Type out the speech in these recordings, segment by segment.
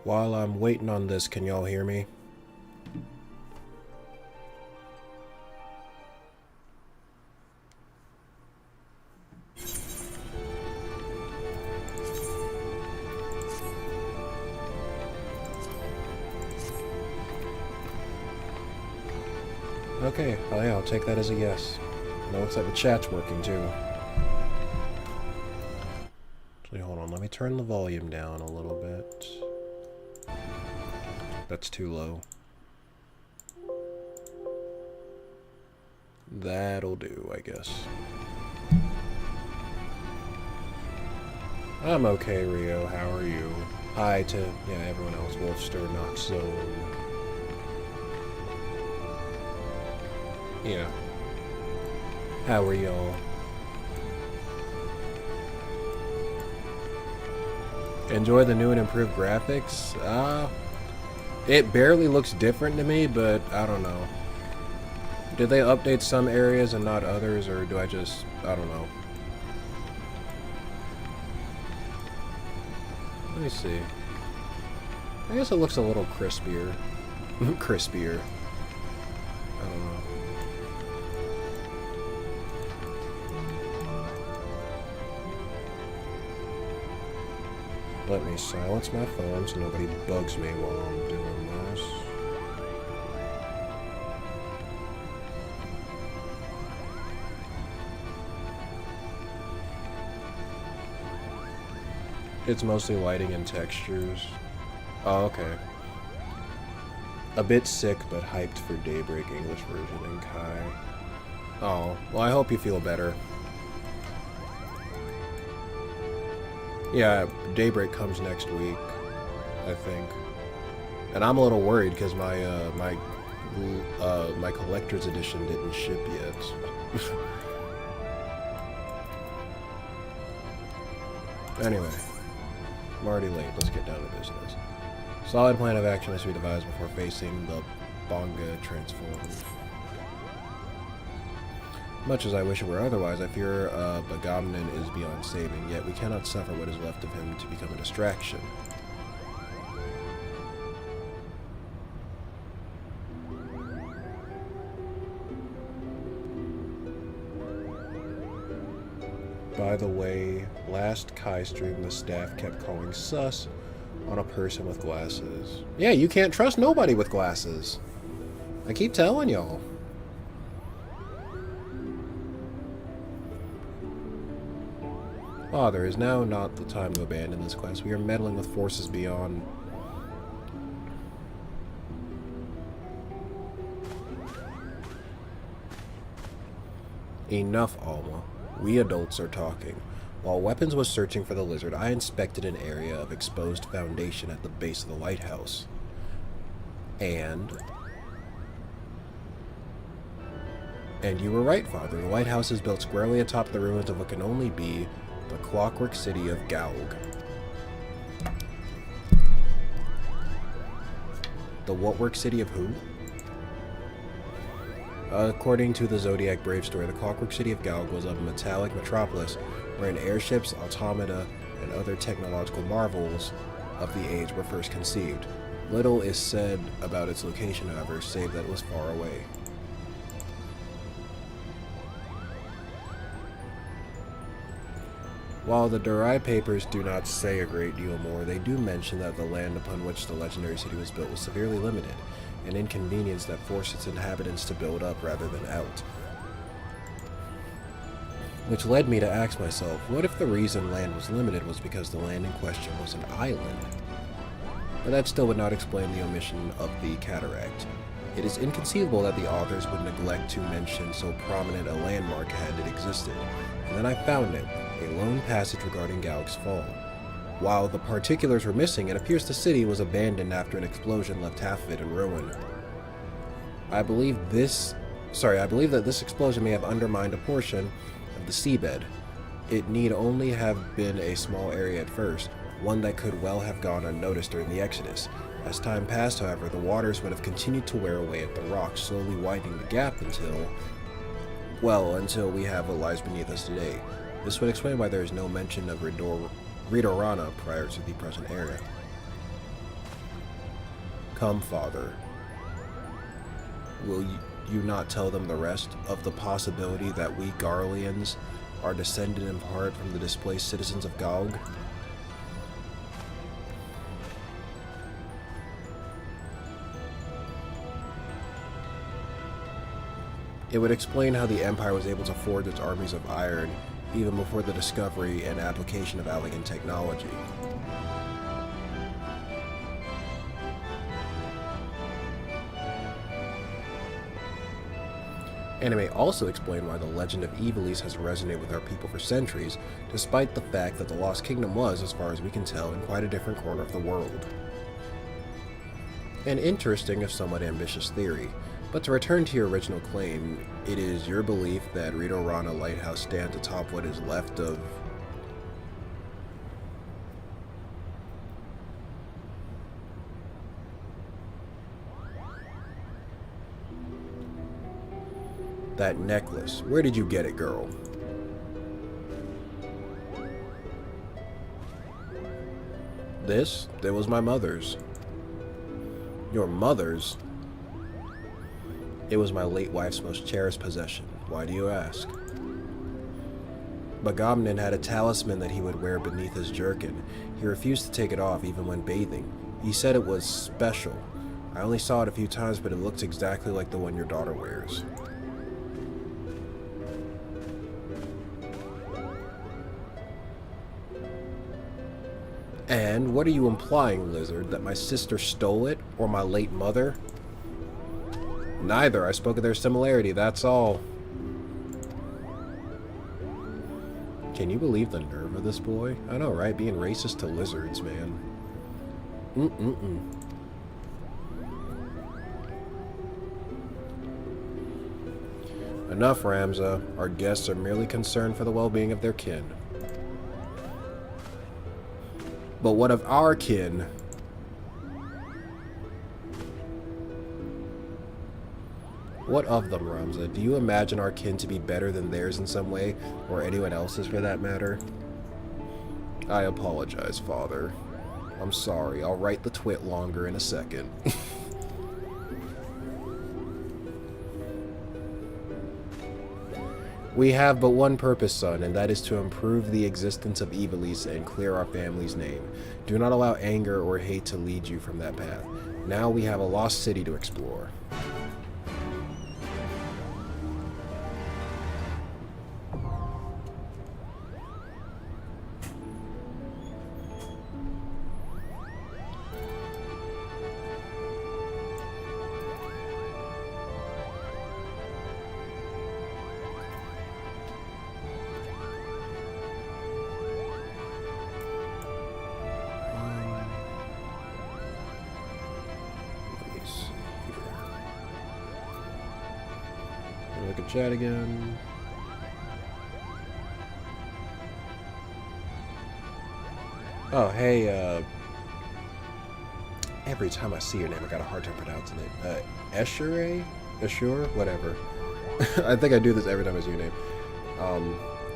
While I'm waiting on this, can y'all hear me? Okay, oh yeah, I'll take that as a yes. And it looks like the chat's working too. Actually, hold on, let me turn the volume down a little bit. That's too low. That'll do, I guess. I'm okay, Rio. How are you? Hi to, yeah, everyone else. Wolfster, Noxzone. Yeah. How are y'all? Enjoy the new and improved graphics? It barely looks different to me, but I don't know. Did they update some areas and not others, or do I just... I don't know. Let me see. I guess it looks a little crispier. Crispier. I don't know. Let me silence my phone so nobody bugs me while I'm doing this. It's mostly lighting and textures. Oh, okay. A bit sick, but hyped for Daybreak English version in Kai. Oh, well, I hope you feel better. Yeah, Daybreak comes next week, I think. And I'm a little worried because my collector's edition didn't ship yet. Anyway, I'm already late. Let's get down to business. Solid plan of action must be devised before facing the Bonga transform. Much as I wish it were otherwise, I fear Bagamnan is beyond saving, yet we cannot suffer what is left of him to become a distraction. By the way, last Kai stream the staff kept calling sus on a person with glasses. Yeah, you can't trust nobody with glasses. I keep telling y'all. Father, is now not the time to abandon this quest. We are meddling with forces beyond... Enough, Alma. We adults are talking. While Weapons was searching for the lizard, I inspected an area of exposed foundation at the base of the lighthouse. And you were right, Father. The lighthouse is built squarely atop the ruins of what can only be the clockwork city of Gaug. The what-work city of who? According to the Zodiac Brave story, the clockwork city of Gaug was a metallic metropolis wherein airships, automata, and other technological marvels of the age were first conceived. Little is said about its location, however, save that it was far away. While the Durai papers do not say a great deal more, they do mention that the land upon which the legendary city was built was severely limited, an inconvenience that forced its inhabitants to build up rather than out. Which led me to ask myself, what if the reason land was limited was because the land in question was an island? But that still would not explain the omission of the cataract. It is inconceivable that the authors would neglect to mention so prominent a landmark had it existed. And then I found it, a lone passage regarding Gaug's fall. While the particulars were missing, it appears the city was abandoned after an explosion left half of it in ruin. I believe that this explosion may have undermined a portion of the seabed. It need only have been a small area at first, one that could well have gone unnoticed during the Exodus. As time passed, however, the waters would have continued to wear away at the rocks, slowly widening the gap until we have what lies beneath us today. This would explain why there is no mention of Ridorana prior to the present era. Come, Father. Will you not tell them the rest of the possibility that we Garleans are descended in part from the displaced citizens of Gog? It would explain how the Empire was able to forge its armies of iron even before the discovery and application of elegant technology. And it may also explain why the legend of Ivalice has resonated with our people for centuries, despite the fact that the Lost Kingdom was, as far as we can tell, in quite a different corner of the world. An interesting, if somewhat ambitious theory, but to return to your original claim, it is your belief that Rito Rana Lighthouse stands atop what is left of that necklace. Where did you get it, girl? This? That was my mother's. Your mother's? It was my late wife's most cherished possession. Why do you ask? Bagomnin had a talisman that he would wear beneath his jerkin. He refused to take it off even when bathing. He said it was special. I only saw it a few times, but it looks exactly like the one your daughter wears. And what are you implying, Lizard? That my sister stole it? Or my late mother? Neither. I spoke of their similarity, that's all. Can you believe the nerve of this boy? I know, right? Being racist to lizards, man. Enough, Ramza. Our guests are merely concerned for the well-being of their kin. But what of our kin? What of them, Ramza? Do you imagine our kin to be better than theirs in some way, or anyone else's for that matter? I apologize, Father. I'm sorry. I'll write the twit longer in a second. We have but one purpose, son, and that is to improve the existence of Ivalice and clear our family's name. Do not allow anger or hate to lead you from that path. Now we have a lost city to explore. Look at chat again. Oh, hey, every time I see your name, I got a hard time pronouncing it. Eshure? Assure? Whatever. I think I do this every time I see your name.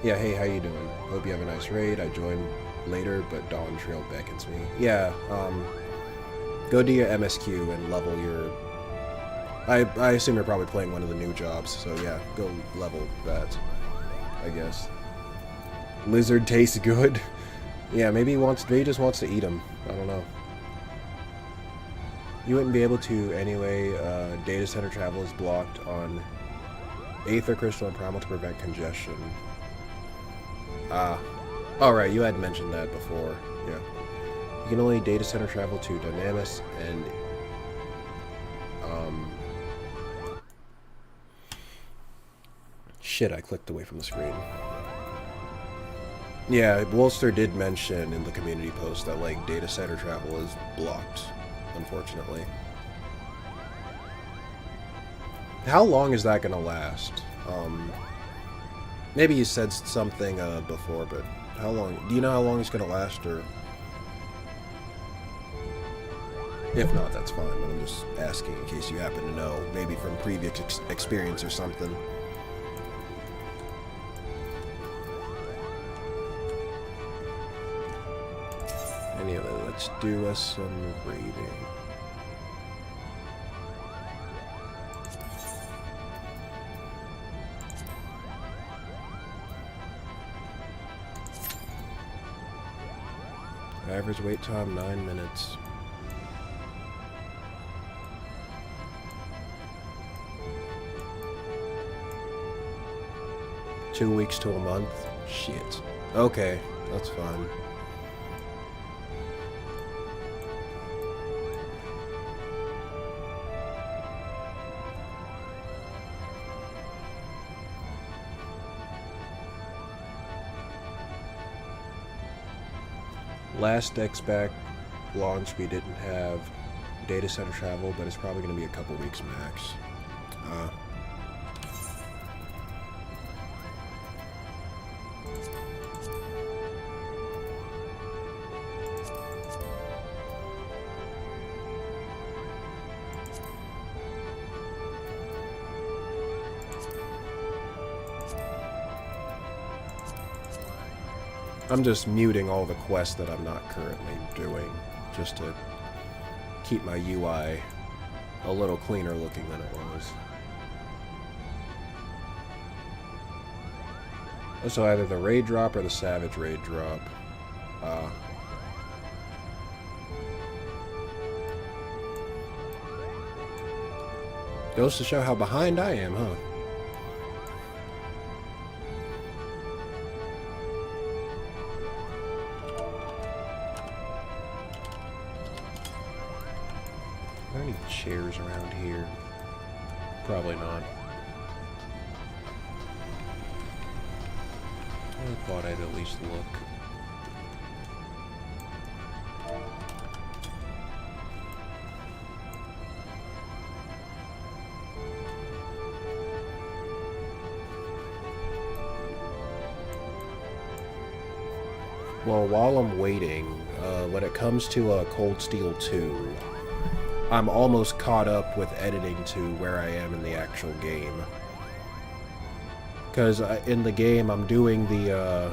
Yeah, hey, how you doing? Hope you have a nice raid. I joined later, but Dawn Trail beckons me. Yeah, go do your MSQ and level your... I assume you're probably playing one of the new jobs, so yeah, go level that, I guess. Lizard tastes good. Yeah, maybe he just wants to eat him. I don't know. You wouldn't be able to anyway. Data center travel is blocked on Aether Crystal and Primal to prevent congestion. Alright, you had mentioned that before. Yeah. You can only data center travel to Dynamis and shit, I clicked away from the screen. Yeah, Wolster did mention in the community post that, like, data center travel is blocked, unfortunately. How long is that gonna last? Maybe you said something before, but how long? Do you know how long it's gonna last, or? If not, that's fine, but I'm just asking in case you happen to know, maybe from previous experience or something. Anyway, let's do us some raiding. Average wait time 9 minutes. Two weeks to a month? Shit. Okay, that's fine. Last XBAC launch we didn't have data center travel, but it's probably going to be a couple weeks max. I'm just muting all the quests that I'm not currently doing, just to keep my UI a little cleaner looking than it was. So either the raid drop or the savage raid drop. Goes to show how behind I am, huh? Are there any chairs around here? Probably not. I thought I'd at least look. Well, while I'm waiting, when it comes to Cold Steel 2, I'm almost caught up with editing to where I am in the actual game. Because in the game, I'm doing the,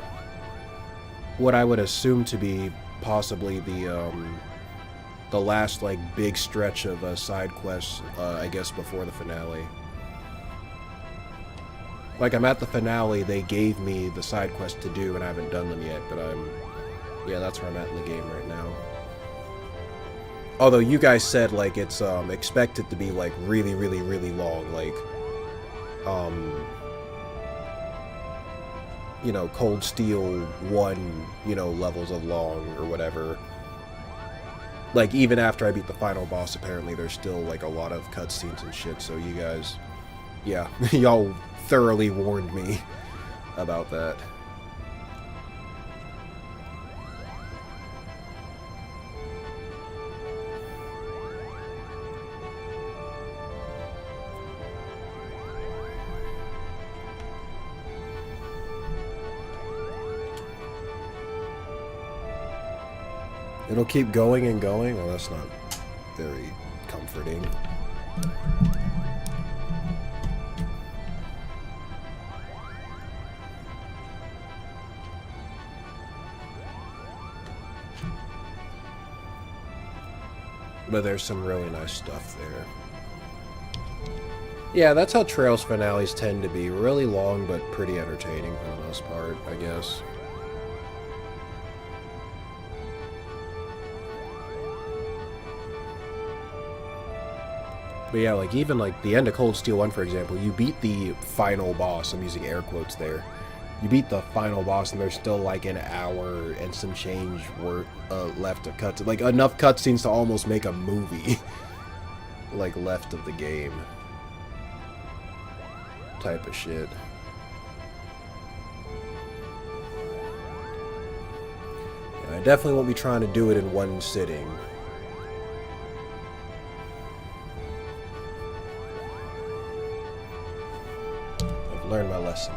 what I would assume to be possibly the last, like, big stretch of side quests, I guess, before the finale. Like, I'm at the finale, they gave me the side quest to do, and I haven't done them yet, but yeah, that's where I'm at in the game right now. Although you guys said, like, it's, expected to be, like, really, really, really long, like, you know, Cold Steel 1, you know, levels of long, or whatever. Like, even after I beat the final boss, apparently there's still, like, a lot of cutscenes and shit, so you guys, yeah, y'all thoroughly warned me about that. It'll keep going and going? Oh, that's not very comforting. But there's some really nice stuff there. Yeah, that's how Trails finales tend to be. Really long, but pretty entertaining for the most part, I guess. But yeah, like, even, like, the end of Cold Steel 1, for example, you beat the final boss. I'm using air quotes there. You beat the final boss, and there's still, like, an hour and some change left of cutscenes. Like, enough cutscenes to almost make a movie, like, left of the game. Type of shit. Yeah, I definitely won't be trying to do it in one sitting. Learn my lesson.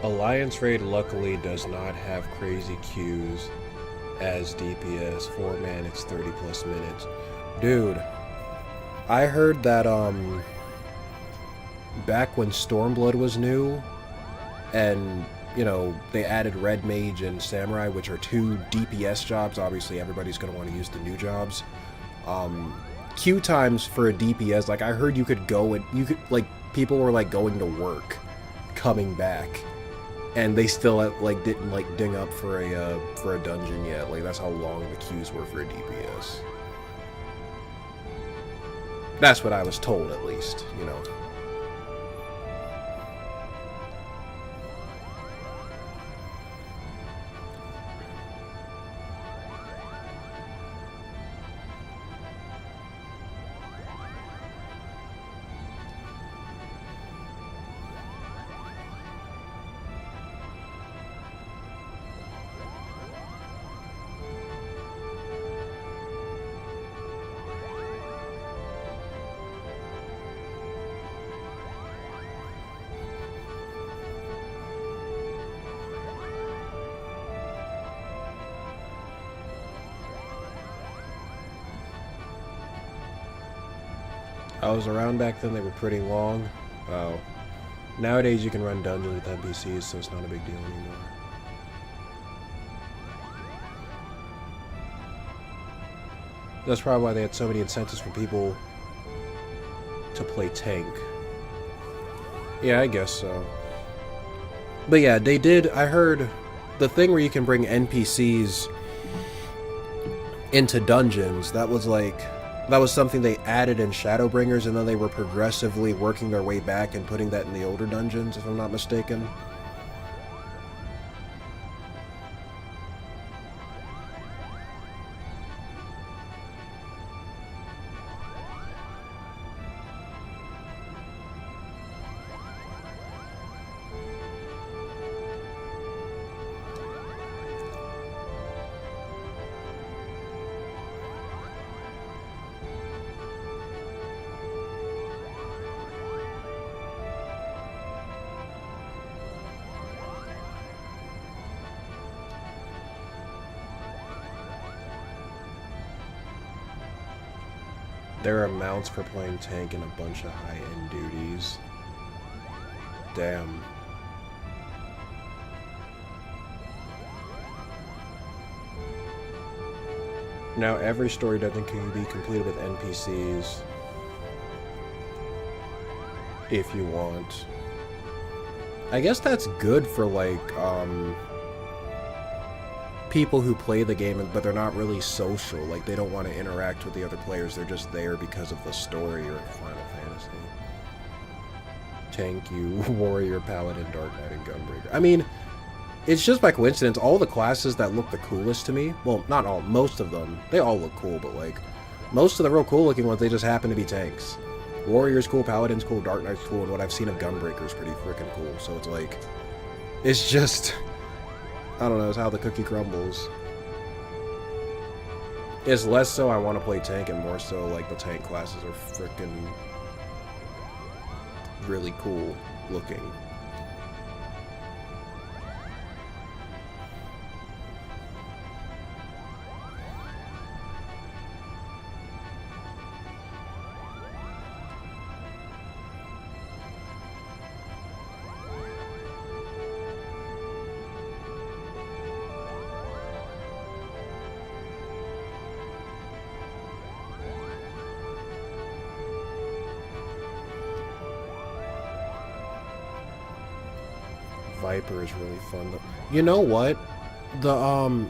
Alliance Raid luckily does not have crazy queues as DPS. 4-man, it's 30 plus minutes. Dude, I heard that back when Stormblood was new, and you know, they added Red Mage and Samurai, which are 2 DPS jobs. Obviously, everybody's going to want to use the new jobs. Queue times for a DPS, like, I heard you could go and, you could, like, people were, like, going to work, coming back, and they still, like, didn't, like, ding up for a dungeon yet. Like, that's how long the queues were for a DPS. That's what I was told, at least, you know. I was around back then, they were pretty long. Oh. Nowadays you can run dungeons with NPCs, so it's not a big deal anymore. That's probably why they had so many incentives for people to play tank. Yeah, I guess so. But yeah, they did, I heard the thing where you can bring NPCs into dungeons, that was like, that was something they added in Shadowbringers, and then they were progressively working their way back and putting that in the older dungeons, if I'm not mistaken. There are mounts for playing tank and a bunch of high-end duties. Damn. Now every story dungeon can be completed with NPCs if you want. I guess that's good for like people who play the game, but they're not really social. Like, they don't want to interact with the other players. They're just there because of the story or Final Fantasy. Tank, you, Warrior, Paladin, Dark Knight, and Gunbreaker. I mean, it's just by coincidence. All the classes that look the coolest to me, well, not all, most of them, they all look cool, but like, most of the real cool looking ones, they just happen to be tanks. Warrior's cool, Paladin's cool, Dark Knight's cool, and what I've seen of Gunbreaker's pretty freaking cool. So it's like, it's just, I don't know, it's how the cookie crumbles. It's less so I want to play tank, and more so like the tank classes are freaking really cool looking. Viper is really fun though. You know what? The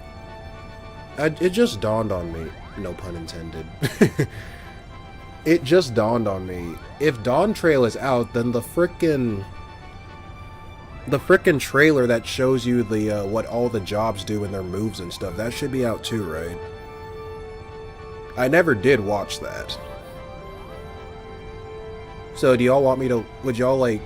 it just dawned on me, no pun intended. It just dawned on me. If Dawn Trail is out, then the frickin' trailer that shows you the what all the jobs do and their moves and stuff, that should be out too, right? I never did watch that. So do y'all want me to, would y'all like,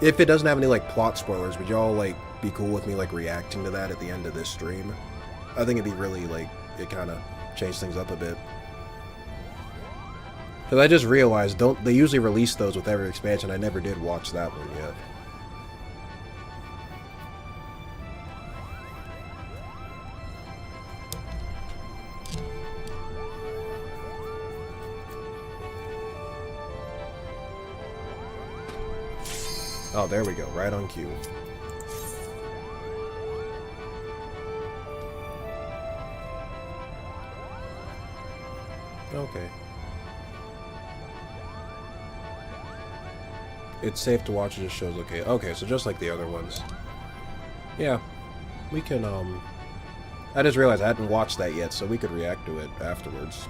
if it doesn't have any like plot spoilers, would y'all like be cool with me like reacting to that at the end of this stream? I think it'd be really like, it kind of changed things up a bit. Because I just realized, they usually release those with every expansion. I never did watch that one yet. Oh, there we go. Right on cue. Okay. It's safe to watch, it just shows okay. Okay, so just like the other ones. Yeah. We can, I just realized I hadn't watched that yet, so we could react to it afterwards.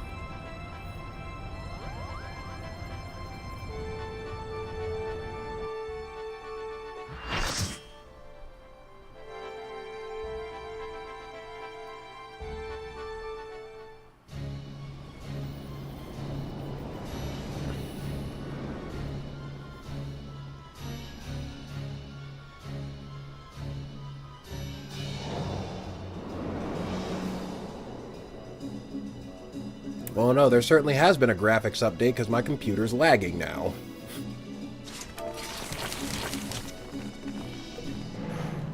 Well, no, there certainly has been a graphics update because my computer's lagging now.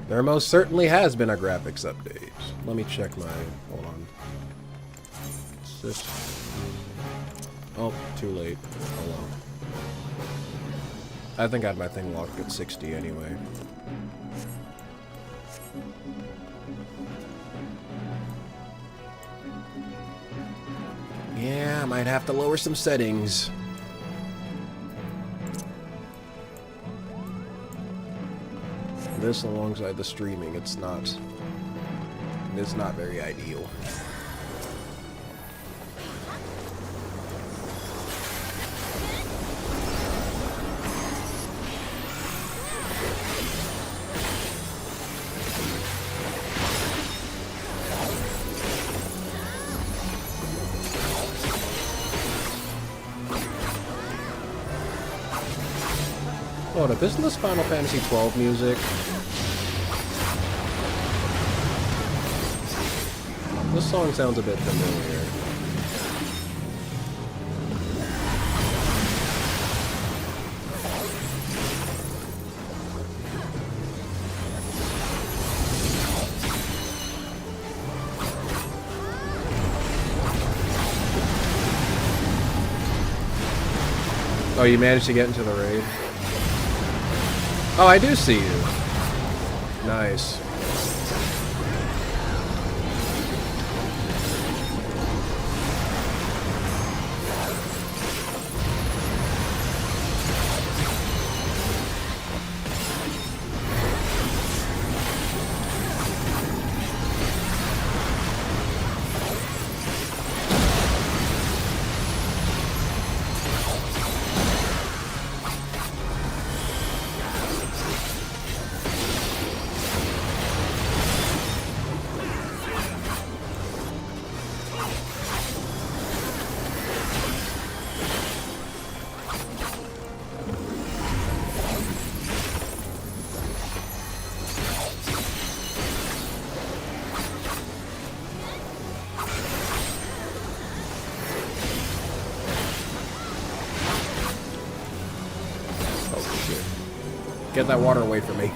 There most certainly has been a graphics update. Let me check my... Hold on. What's this? Oh, too late. Oh well. I think I had my thing locked at 60 anyway. Yeah, I might have to lower some settings. This alongside the streaming, it's not very ideal. Hold up, isn't this Final Fantasy XII music? This song sounds a bit familiar. Oh, you managed to get into the raid? Oh, I do see you. Nice. Get that water away from me.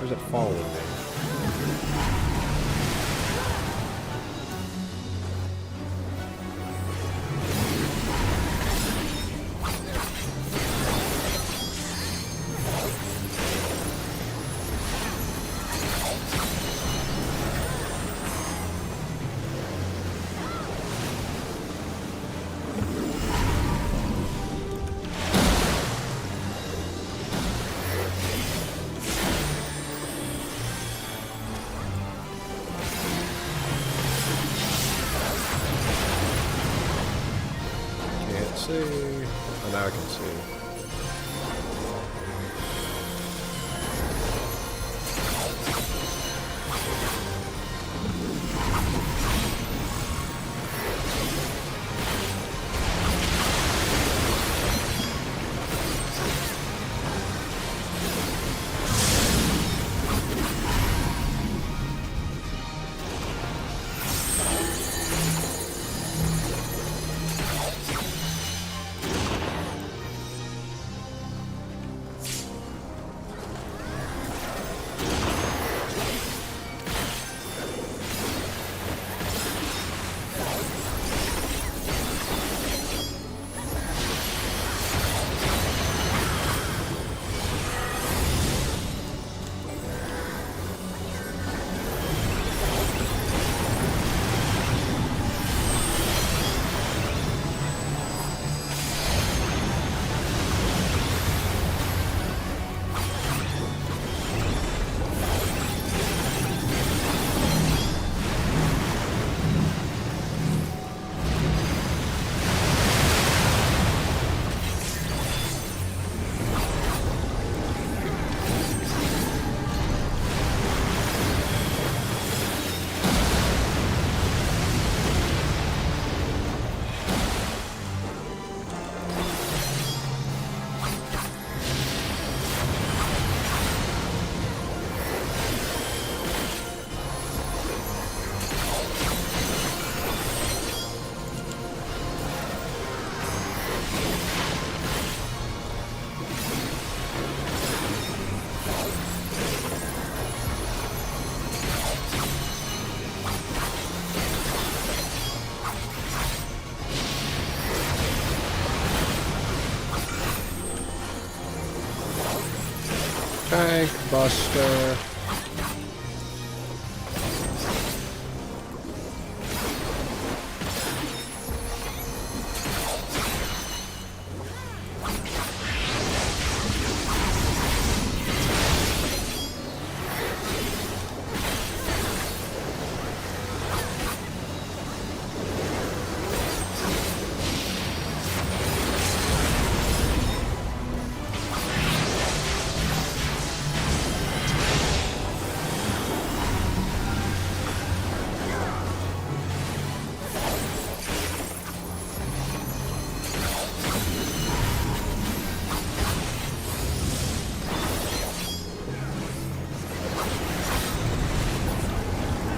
Where's it following me? See. Oh, now I can see. Tank Buster.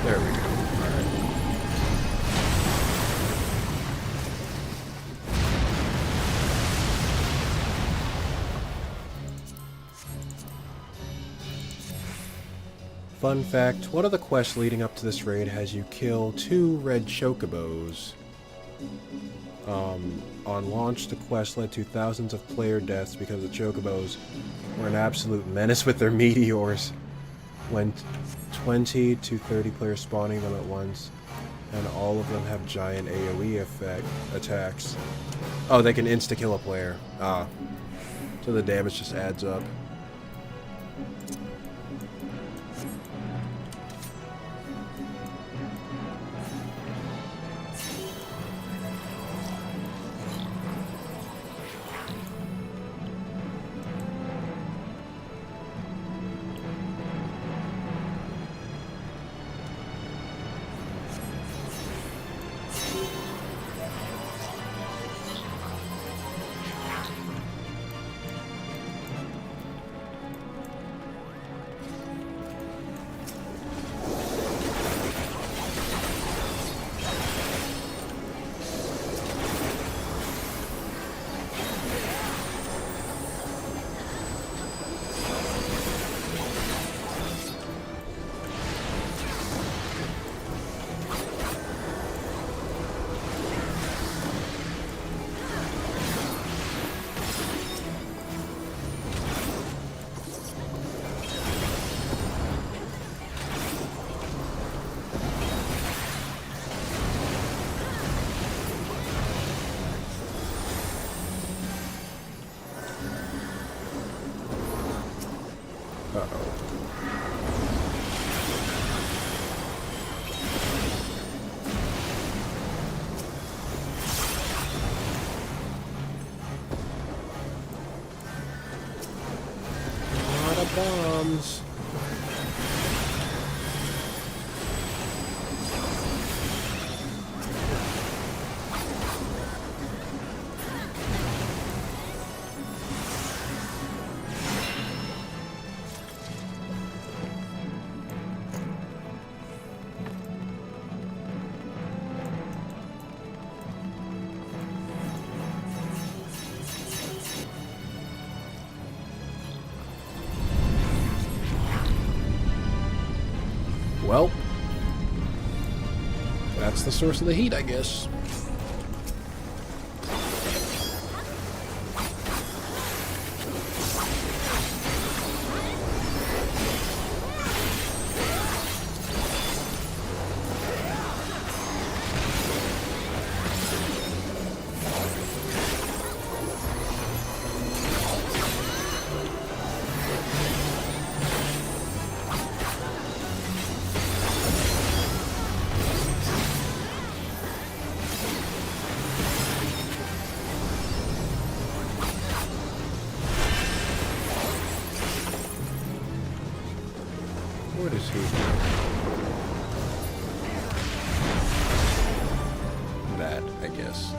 There we go. Alright. Fun fact, one of the quests leading up to this raid has you kill 2 red chocobos. On launch, the quest led to thousands of player deaths because the chocobos were an absolute menace with their meteors. When 20 to 30 players spawning them at once, and all of them have giant AoE attacks. Oh, they can insta-kill a player. Ah. So the damage just adds up. Bombs. Well, that's the source of the heat, I guess. What is he? That, I guess.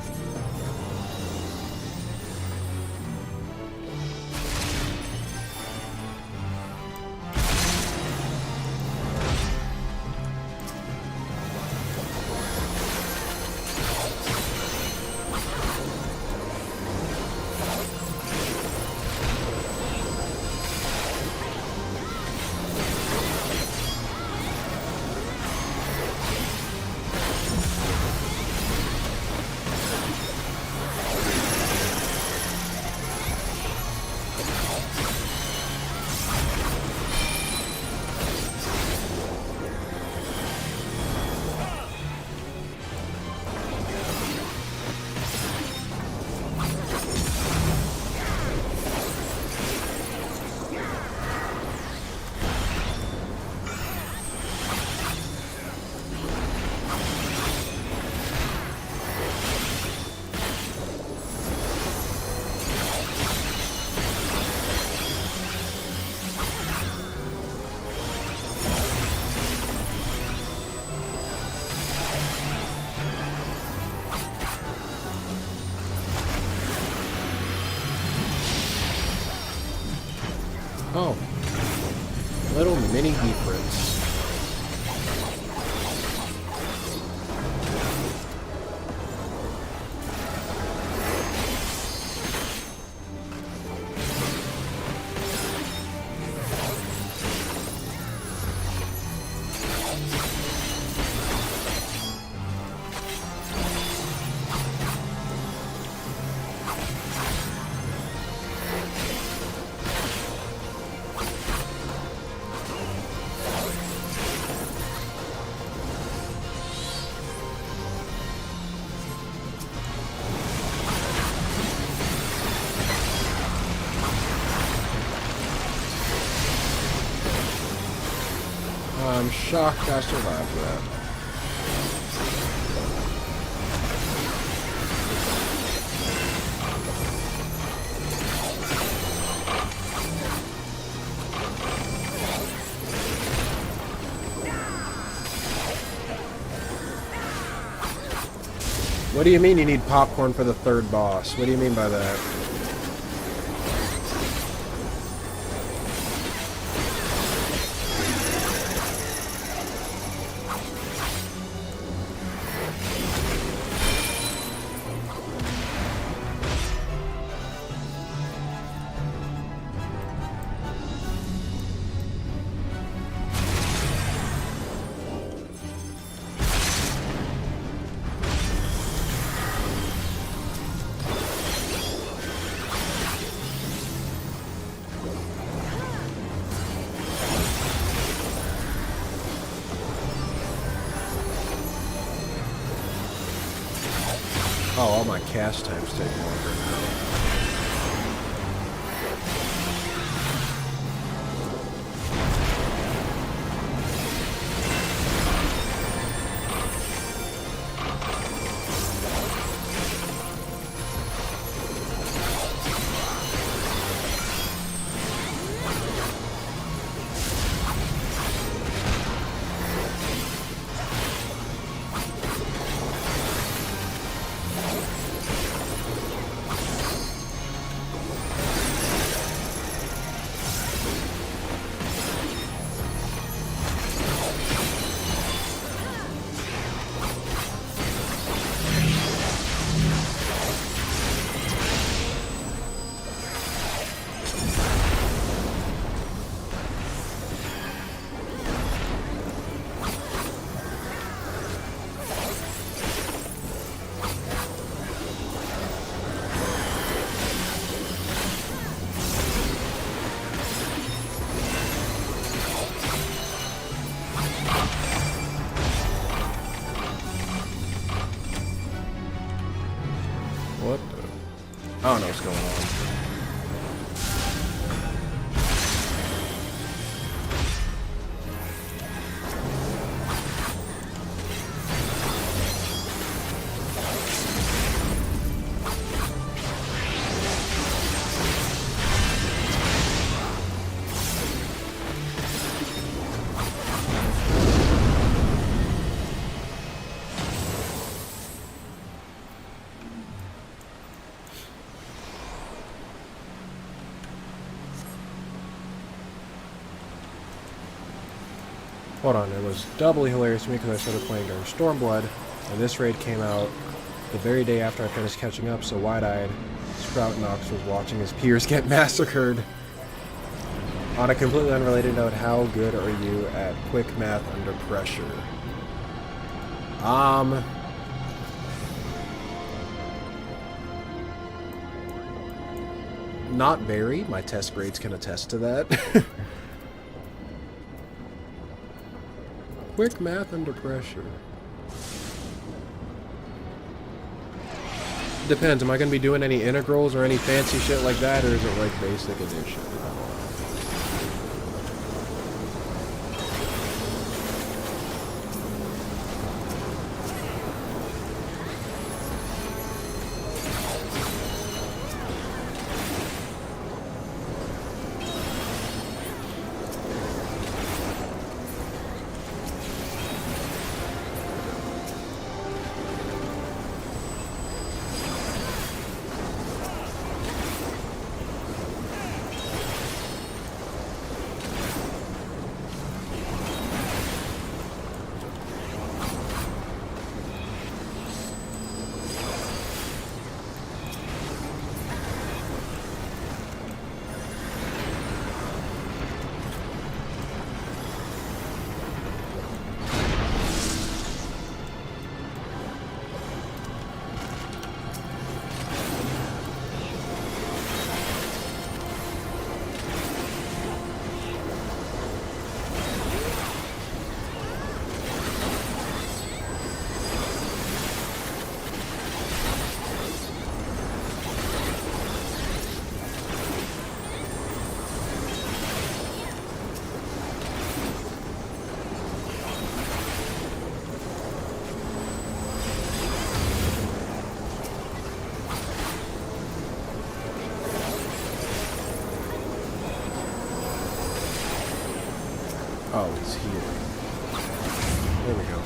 Oh. Little mini Heathens. I'm shocked I survived that. What do you mean you need popcorn for the third boss? What do you mean by that? Oh, all my cast times take longer now. What the? I don't know what's going on. Hold on, it was doubly hilarious to me because I started playing during Stormblood, and this raid came out the very day after I finished catching up, so wide-eyed Sprout Nox was watching his peers get massacred. On a completely unrelated note, how good are you at quick math under pressure? Not very. My test grades can attest to that. Quick math under pressure. Depends. Am I going to be doing any integrals or any fancy shit like that, or is it like basic addition? Oh, he's here. There we go.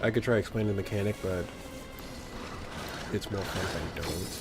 I could try explaining the mechanic, but it's more fun if I don't.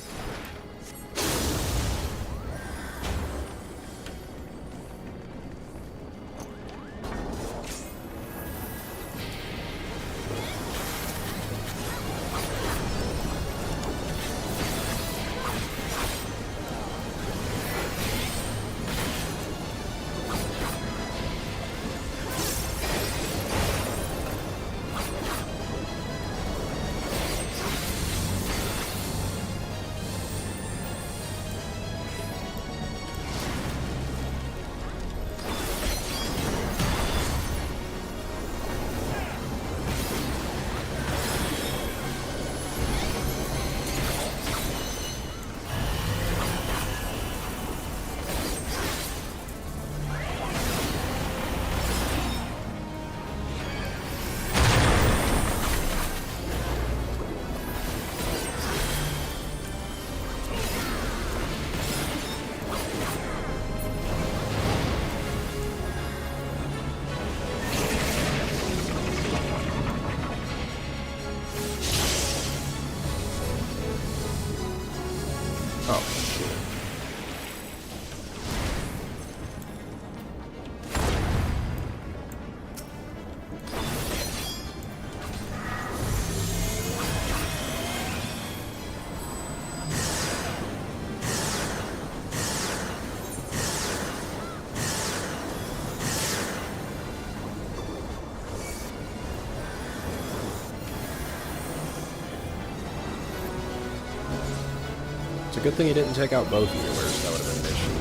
It's a good thing you didn't take out both healers. That would have been an issue.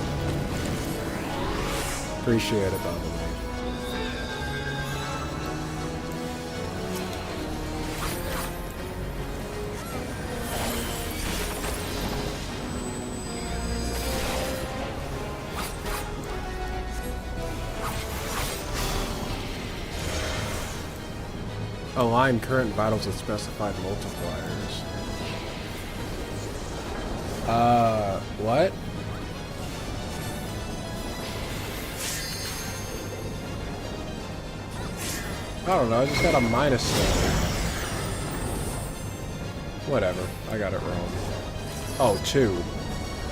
Appreciate it, by the way. Align current vitals with specified multipliers. What? I don't know, I just got a -7. Whatever, I got it wrong. Oh, 2.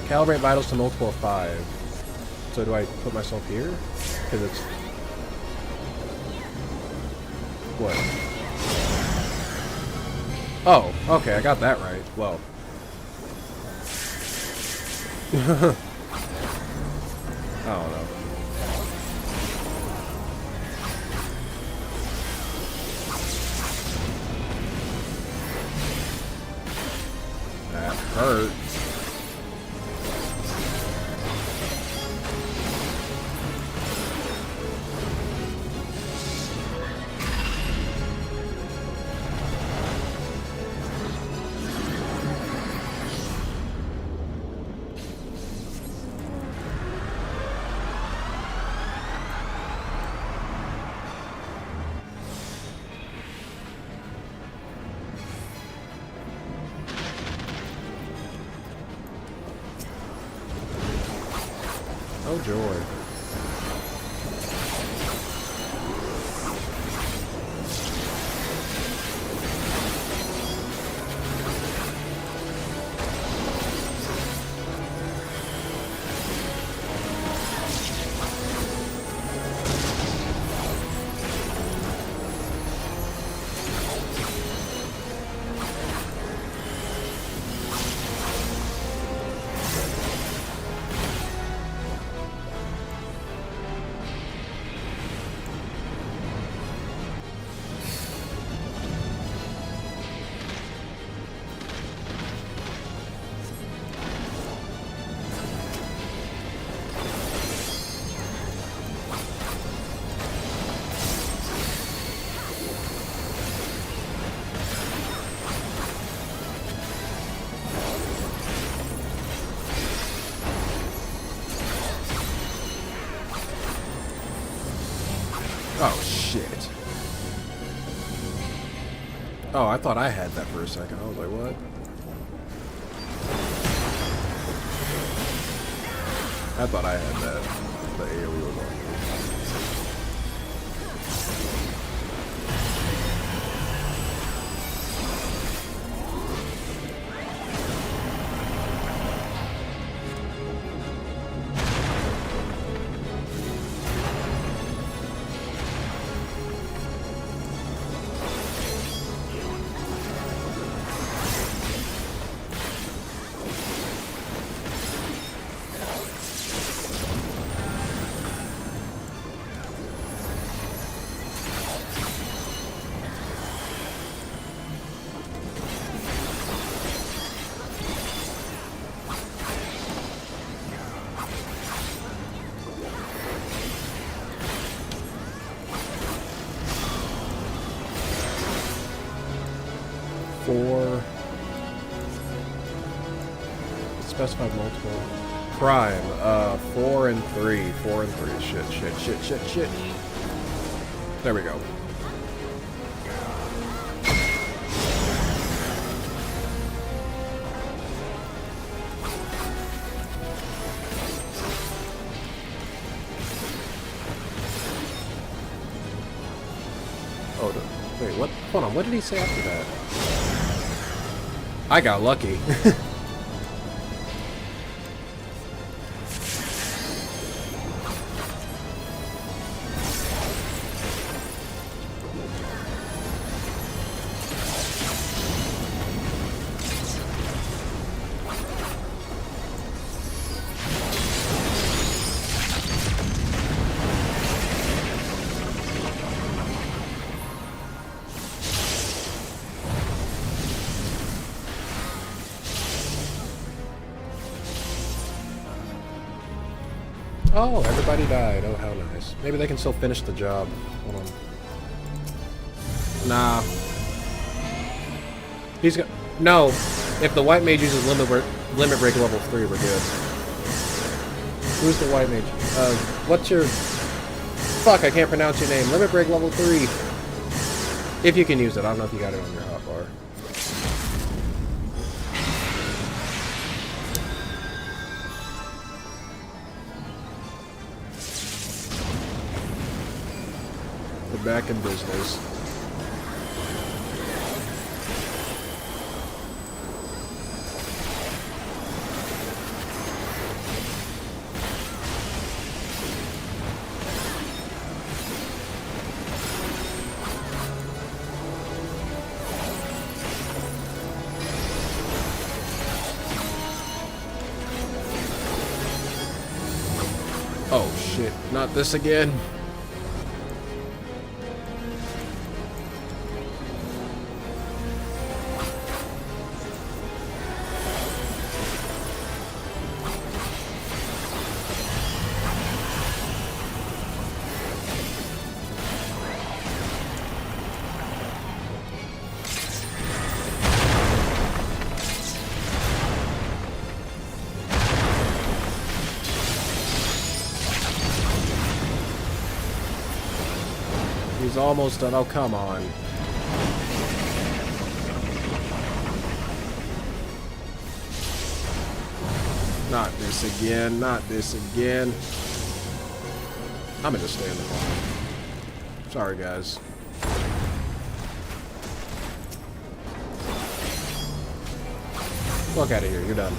Calibrate vitals to multiple of 5. So do I put myself here? Because it's... What? Oh, okay, I got that right. Well. I don't know. That hurts. Oh joy. Oh, shit. Oh, I thought I had that for a second. I was like, what? I thought I had that. The AoE was on. Four. Specified multiple. Prime. 4 and 3. 4 and 3. Shit. There we go. Oh, wait, what? Hold on, what did he say after that? I got lucky. Oh, everybody died. Oh, how nice. Maybe they can still finish the job. Hold on. Nah. He's got... No. If the white mage uses limit break level 3, we're good. Who's the white mage? What's your... Fuck, I can't pronounce your name. Limit break level 3. If you can use it. I don't know if you got it on your hotbar. Back in business. Oh shit, not this again. He's almost done. Oh, come on. Not this again. Not this again. I'm gonna just stay in the corner. Sorry, guys. Walk out of here. You're done.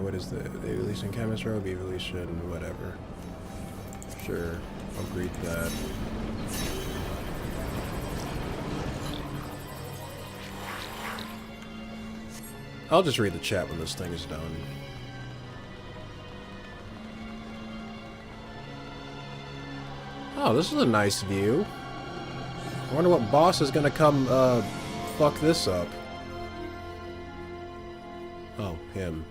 What is the evolution chemistry or evolution, whatever. Sure, I'll greet that. I'll just read the chat when this thing is done. Oh, this is a nice view. I wonder what boss is gonna come, fuck this up. Oh, him.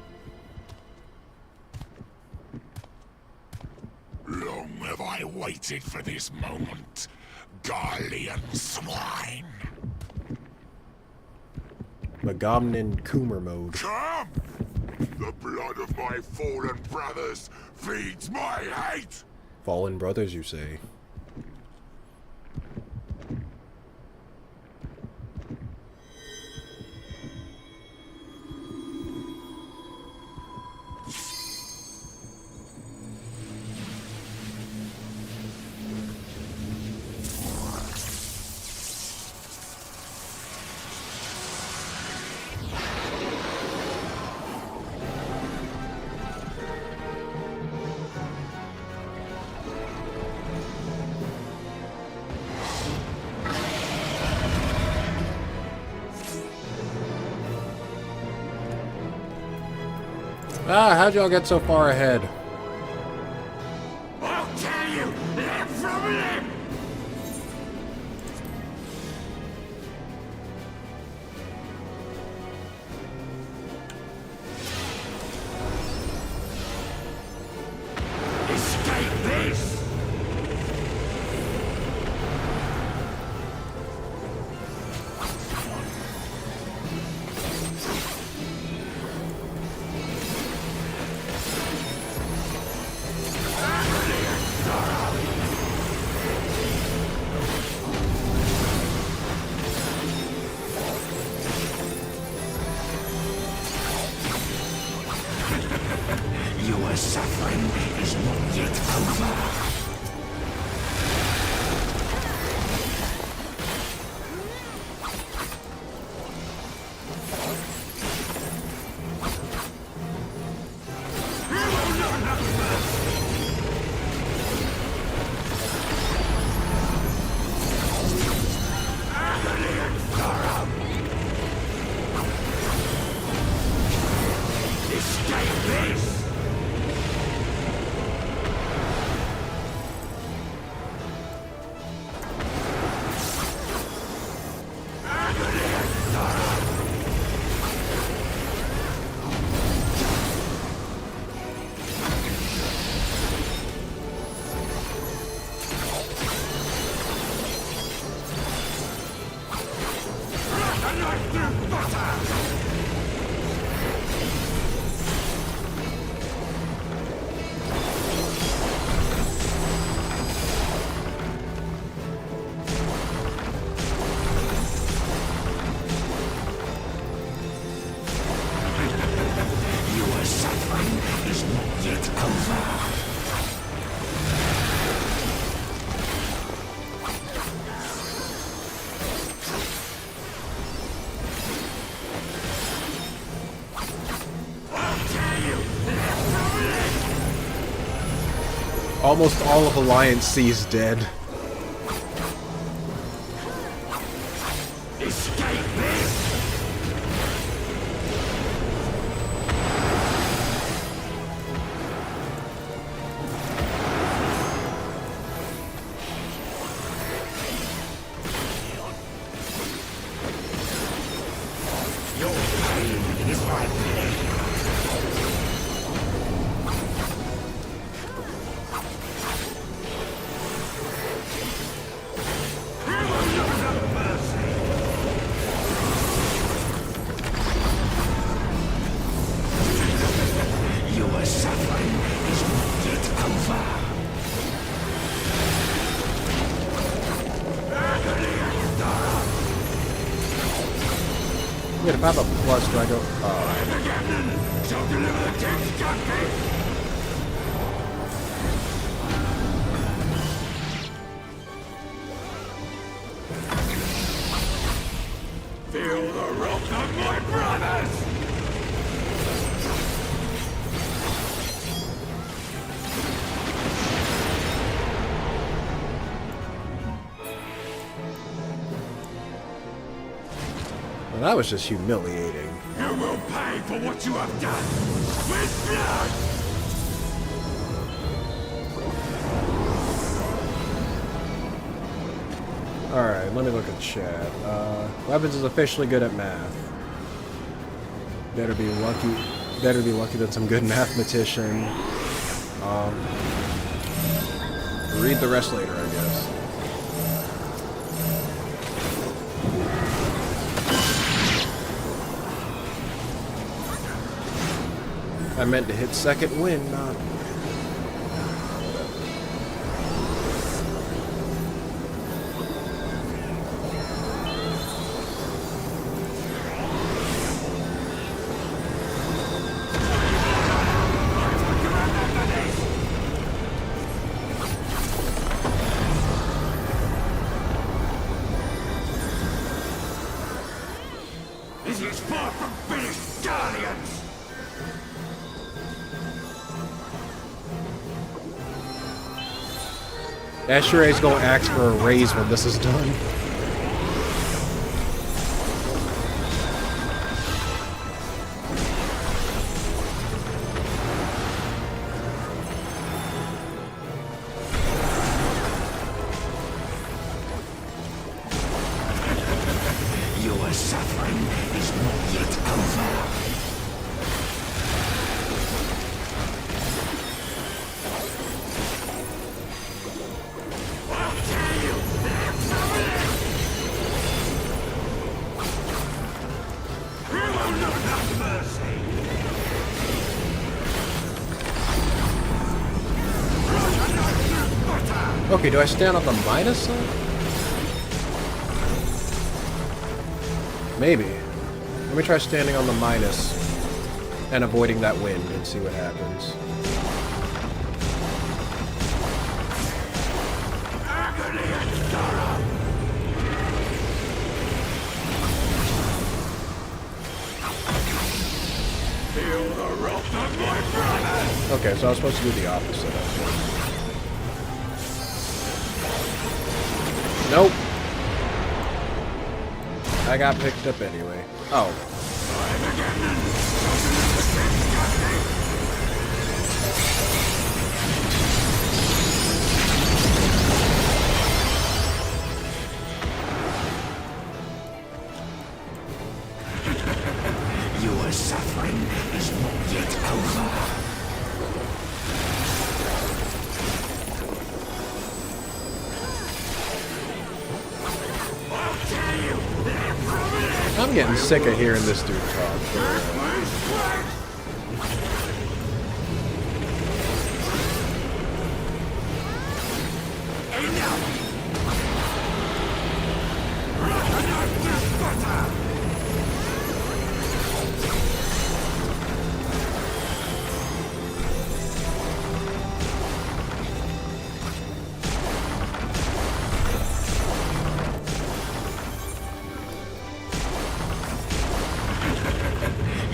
Long have I waited for this moment, Garlean swine. Megamnin Coomer mode. Come! The blood of my fallen brothers feeds my hate! Fallen brothers, you say? Ah, how'd y'all get so far ahead? I'll tell you! Limb from limb! Escape this! Your suffering is not yet over. Escape this! Your suffering is not yet over. Almost all of Alliance C's dead. Escape this! Your pain is my pain. Your suffering is not yet over. Wait, if I have a plus, do I go? Shall deliver the death justice! Feel the wrath of my brothers! Well, that was just humiliating. You will pay for what you have done with blood! Alright, let me look at chat. Weapons is officially good at math. Better be lucky that some good mathematician. Read the rest later, I guess. I meant to hit second wind, not... This is far from finished, Guardians! Ashere's gonna ask for a raise when this is done. Your suffering is not yet over. I'll tell you, they're coming! You will not have mercy! Okay, do I stand on the minus side? Maybe. Let me try standing on the minus and avoiding that wind and see what happens. Agony and sorrow! Feel the wrath of my brothers! Okay, so I was supposed to do the opposite. Nope. I got picked up anyway. Oh. Your suffering is not yet over. I'll tell you, they're coming! I'm getting sick of hearing this dude talk.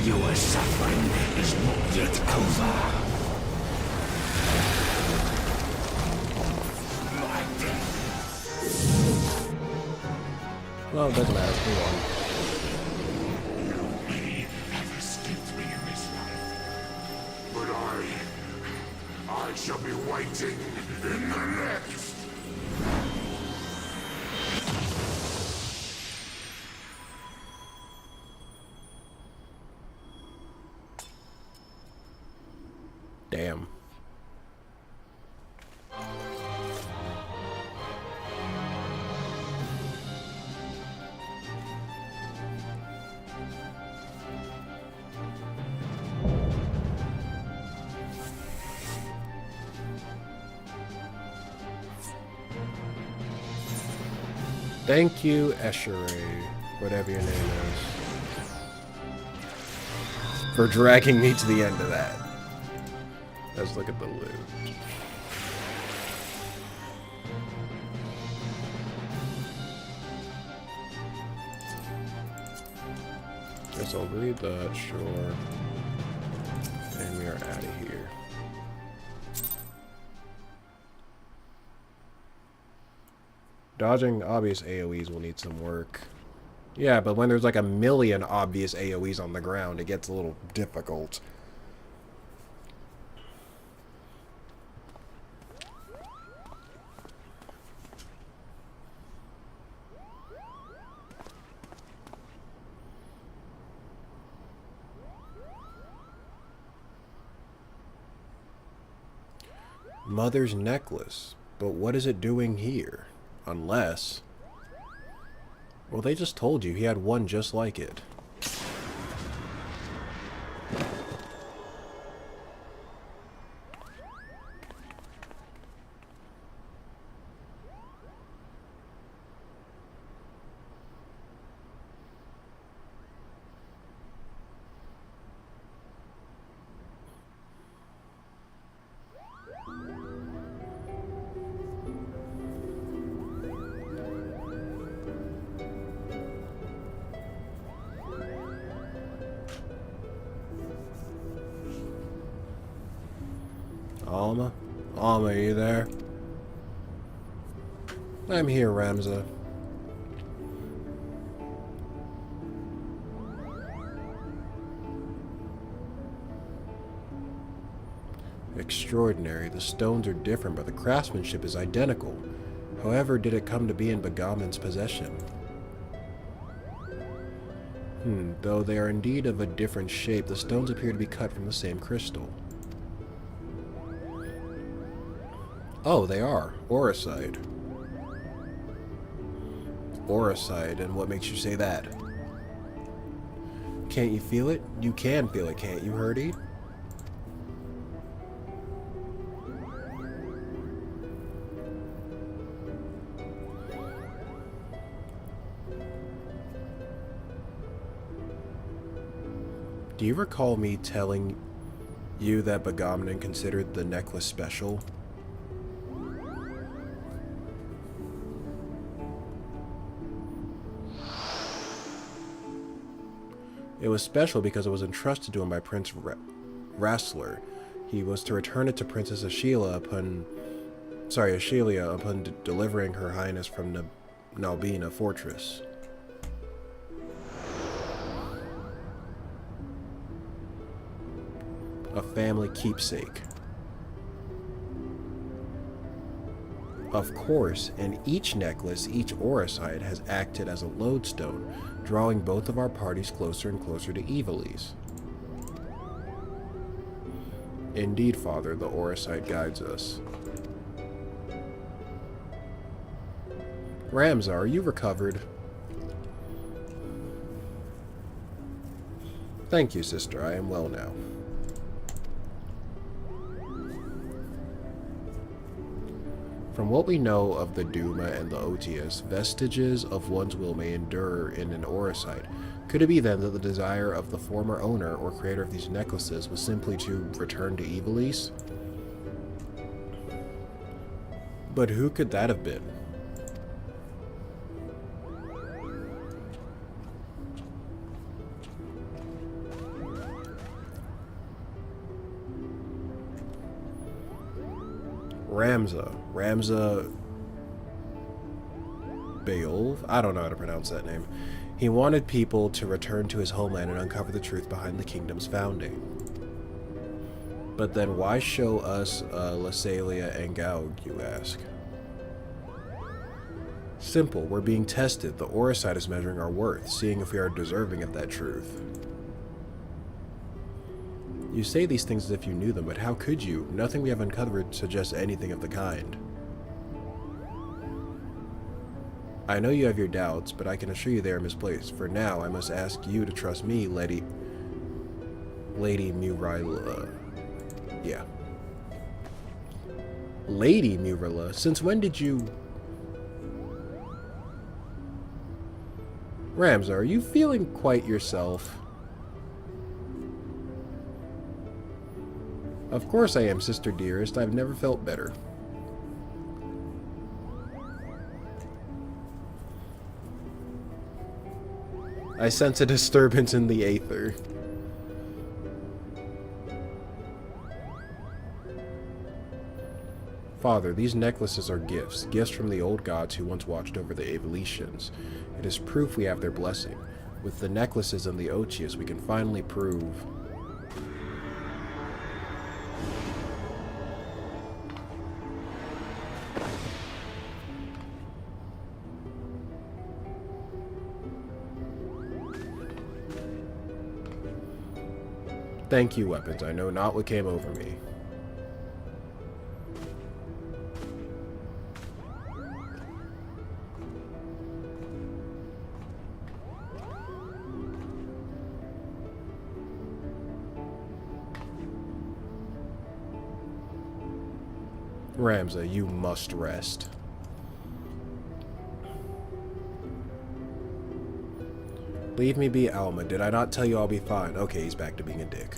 Your suffering is not yet over. My death. Well, it doesn't matter. Move on. You may have escaped me in this life, but I shall be waiting in the next. Damn. Thank you, Eshere, whatever your name is, for dragging me to the end of that. Let's look at the loot. Guess I'll read that, sure. And we are out of here. Dodging obvious AoEs will need some work. Yeah, but when there's like a million obvious AoEs on the ground, it gets a little difficult. Mother's necklace. But what is it doing here? Unless... Well, they just told you he had one just like it. Alma? Alma, are you there? I'm here, Ramza. Extraordinary. The stones are different, but the craftsmanship is identical. However, did it come to be in Begamon's possession? Though they are indeed of a different shape, the stones appear to be cut from the same crystal. Oh, they are. Auracite. Auracite, and what makes you say that? Can't you feel it? You can feel it, can't you, Hurdy? Do you recall me telling you that Begamon considered the necklace special? It was special because it was entrusted to him by Prince Rassler. He was to return it to Princess Ashelia upon delivering Her Highness from Nalbina Fortress. A family keepsake. Of course, in each necklace, each Auracite has acted as a lodestone, drawing both of our parties closer and closer to Evilise. Indeed, Father, the Auracite guides us. Ramza, are you recovered? Thank you, sister. I am well now. From what we know of the Duma and the Otius, vestiges of one's will may endure in an Auracite. Could it be then that the desire of the former owner or creator of these necklaces was simply to return to Evilise? But who could that have been? Ramza Beowulf? I don't know how to pronounce that name. He wanted people to return to his homeland and uncover the truth behind the kingdom's founding. But then why show us Lassalia and Gaug, you ask? Simple, we're being tested. The Auracite is measuring our worth, seeing if we are deserving of that truth. You say these things as if you knew them, but how could you? Nothing we have uncovered suggests anything of the kind. I know you have your doubts, but I can assure you they are misplaced. For now, I must ask you to trust me, Lady Murilla. Yeah. Lady Murilla? Since when did you... Ramza, are you feeling quite yourself? Of course I am, sister dearest. I've never felt better. I sense a disturbance in the aether. Father, these necklaces are gifts. Gifts from the old gods who once watched over the Avalicians. It is proof we have their blessing. With the necklaces and the Otius, we can finally prove... Thank you, weapons. I know not what came over me. Ramza, you must rest. Leave me be, Alma. Did I not tell you I'll be fine? Okay, he's back to being a dick.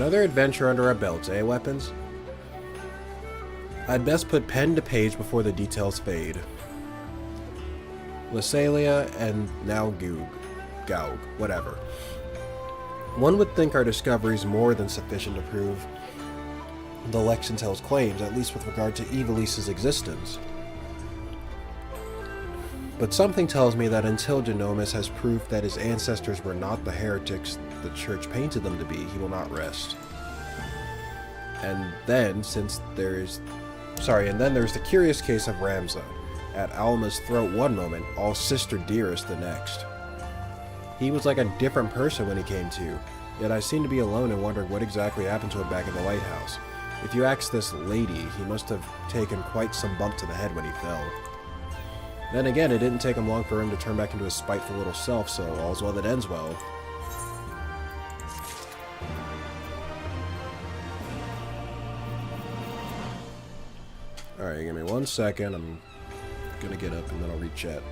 Another adventure under our belts, eh, weapons? I'd best put pen to page before the details fade. Lasalia and now Gaug, whatever. One would think our discovery is more than sufficient to prove the Lexintel's claims, at least with regard to Evelice's existence. But something tells me that until Genomus has proof that his ancestors were not the heretics the Church painted them to be, he will not rest. And then there's the curious case of Ramza, at Alma's throat one moment, all Sister Dearest the next. He was like a different person when he came to, yet I seem to be alone and wondering what exactly happened to him back in the lighthouse. If you ask this lady, he must have taken quite some bump to the head when he fell. Then again, it didn't take him long for him to turn back into his spiteful little self, so all's well that ends well. Alright, give me 1 second. I'm gonna get up and then I'll read chat.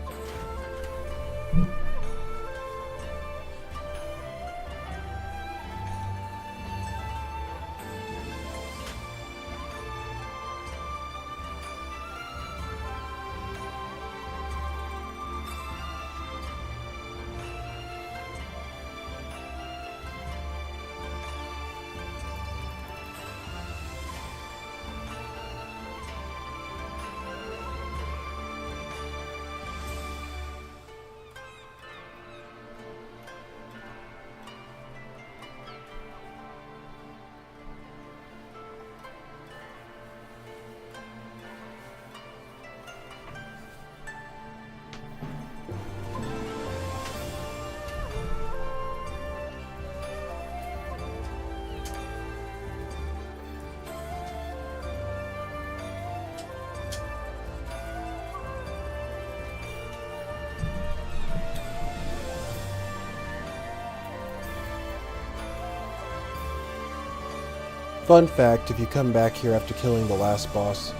Fun fact, if you come back here after killing the last boss,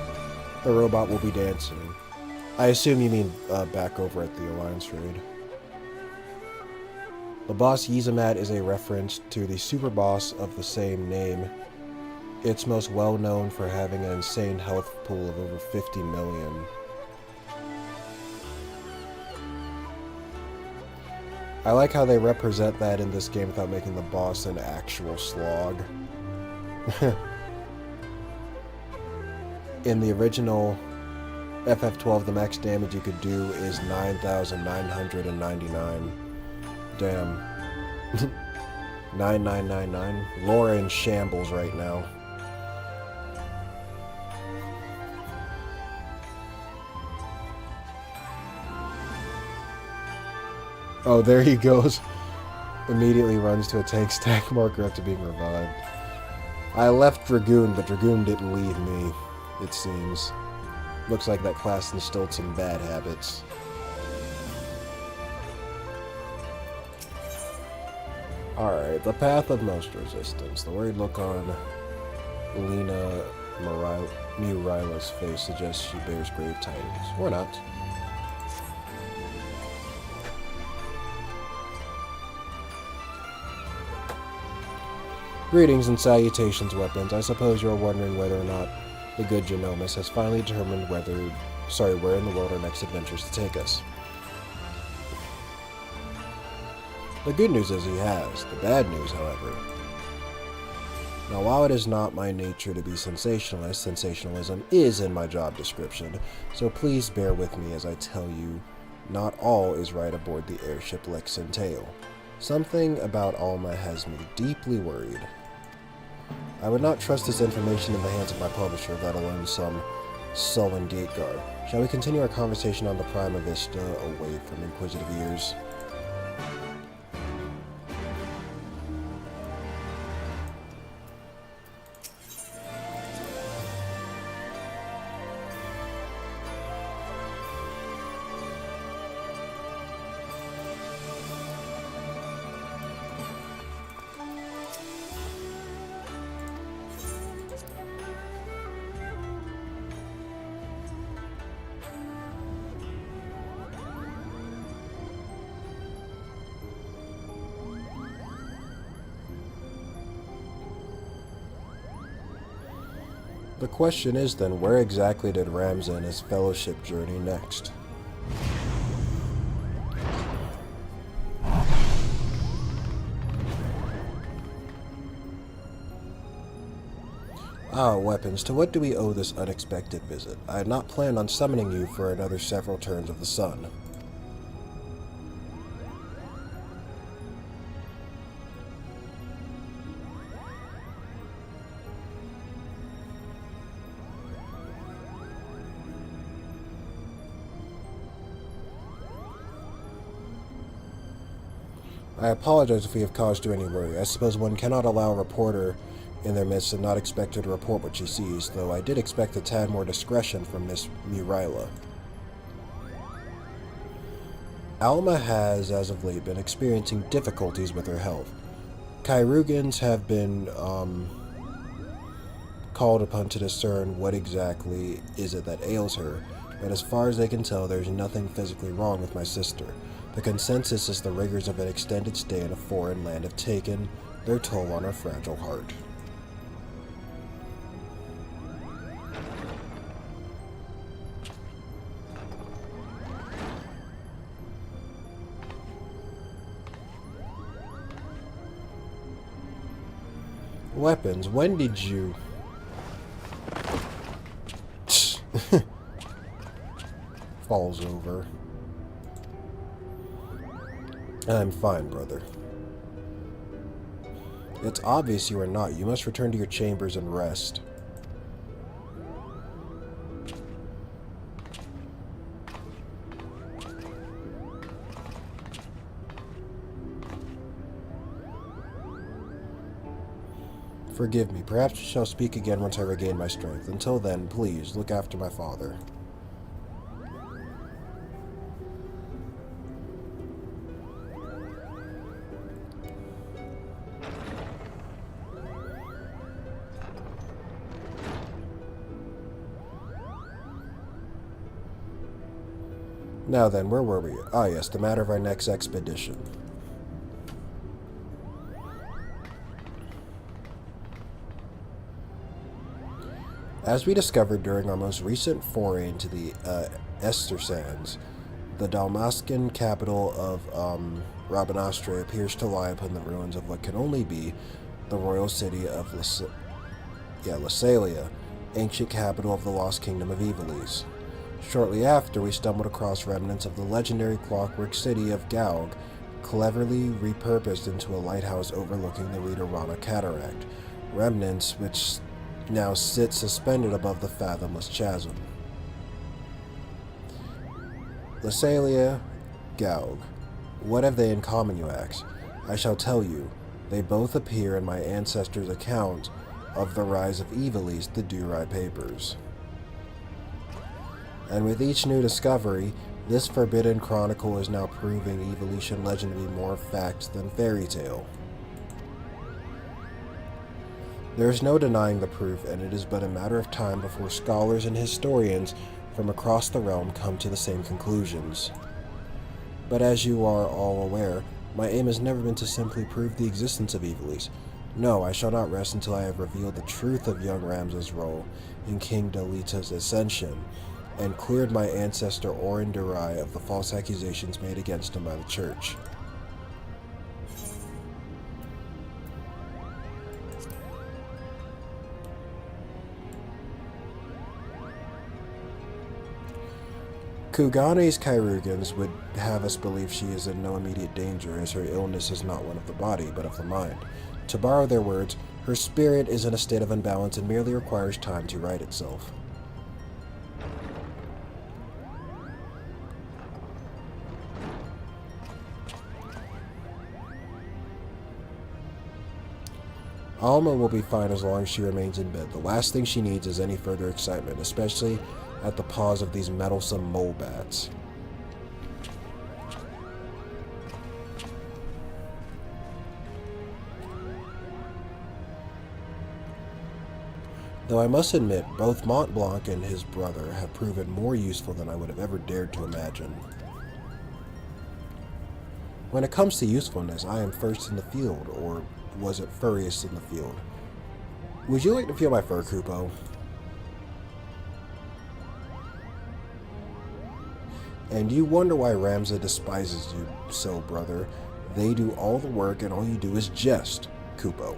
the robot will be dancing. I assume you mean back over at the Alliance raid. The boss Yizamat is a reference to the super boss of the same name. It's most well known for having an insane health pool of over 50 million. I like how they represent that in this game without making the boss an actual slog. In the original FF12, the max damage you could do is 9,999. Damn. 9999. Laura in shambles right now. Oh, there he goes. Immediately runs to a tank stack marker after being revived. I left Dragoon, but Dragoon didn't leave me, it seems. Looks like that class instilled some bad habits. Alright, the path of most resistance. The worried look on Lena Murila's face suggests she bears grave tidings. Or not. Greetings and salutations, weapons. I suppose you're wondering whether or not the good Genomus has finally determined where in the world our next adventures to take us. The good news is he has. The bad news, however. Now, while it is not my nature to be sensationalist, sensationalism is in my job description, so please bear with me as I tell you not all is right aboard the airship Lexintel. Something about Alma has me deeply worried. I would not trust this information in the hands of my publisher, let alone some sullen gate guard. Shall we continue our conversation on the Prima Vista away from inquisitive ears? The question is then, where exactly did Ramza and his fellowship journey next? Ah, weapons, to what do we owe this unexpected visit? I had not planned on summoning you for another several turns of the sun. I apologize if we have caused you any worry. I suppose one cannot allow a reporter in their midst and not expect her to report what she sees, though I did expect a tad more discretion from Miss Murayla. Alma has, as of late, been experiencing difficulties with her health. Kairugans have been called upon to discern what exactly is it that ails her, but as far as they can tell, there's nothing physically wrong with my sister. The consensus is the rigors of an extended stay in a foreign land have taken their toll on her fragile heart. Weapons, when did you... Falls over. I'm fine, brother. It's obvious you are not. You must return to your chambers and rest. Forgive me. Perhaps we shall speak again once I regain my strength. Until then, please, look after my father. Now then, where were we? Ah yes, the matter of our next expedition. As we discovered during our most recent foray into the Ester Sands, the Dalmascan capital of Rabanastre appears to lie upon the ruins of what can only be the royal city of Lassalia, ancient capital of the lost kingdom of Ivalice. Shortly after, we stumbled across remnants of the legendary clockwork city of Gaug, cleverly repurposed into a lighthouse overlooking the Ritorana Cataract, remnants which now sit suspended above the fathomless chasm. Lassalia, Gaug. What have they in common, you ask? I shall tell you. They both appear in my ancestors' account of the rise of Ivalice, the Durai Papers. And with each new discovery, this forbidden chronicle is now proving Ivalician legend to be more fact than fairy tale. There is no denying the proof, and it is but a matter of time before scholars and historians from across the realm come to the same conclusions. But as you are all aware, my aim has never been to simply prove the existence of Ivalice. No, I shall not rest until I have revealed the truth of young Ramza's role in King Dalita's ascension, and cleared my ancestor Orin Durai of the false accusations made against him by the Church. Kugane's Kairugans would have us believe she is in no immediate danger, as her illness is not one of the body, but of the mind. To borrow their words, her spirit is in a state of unbalance and merely requires time to right itself. Alma will be fine as long as she remains in bed. The last thing she needs is any further excitement, especially at the paws of these meddlesome mole bats. Though I must admit, both Mont Blanc and his brother have proven more useful than I would have ever dared to imagine. When it comes to usefulness, I am first in the field, or was it furriest in the field? Would you like to feel my fur, Kupo? And you wonder why Ramza despises you so, brother. They do all the work and all you do is jest, Kupo.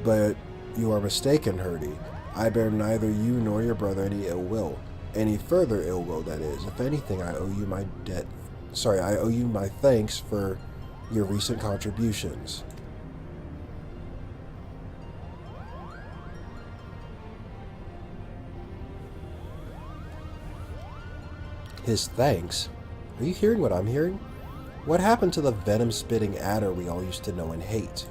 But you are mistaken, Hurdy. I bear neither you nor your brother any ill will. Any further ill will, that is. If anything, I owe you my debt. Sorry, I owe you my thanks for your recent contributions. His thanks? Are you hearing what I'm hearing? What happened to the venom-spitting adder we all used to know and hate?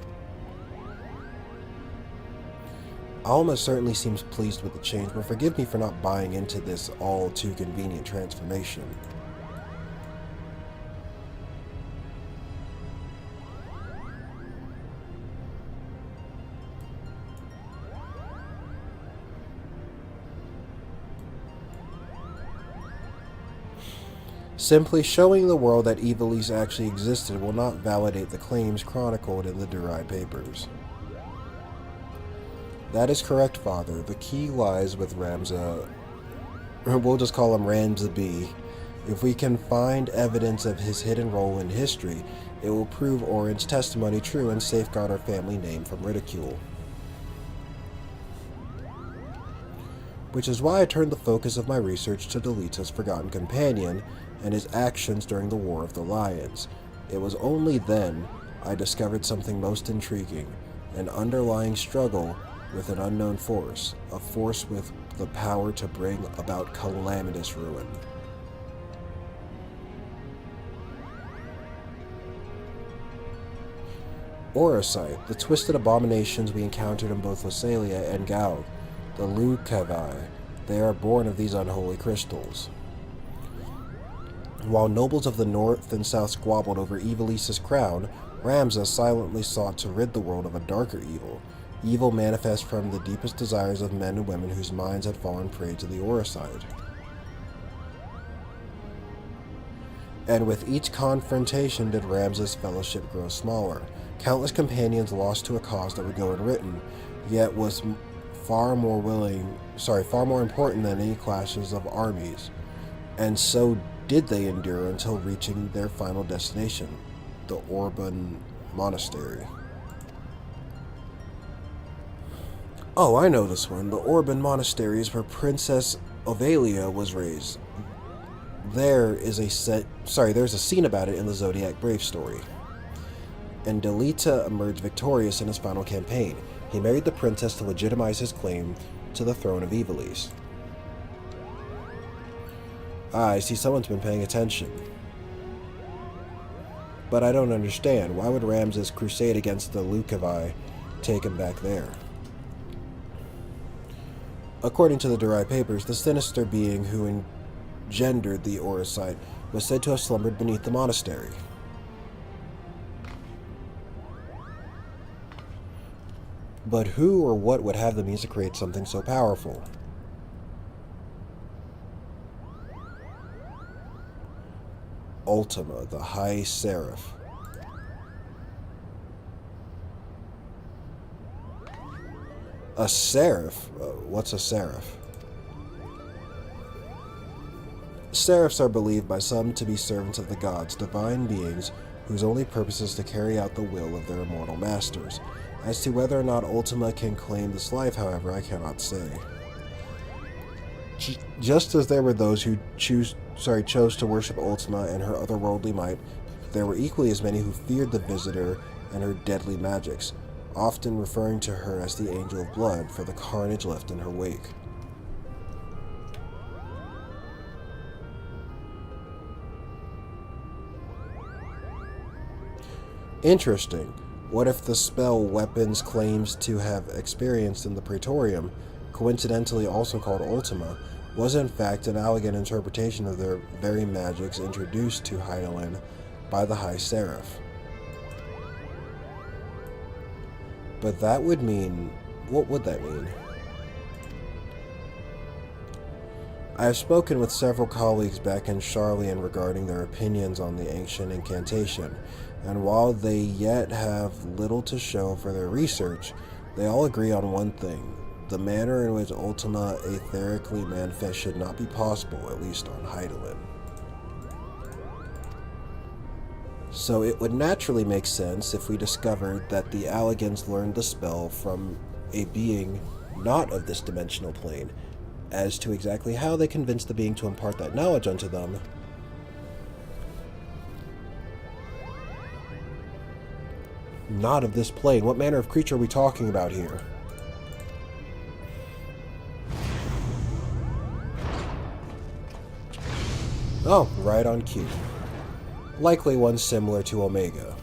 Alma certainly seems pleased with the change, but forgive me for not buying into this all-too-convenient transformation. Simply showing the world that Ivalice actually existed will not validate the claims chronicled in the Durai papers. That is correct, Father. The key lies with Ramza. We'll just call him Ramza B. If we can find evidence of his hidden role in history, it will prove Orin's testimony true and safeguard our family name from ridicule. Which is why I turned the focus of my research to Delita's forgotten companion and his actions during the War of the Lions. It was only then I discovered something most intriguing, an underlying struggle with an unknown force, a force with the power to bring about calamitous ruin. Orosite, the twisted abominations we encountered in both Lusalia and Gau, the Lucavi, they are born of these unholy crystals. While nobles of the north and south squabbled over Ivalice's crown, Ramza silently sought to rid the world of a darker evil. Evil manifest from the deepest desires of men and women whose minds had fallen prey to the Orosite. And with each confrontation did Ramza's fellowship grow smaller. Countless companions lost to a cause that would go unwritten, yet was far more important than any clashes of armies. And so did they endure until reaching their final destination, the Orban Monastery. Oh, I know this one. The Orban Monastery is where Princess Ovalia was raised. There's a scene about it in the Zodiac Brave story. And Delita emerged victorious in his final campaign. He married the princess to legitimize his claim to the throne of Ivalice. I see someone's been paying attention. But I don't understand. Why would Ramza's crusade against the Lucavi take him back there? According to the Durai papers, the sinister being who engendered the Orosite was said to have slumbered beneath the monastery. But who or what would have the means to create something so powerful? Ultima, the High Seraph. A seraph? What's a seraph? Seraphs are believed by some to be servants of the gods, divine beings whose only purpose is to carry out the will of their immortal masters. As to whether or not Ultima can claim this life, however, I cannot say. Just as there were those who chose to worship Ultima and her otherworldly might, there were equally as many who feared the Visitor and her deadly magics, often referring to her as the Angel of Blood for the carnage left in her wake. Interesting. What if the spell weapons claims to have experienced in the Praetorium, coincidentally also called Ultima, was in fact an elegant interpretation of their very magics introduced to Hydaelyn by the High Seraph? But that would mean... what would that mean? I have spoken with several colleagues back in Charlian regarding their opinions on the ancient incantation, and while they yet have little to show for their research, they all agree on one thing. The manner in which Ultima etherically manifests should not be possible, at least on Hydaelyn. So it would naturally make sense if we discovered that the Alligans learned the spell from a being not of this dimensional plane. As to exactly how they convinced the being to impart that knowledge unto them, not of this plane. What manner of creature are we talking about here? Oh, right on cue. Likely one similar to Omega.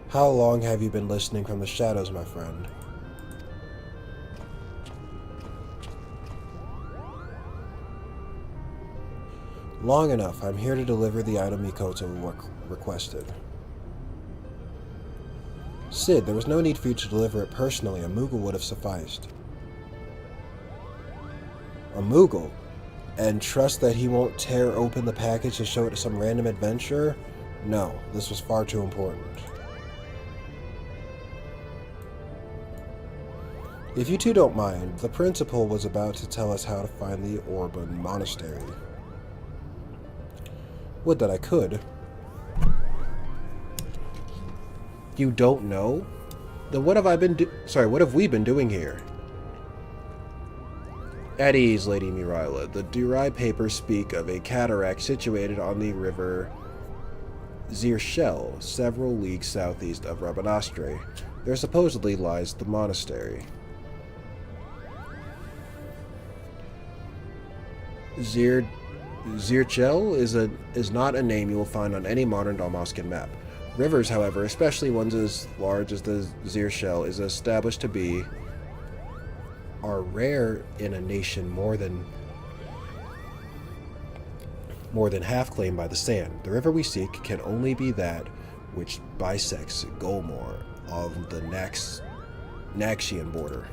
How long have you been listening from the shadows, my friend? Long enough. I'm here to deliver the item Mikoto requested. Sid, there was no need for you to deliver it personally. A Moogle would have sufficed. A Moogle? And trust that he won't tear open the package to show it to some random adventurer? No, this was far too important. If you two don't mind, the principal was about to tell us how to find the Orban Monastery. Would that I could. You don't know? Then what have what have we been doing here? At ease, Lady Miraila. The Durai papers speak of a cataract situated on the river Zirshel, several leagues southeast of Rabanastre. There supposedly lies the monastery. Zirchel is not a name you will find on any modern Dalmascan map. Rivers, however, especially ones as large as the Zirchel is established to be, are rare in a nation more than half claimed by the sand. The river we seek can only be that which bisects Golmor of the Naxian border.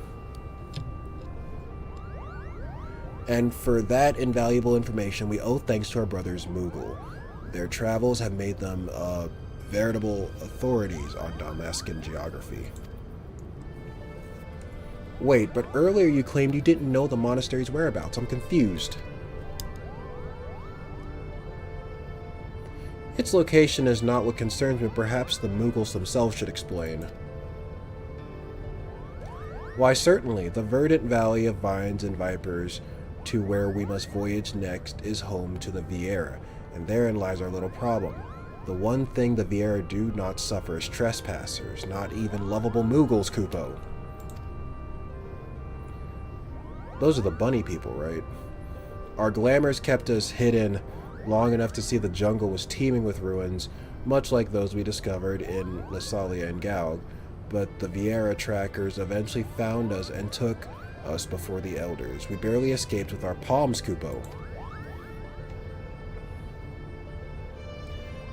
And for that invaluable information, we owe thanks to our brothers Moogle. Their travels have made them veritable authorities on Dalmascan geography. Wait, but earlier you claimed you didn't know the monastery's whereabouts. I'm confused. Its location is not what concerns me. Perhaps the Moogles themselves should explain. Why, certainly. The verdant valley of vines and vipers to where we must voyage next is home to the Viera, and therein lies our little problem. The one thing the Viera do not suffer is trespassers, not even lovable Moogles, Kupo. Those are the bunny people, right? Our glamours kept us hidden long enough to see the jungle was teeming with ruins, much like those we discovered in Lysalia and Gaug, but the Viera trackers eventually found us and took us before the elders. We barely escaped with our palms, Kupo.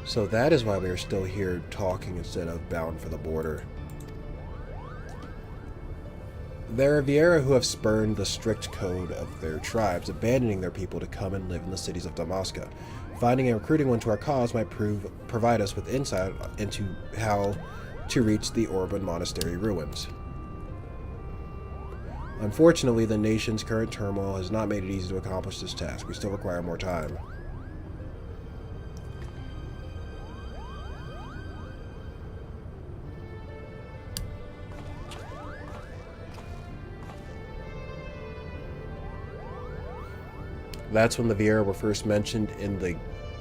So that is why we are still here talking instead of bound for the border. There are Viera who have spurned the strict code of their tribes, abandoning their people to come and live in the cities of Damaska. Finding and recruiting one to our cause might provide us with insight into how to reach the Orban Monastery ruins. Unfortunately, the nation's current turmoil has not made it easy to accomplish this task. We still require more time. That's when the Viera were first mentioned in the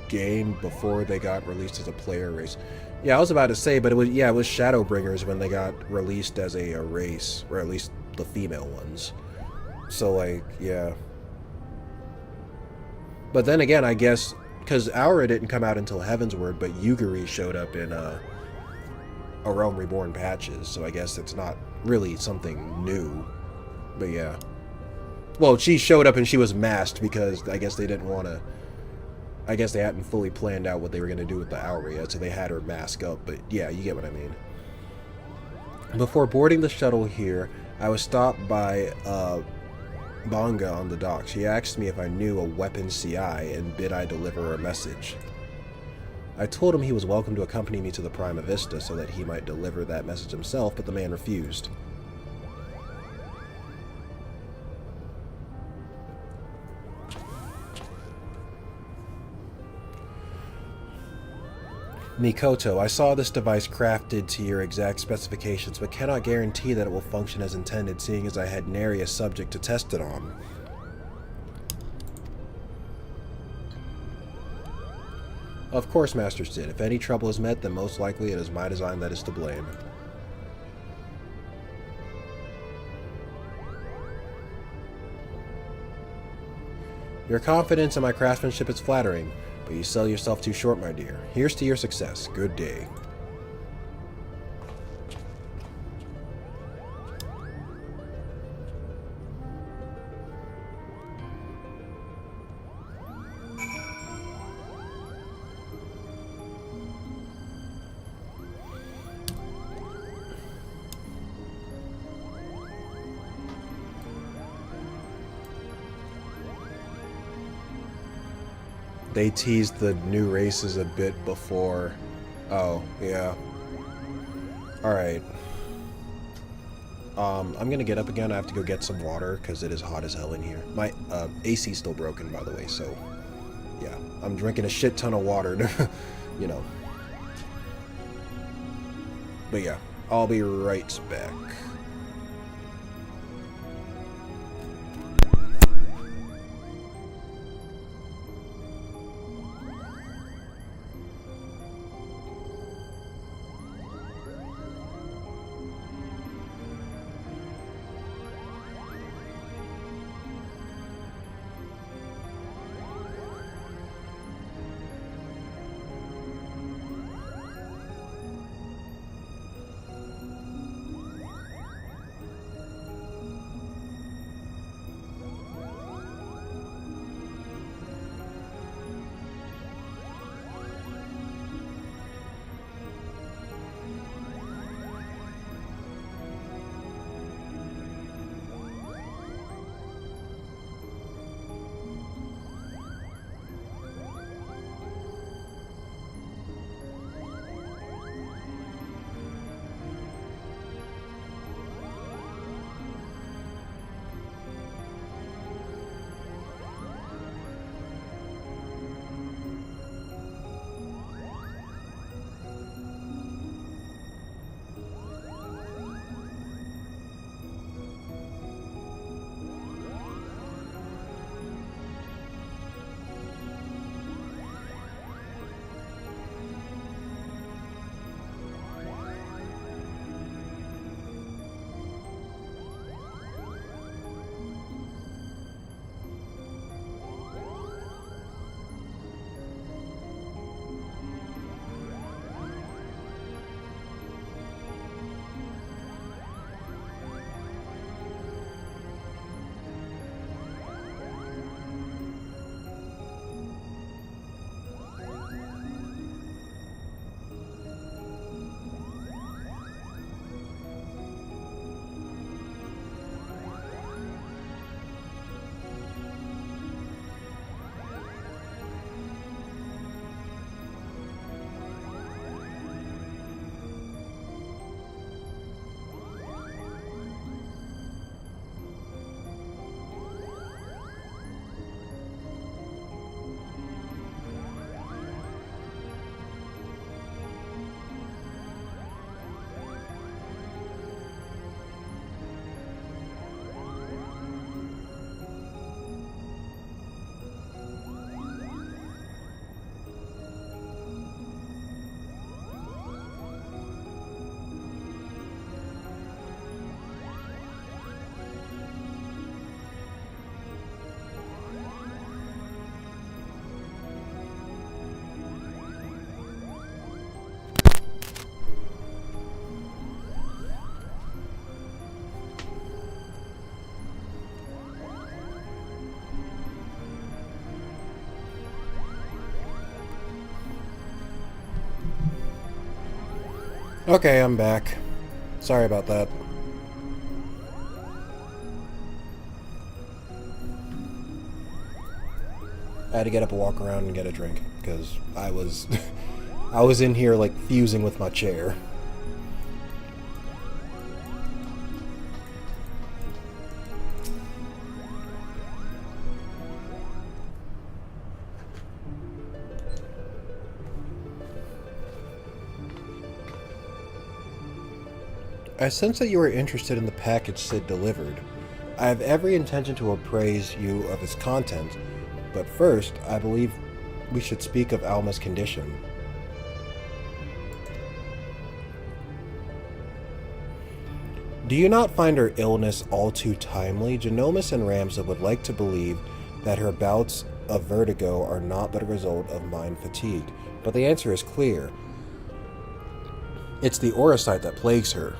game before they got released as a player race. Yeah, I was about to say, but it was Shadowbringers when they got released as a race, or at least the female ones. So, like, yeah. But then again, I guess, because Aura didn't come out until Heavensward, but Yugiri showed up in A Realm Reborn patches, so I guess it's not really something new. But yeah. Well, she showed up and she was masked because I guess they didn't want to... I guess they hadn't fully planned out what they were going to do with the Aura yet, so they had her mask up, but yeah, you get what I mean. Before boarding the shuttle here, I was stopped by Bonga on the dock. She asked me if I knew a weapon CI and bid I deliver her a message. I told him he was welcome to accompany me to the Prima Vista so that he might deliver that message himself, but the man refused. Mikoto, I saw this device crafted to your exact specifications, but cannot guarantee that it will function as intended, seeing as I had nary a subject to test it on. Of course, Master Sid. If any trouble is met, then most likely it is my design that is to blame. Your confidence in my craftsmanship is flattering, but you sell yourself too short, my dear. Here's to your success. Good day. They teased the new races a bit before. Oh, yeah. Alright. I'm gonna get up again. I have to go get some water because it is hot as hell in here. My AC's still broken, by the way, so yeah. I'm drinking a shit ton of water, you know. But yeah, I'll be right back. Okay, I'm back. Sorry about that. I had to get up and walk around and get a drink, because I was I was in here, like, fusing with my chair. I sense that you are interested in the package Sid delivered. I have every intention to appraise you of its content, but first, I believe we should speak of Alma's condition. Do you not find her illness all too timely? Genomus and Ramza would like to believe that her bouts of vertigo are not but a result of mind fatigue, but the answer is clear. It's the Orosite that plagues her.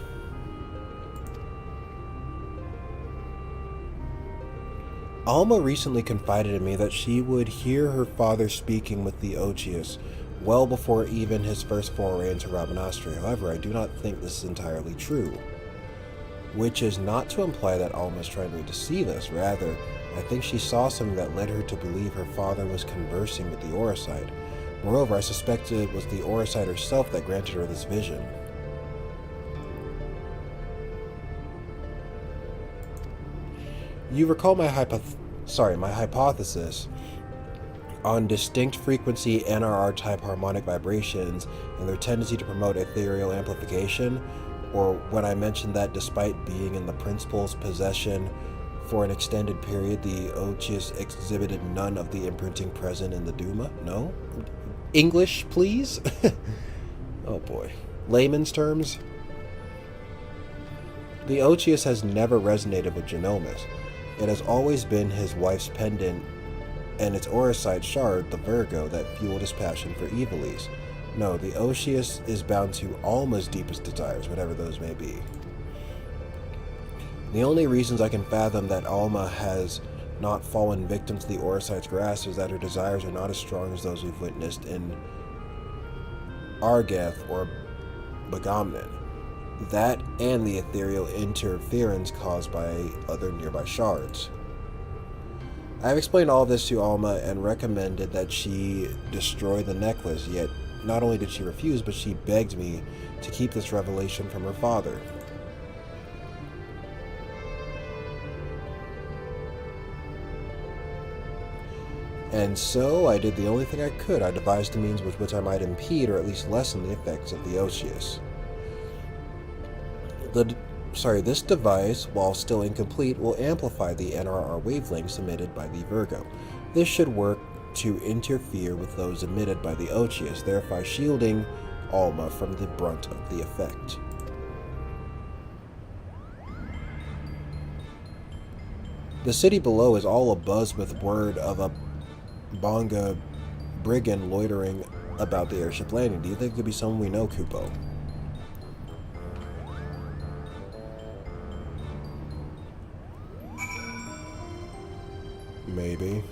Alma recently confided in me that she would hear her father speaking with the Ochius well before even his first foray into Rabanastre. However, I do not think this is entirely true. Which is not to imply that Alma is trying to deceive us. Rather, I think she saw something that led her to believe her father was conversing with the Orosite. Moreover, I suspect it was the Orosite herself that granted her this vision. You recall my hypothesis on distinct frequency NRR-type harmonic vibrations and their tendency to promote ethereal amplification, or when I mentioned that despite being in the principal's possession for an extended period, the Ochius exhibited none of the imprinting present in the Duma? No? English, please? Oh boy. Layman's terms? The Ochius has never resonated with Genomus. It has always been his wife's pendant and its Orosite shard, the Virgo, that fueled his passion for Evilise. No, the Ochius is bound to Alma's deepest desires, whatever those may be. The only reasons I can fathom that Alma has not fallen victim to the Orosite's grasp is that her desires are not as strong as those we've witnessed in Argeth or Bagamnon. That and the ethereal interference caused by other nearby shards. I have explained all of this to Alma and recommended that she destroy the necklace, yet not only did she refuse, but she begged me to keep this revelation from her father. And so I did the only thing I could. I devised a means with which I might impede or at least lessen the effects of the Ochius. This device, while still incomplete, will amplify the NRR wavelengths emitted by the Virgo. This should work to interfere with those emitted by the Ochius, thereby shielding Alma from the brunt of the effect. The city below is all abuzz with word of a Bonga brigand loitering about the airship landing. Do you think it could be someone we know, Kupo? Maybe.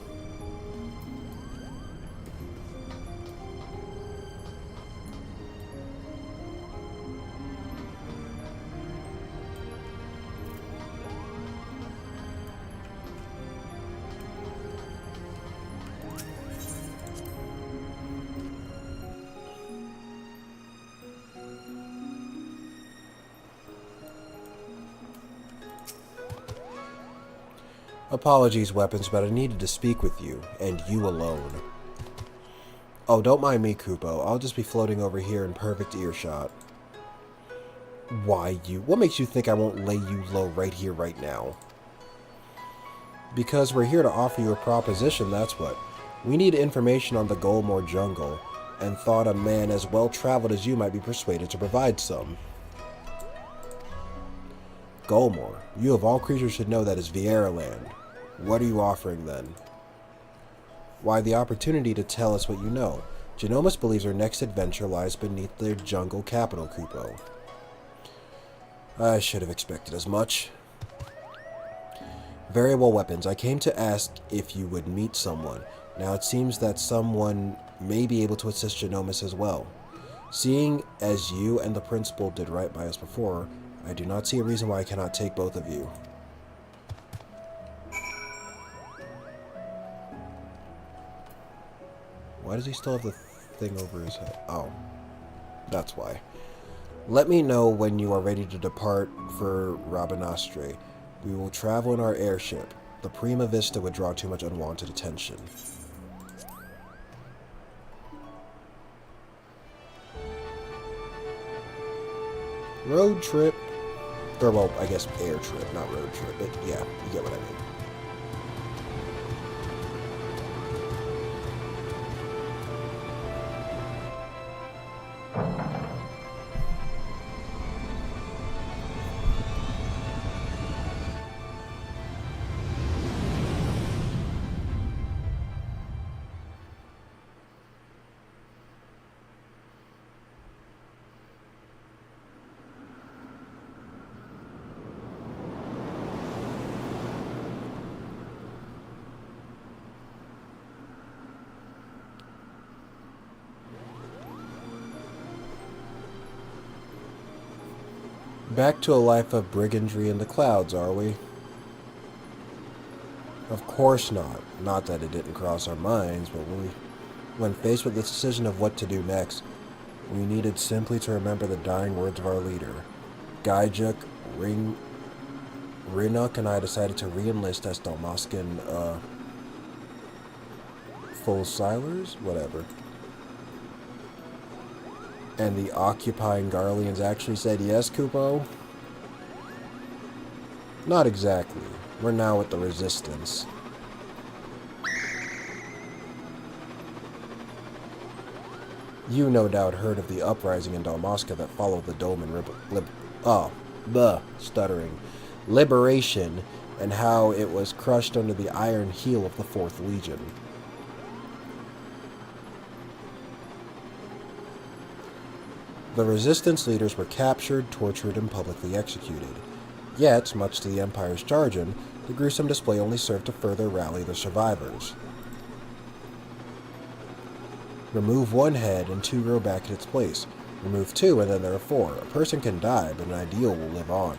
Apologies, Weapons, but I needed to speak with you, and you alone. Oh, don't mind me, Kupo. I'll just be floating over here in perfect earshot. Why you? What makes you think I won't lay you low right here, right now? Because we're here to offer you a proposition, that's what. We need information on the Golmore jungle, and thought a man as well-traveled as you might be persuaded to provide some. Golmore, you of all creatures should know that is Viera land. What are you offering then? Why, the opportunity to tell us what you know. Genomus believes her next adventure lies beneath their jungle capital, Kupo. I should have expected as much. Very well, Weapons. I came to ask if you would meet someone. Now it seems that someone may be able to assist Genomus as well. Seeing as you and the principal did right by us before, I do not see a reason why I cannot take both of you. Why does he still have the thing over his head. Oh, that's why. Let me know when you are ready to depart for Rabanastre. We will travel in our airship. The Prima Vista would draw too much unwanted attention. Road trip. Or, well, I guess air trip, not road trip. But yeah, you get what I mean. Back to a life of brigandry in the clouds, are we? Of course not. Not that it didn't cross our minds, but when faced with the decision of what to do next, we needed simply to remember the dying words of our leader. Gaijuk, Rinuk, and I decided to re-enlist as Dalmascan, Fulsilers? Whatever. And the occupying Garleans actually said yes, Kupo? Not exactly. We're now with the Resistance. You no doubt heard of the uprising in Dalmasca that followed the Dolmen Liberation, and how it was crushed under the iron heel of the 4th Legion. The Resistance leaders were captured, tortured, and publicly executed. Yet, much to the Empire's jargon, the gruesome display only served to further rally the survivors. Remove one head and 2 grow back in its place. Remove 2 and then there are 4. A person can die, but an ideal will live on.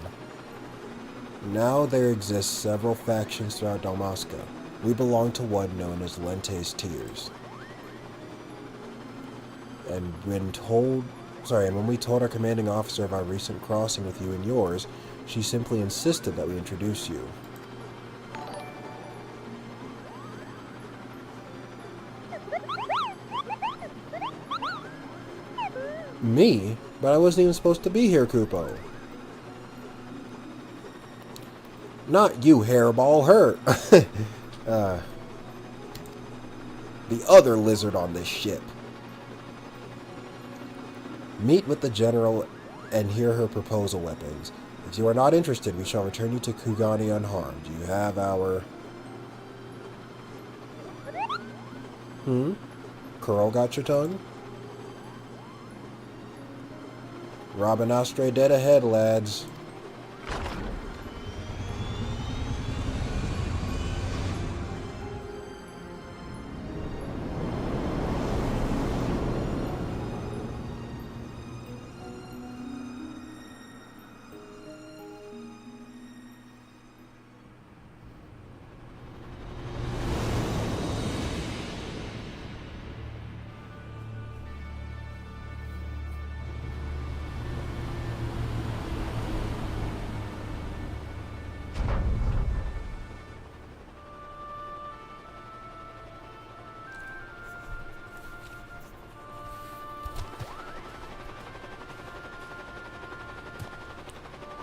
Now there exist several factions throughout Dalmasca. We belong to one known as Lente's Tears. And when we told our commanding officer of our recent crossing with you and yours, she simply insisted that we introduce you. Me? But I wasn't even supposed to be here, Kupo. Not you, hairball, her. The other lizard on this ship. Meet with the General and hear her proposal weapons. If you are not interested, we shall return you to Kugani unharmed. You have our... Curl got your tongue? Rabanastre dead ahead, lads.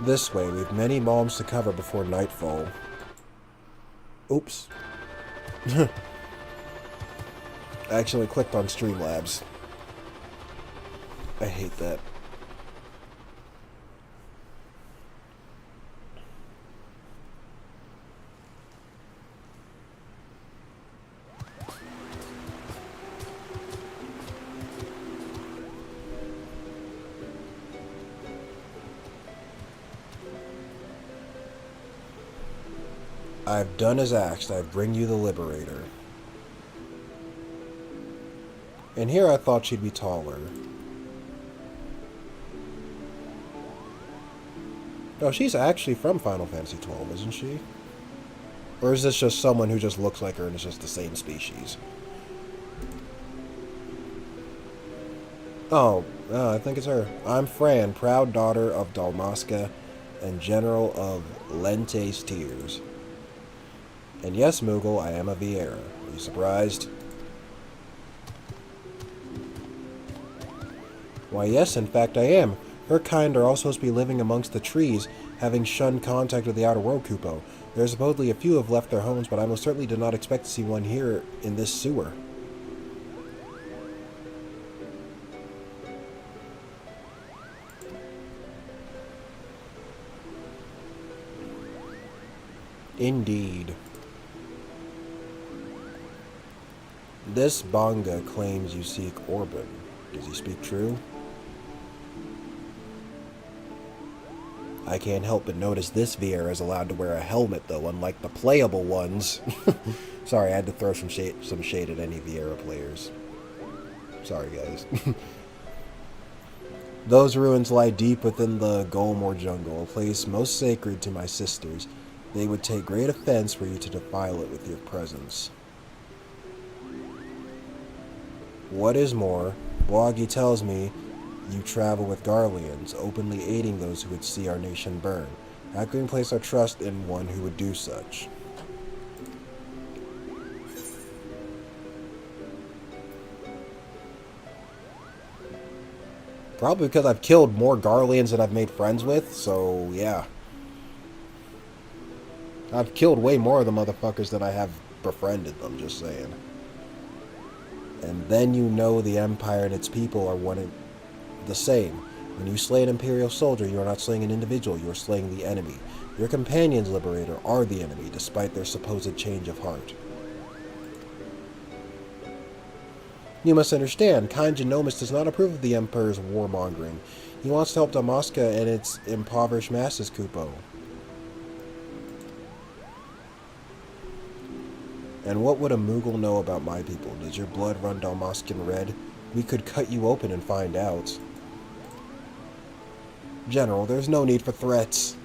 This way, we've many malms to cover before nightfall. Oops. I actually clicked on Streamlabs. I hate that. I've done as asked. I bring you the Liberator. And here I thought she'd be taller. No, she's actually from Final Fantasy XII, isn't she? Or is this just someone who just looks like her and is just the same species? Oh, I think it's her. I'm Fran, proud daughter of Dalmasca and general of Lente's Tears. And yes, Moogle, I am a Vieira. Are you surprised? Why, yes, in fact, I am. Her kind are all supposed to be living amongst the trees, having shunned contact with the outer world, Kupo. There are supposedly a few have left their homes, but I most certainly did not expect to see one here in this sewer. Indeed. This Bonga claims you seek Orban. Does he speak true? I can't help but notice this Vieira is allowed to wear a helmet, though, unlike the playable ones. Sorry, I had to throw some shade at any Vieira players. Sorry, guys. Those ruins lie deep within the Golmore jungle, a place most sacred to my sisters. They would take great offense were you to defile it with your presence. What is more, Bloggy tells me you travel with Garleans, openly aiding those who would see our nation burn. How can we place our trust in one who would do such? Probably because I've killed more Garleans than I've made friends with, so yeah. I've killed way more of the motherfuckers than I have befriended them, just saying. And then you know the Empire and its people are one and the same. When you slay an Imperial soldier, you are not slaying an individual, you are slaying the enemy. Your companions, Liberator, are the enemy, despite their supposed change of heart. You must understand, Kind Genomus does not approve of the Emperor's warmongering. He wants to help Dalmasca and its impoverished masses, Kupo. And what would a Moogle know about my people? Does your blood run Dalmascan red? We could cut you open and find out. General, there's no need for threats.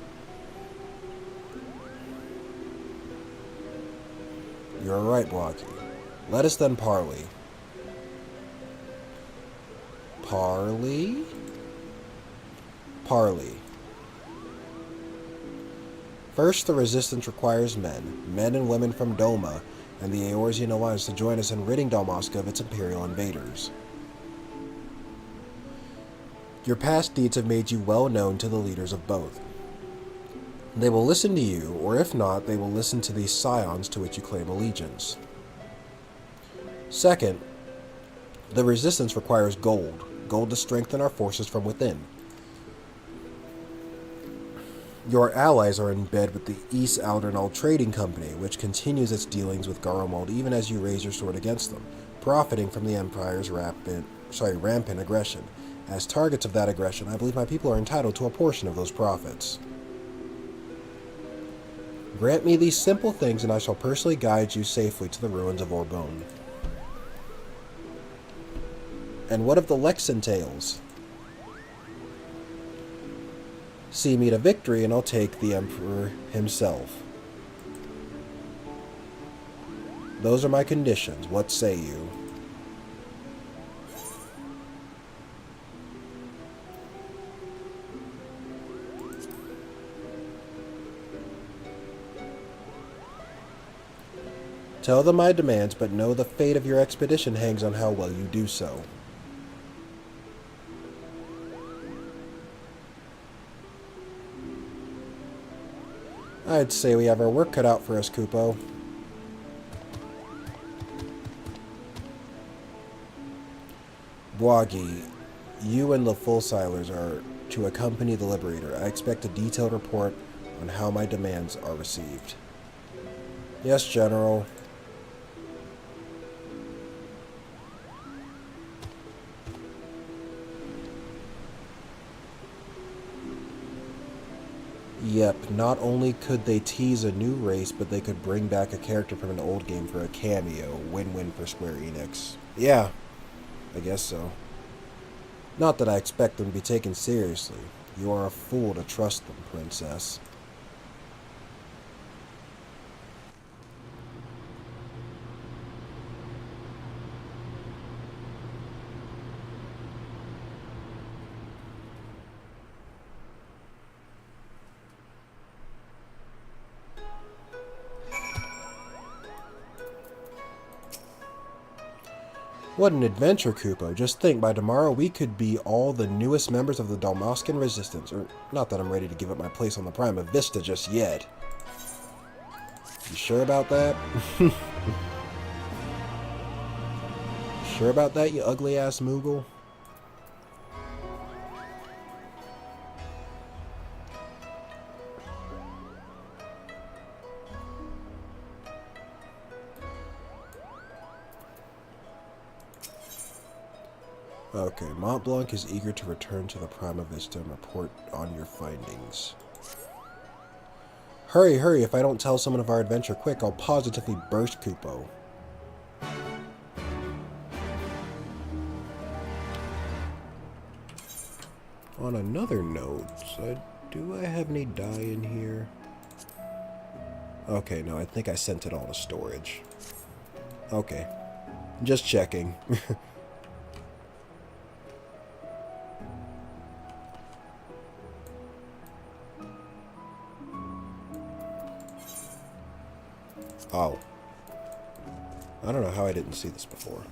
You're right, Blocky. Let us then parley. Parley? Parley. First, the resistance requires men and women from Doma and the Eorzean Alliance to join us in ridding Dalmasca of its Imperial invaders. Your past deeds have made you well known to the leaders of both. They will listen to you, or if not, they will listen to these scions to which you claim allegiance. Second, the resistance requires gold to strengthen our forces from within. Your allies are in bed with the East Aldernal Trading Company, which continues its dealings with Garlemald even as you raise your sword against them, profiting from the Empire's rampant aggression. As targets of that aggression, I believe my people are entitled to a portion of those profits. Grant me these simple things and I shall personally guide you safely to the ruins of Orbonne. And what of the Lexan tales? See me to victory and I'll take the Emperor himself. Those are my conditions. What say you? Tell them my demands, but know the fate of your expedition hangs on how well you do so. I'd say we have our work cut out for us, Kupo. Bwagi, you and the Full-Silers are to accompany the Liberator. I expect a detailed report on how my demands are received. Yes, General. Yep, not only could they tease a new race, but they could bring back a character from an old game for a cameo. Win-win for Square Enix. Yeah, I guess so. Not that I expect them to be taken seriously. You are a fool to trust them, Princess. What an adventure, Kupo. Just think, by tomorrow we could be all the newest members of the Dalmascan Resistance. Or, not that I'm ready to give up my place on the Prima Vista just yet. You sure about that? Sure about that, you ugly-ass Moogle? Okay, Mont Blanc is eager to return to the Prima Vista and report on your findings. Hurry, hurry, if I don't tell someone of our adventure quick, I'll positively burst Kupo. On another note, do I have any dye in here? Okay, no, I think I sent it all to storage. Okay, just checking. Oh. I don't know how I didn't see this before.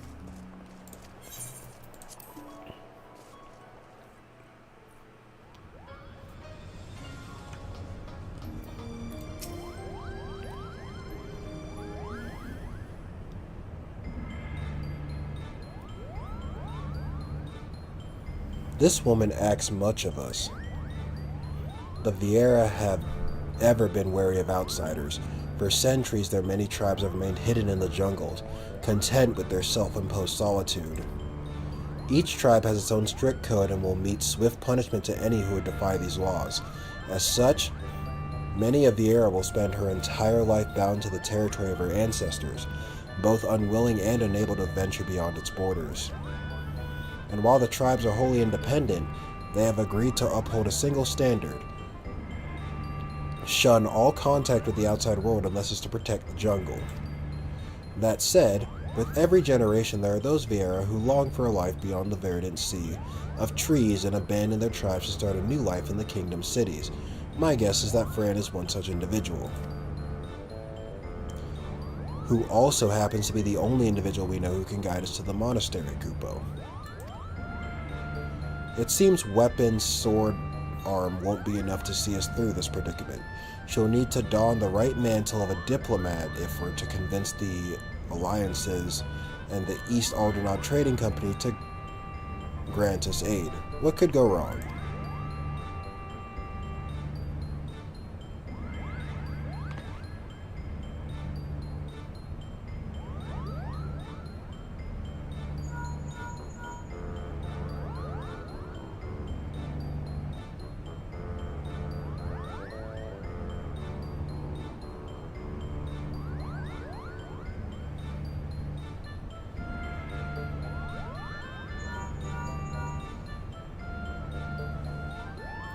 This woman acts much of us. The Viera have ever been wary of outsiders. For centuries, their many tribes have remained hidden in the jungles, content with their self-imposed solitude. Each tribe has its own strict code and will meet swift punishment to any who would defy these laws. As such, many of Viera will spend her entire life bound to the territory of her ancestors, both unwilling and unable to venture beyond its borders. And while the tribes are wholly independent, they have agreed to uphold a single standard: shun all contact with the outside world unless it's to protect the jungle. That said, with every generation there are those Viera who long for a life beyond the verdant sea of trees and abandon their tribes to start a new life in the kingdom's cities. My guess is that Fran is one such individual, who also happens to be the only individual we know who can guide us to the monastery, Kupo. It seems weapons, sword, arm won't be enough to see us through this predicament. She'll need to don the right mantle of a diplomat if we're to convince the alliances and the East Aldernaut Trading Company to grant us aid. What could go wrong?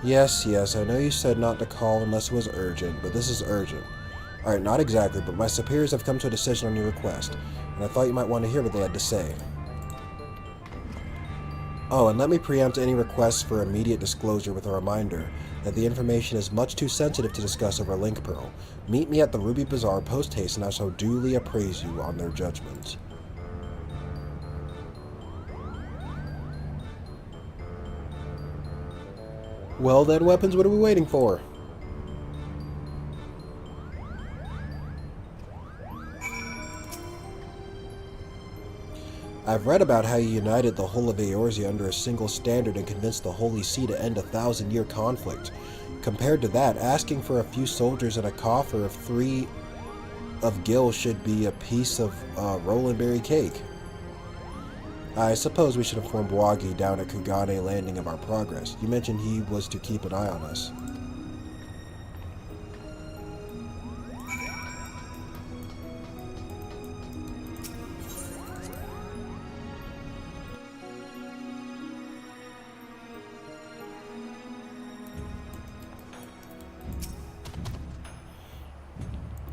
Yes, I know you said not to call unless it was urgent, but this is urgent. Alright, not exactly, but my superiors have come to a decision on your request, and I thought you might want to hear what they had to say. Oh, and let me preempt any requests for immediate disclosure with a reminder that the information is much too sensitive to discuss over Link Pearl. Meet me at the Ruby Bazaar post-haste, and I shall duly appraise you on their judgment. Well then, weapons, what are we waiting for? I've read about how you united the whole of Eorzea under a single standard and convinced the Holy See to end a 1,000-year conflict. Compared to that, asking for a few soldiers and a coffer of 3 of Gil should be a piece of Roland Berry cake. I suppose we should inform Bwagi down at Kugane Landing of our progress. You mentioned he was to keep an eye on us.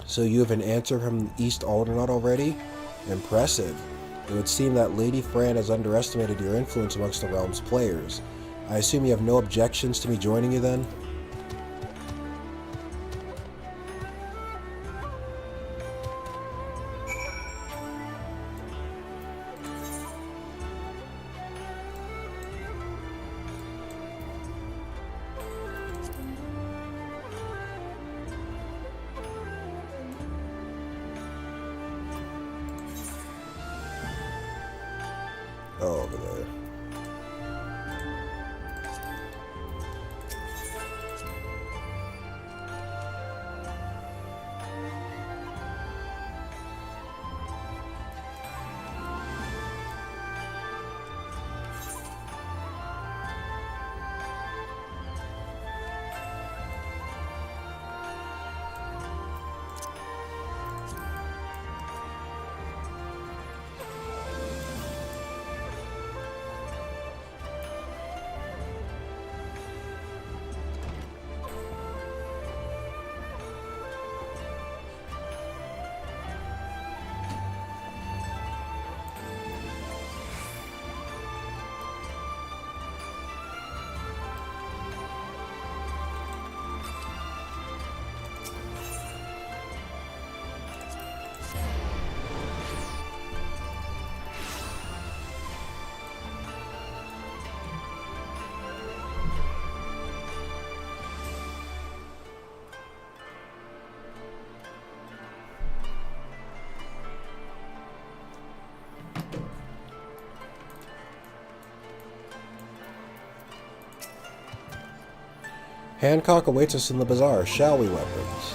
So you have an answer from East Aldernaut already? Impressive. It would seem that Lady Fran has underestimated your influence amongst the realm's players. I assume you have no objections to me joining you then? Oh, over there. Hancock awaits us in the bazaar, shall we, weapons?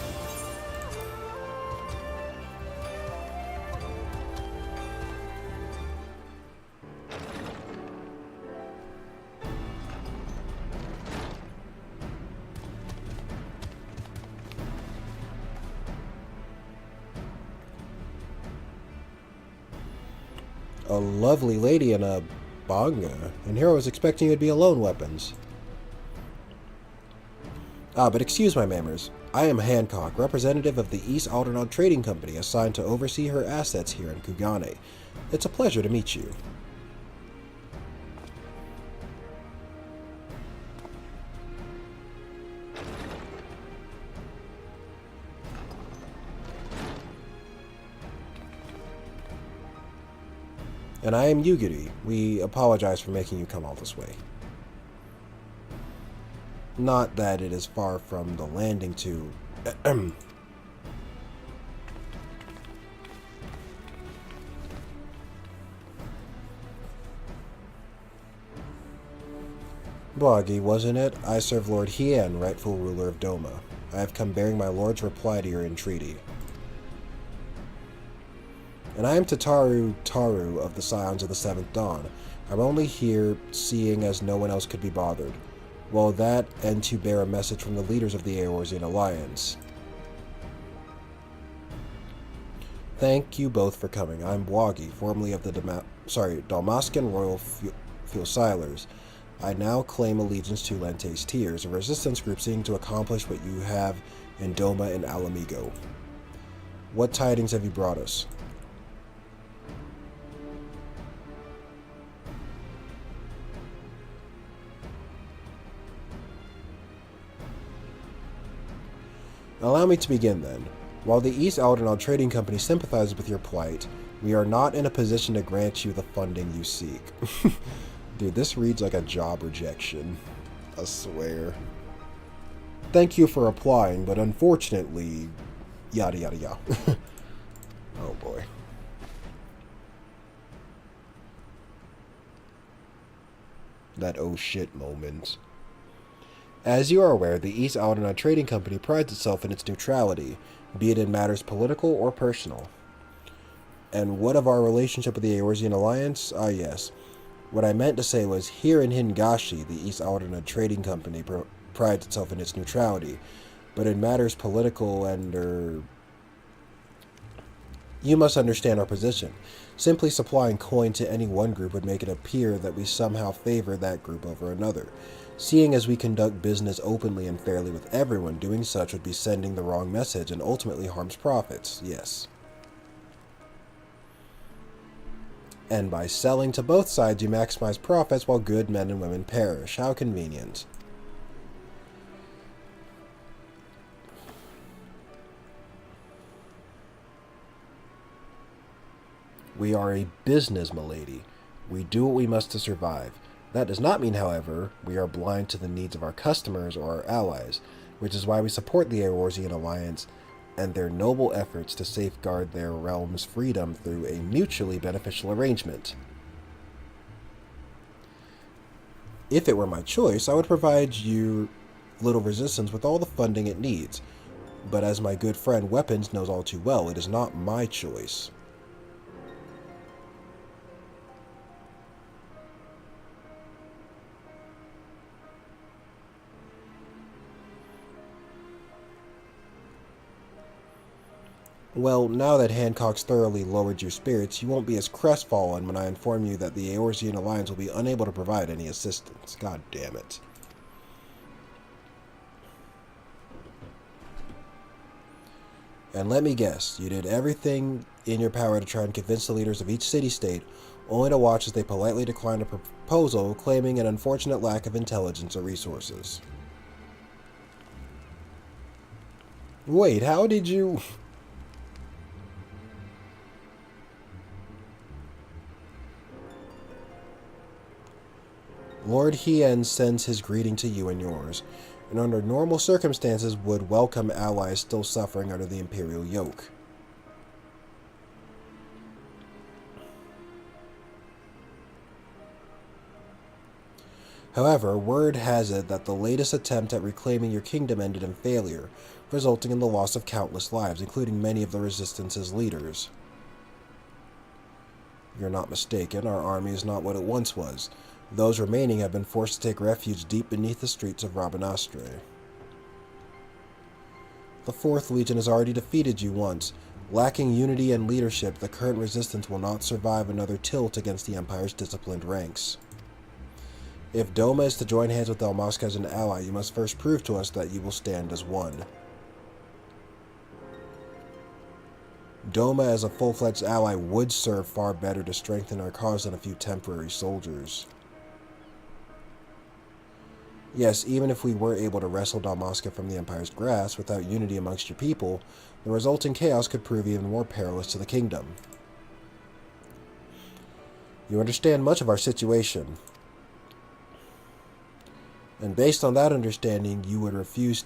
A lovely lady in a banga, and here I was expecting you to be alone, weapons. Ah, but excuse my manners. I am Hancock, representative of the East Aldernaud Trading Company, assigned to oversee her assets here in Kugane. It's a pleasure to meet you. And I am Yugiri. We apologize for making you come all this way. Not that it is far from the landing to... Boggy, wasn't it? I serve Lord Hien, rightful ruler of Doma. I have come bearing my lord's reply to your entreaty. And I am Taru of the Scions of the Seventh Dawn. I'm only here seeing as no one else could be bothered. Well, that, and to bear a message from the leaders of the Eorzean Alliance. Thank you both for coming. I'm Wagi, formerly of the Dalmascan Royal Fusilers. I now claim allegiance to Lente's Tears, a resistance group seeking to accomplish what you have in Doma and Alamigo. What tidings have you brought us? Allow me to begin then. While the East Aldernaud Trading Company sympathizes with your plight, we are not in a position to grant you the funding you seek. Dude, this reads like a job rejection. I swear. Thank you for applying, but unfortunately... yada yada yada. Oh boy. That oh shit moment. As you are aware, the East Aldernaud Trading Company prides itself in its neutrality, be it in matters political or personal. And what of our relationship with the Eorzean Alliance? Ah, yes. What I meant to say was, here in Hingashi, the East Aldernaud Trading Company prides itself in its neutrality, but in matters political and, you must understand our position. Simply supplying coin to any one group would make it appear that we somehow favor that group over another. Seeing as we conduct business openly and fairly with everyone, doing such would be sending the wrong message and ultimately harms profits, yes. And by selling to both sides, you maximize profits while good men and women perish. How convenient. We are a business, milady. We do what we must to survive. That does not mean, however, we are blind to the needs of our customers or our allies, which is why we support the Eorzean Alliance and their noble efforts to safeguard their realm's freedom through a mutually beneficial arrangement. If it were my choice, I would provide your little resistance with all the funding it needs. But as my good friend Weapons knows all too well, it is not my choice. Well, now that Hancock's thoroughly lowered your spirits, you won't be as crestfallen when I inform you that the Eorzean Alliance will be unable to provide any assistance. God damn it. And let me guess, you did everything in your power to try and convince the leaders of each city-state, only to watch as they politely declined a proposal claiming an unfortunate lack of intelligence or resources. Wait, how did you... Lord Hien sends his greeting to you and yours, and under normal circumstances would welcome allies still suffering under the Imperial yoke. However, word has it that the latest attempt at reclaiming your kingdom ended in failure, resulting in the loss of countless lives, including many of the Resistance's leaders. You're not mistaken, our army is not what it once was. Those remaining have been forced to take refuge deep beneath the streets of Rabanastre. The 4th Legion has already defeated you once. Lacking unity and leadership, the current resistance will not survive another tilt against the Empire's disciplined ranks. If Doma is to join hands with Dalmasca as an ally, you must first prove to us that you will stand as one. Doma as a full-fledged ally would serve far better to strengthen our cause than a few temporary soldiers. Yes, even if we were able to wrestle Dalmasca from the Empire's grasp without unity amongst your people, the resulting chaos could prove even more perilous to the kingdom. You understand much of our situation. And based on that understanding, you would refuse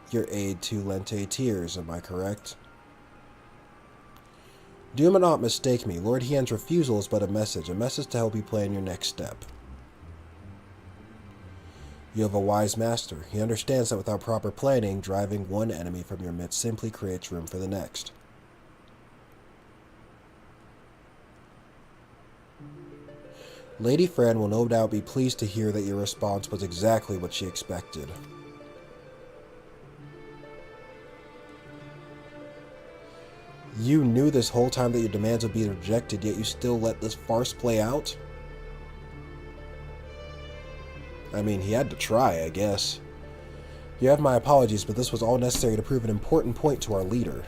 your aid to Lente Tears, am I correct? Do not mistake me, Lord Hien's refusal is but a message to help you plan your next step. You have a wise master. He understands that without proper planning, driving one enemy from your midst simply creates room for the next. Lady Fran will no doubt be pleased to hear that your response was exactly what she expected. You knew this whole time that your demands would be rejected, yet you still let this farce play out? I mean, he had to try, I guess. You have my apologies, but this was all necessary to prove an important point to our leader.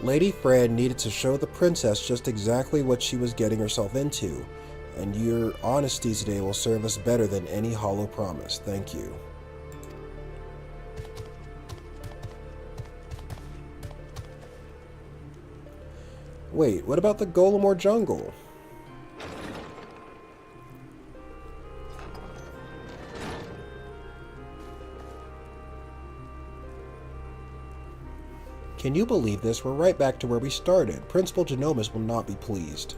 Lady Fran needed to show the princess just exactly what she was getting herself into, and your honesty today will serve us better than any hollow promise. Thank you. Wait, what about the Golem jungle? Can you believe this? We're right back to where we started. Principal Genomus will not be pleased.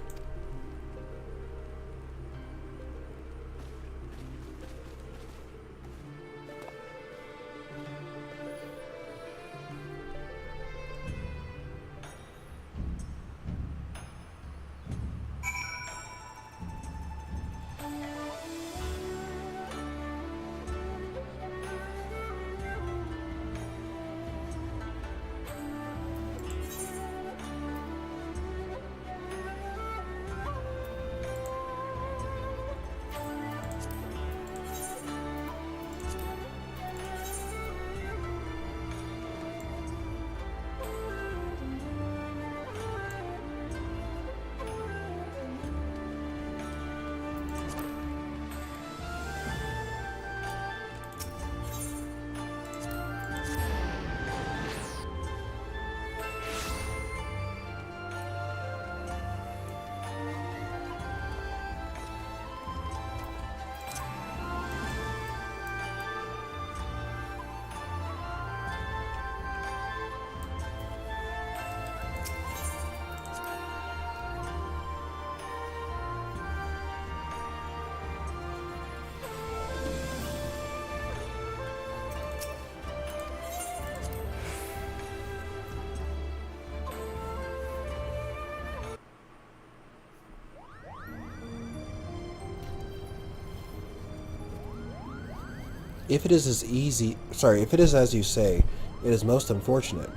If it is as you say, it is most unfortunate.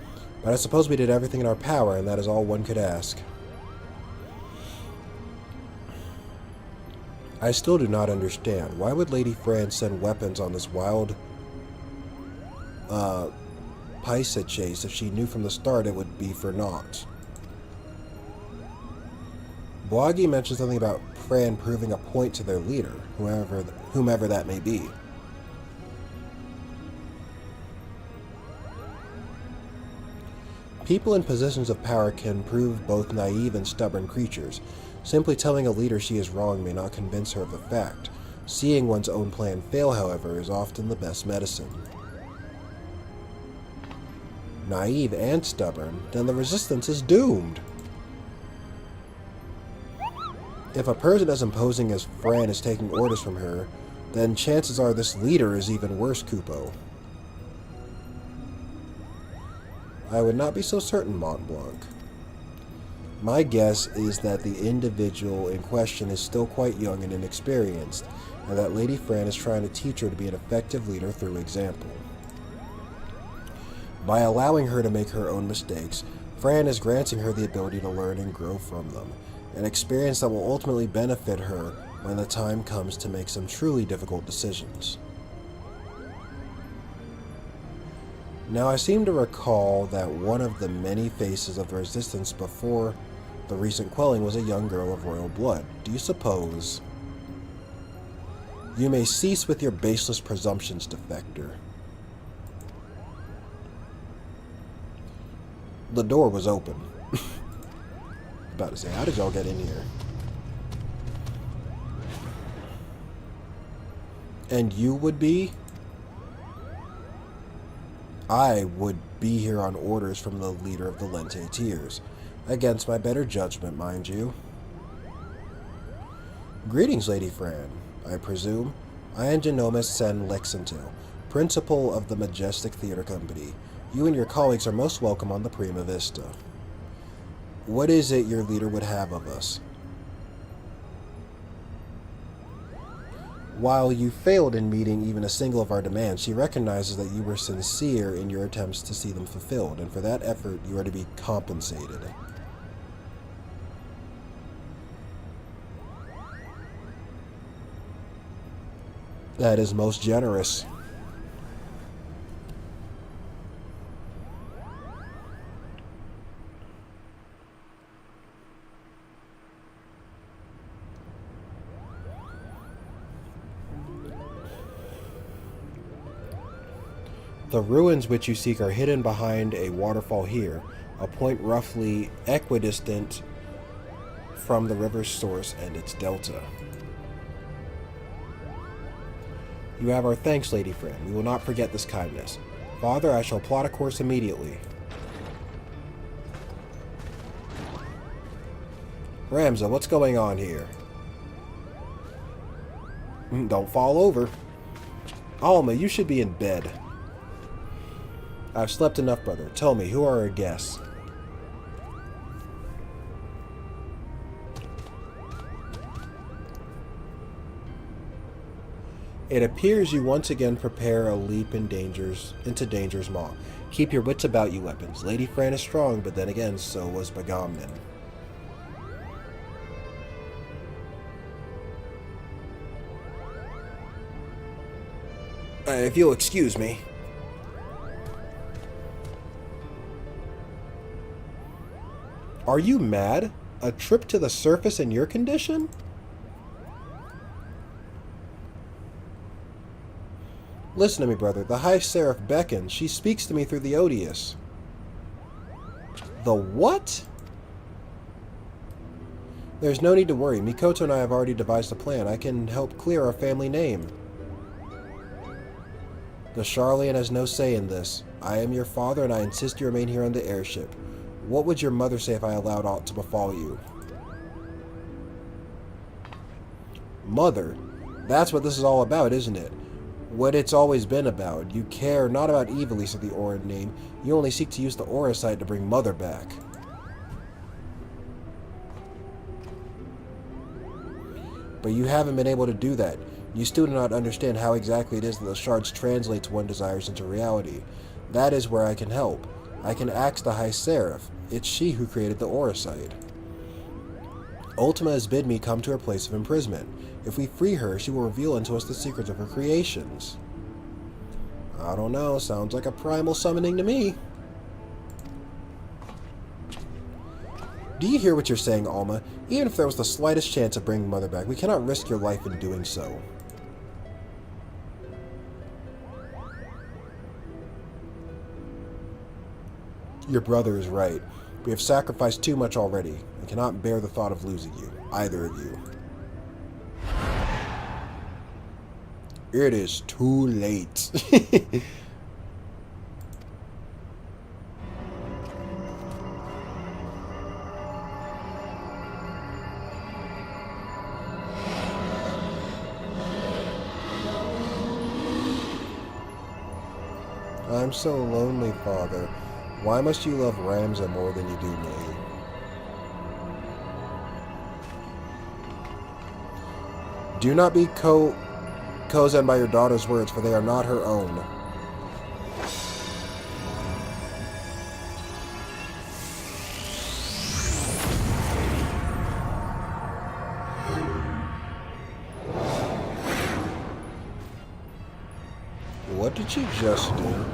But I suppose we did everything in our power, and that is all one could ask. I still do not understand. Why would Lady Fran send weapons on this wild, Paisa chase if she knew from the start it would be for naught? Boagi mentioned something about Fran proving a point to their leader, whomever that may be. People in positions of power can prove both naive and stubborn creatures. Simply telling a leader she is wrong may not convince her of the fact. Seeing one's own plan fail, however, is often the best medicine. Naive and stubborn, then the resistance is doomed. If a person as imposing as Fran is taking orders from her, then chances are this leader is even worse, Kupo. I would not be so certain, Mont Blanc. My guess is that the individual in question is still quite young and inexperienced, and that Lady Fran is trying to teach her to be an effective leader through example. By allowing her to make her own mistakes, Fran is granting her the ability to learn and grow from them, an experience that will ultimately benefit her when the time comes to make some truly difficult decisions. Now, I seem to recall that one of the many faces of the resistance before the recent quelling was a young girl of royal blood. Do you suppose... You may cease with your baseless presumptions, defector. The door was open. About to say, how did y'all get in here? And you would be? I would be here on orders from the leader of the Lente Tiers. Against my better judgment, mind you. Greetings, Lady Fran. I presume. I am Genomus Sen Lexentil, principal of the Majestic Theater Company. You and your colleagues are most welcome on the Prima Vista. What is it your leader would have of us? While you failed in meeting even a single of our demands, she recognizes that you were sincere in your attempts to see them fulfilled, and for that effort you are to be compensated. That is most generous. The ruins which you seek are hidden behind a waterfall here, a point roughly equidistant from the river's source and its delta. You have our thanks, Lady Fran. We will not forget this kindness. Father, I shall plot a course immediately. Ramza, what's going on here? Don't fall over. Alma, you should be in bed. I've slept enough, brother. Tell me, who are our guests? It appears you once again prepare a leap into Danger's Maw. Keep your wits about you, weapons. Lady Fran is strong, but then again, so was Bagamnin. If you'll excuse me. Are you mad? A trip to the surface in your condition? Listen to me, brother. The High Seraph beckons. She speaks to me through the Odious. The what? There's no need to worry. Mikoto and I have already devised a plan. I can help clear our family name. The Charlian has no say in this. I am your father, and I insist you remain here on the airship. What would your mother say if I allowed aught to befall you? Mother? That's what this is all about, isn't it? What it's always been about. You care not about Evilise of the Aura name. You only seek to use the Aura site to bring Mother back. But you haven't been able to do that. You still do not understand how exactly it is that the shards translate one desires into reality. That is where I can help. I can axe the High Seraph. It's she who created the Oricide. Ultima has bid me come to her place of imprisonment. If we free her, she will reveal unto us the secrets of her creations. I don't know, sounds like a primal summoning to me. Do you hear what you're saying, Alma? Even if there was the slightest chance of bringing Mother back, we cannot risk your life in doing so. Your brother is right. We have sacrificed too much already. I cannot bear the thought of losing you, either of you. It is too late. I'm so lonely, Father. Why must you love Ramza more than you do me? Do not be cozened by your daughter's words, for they are not her own. What did you just do?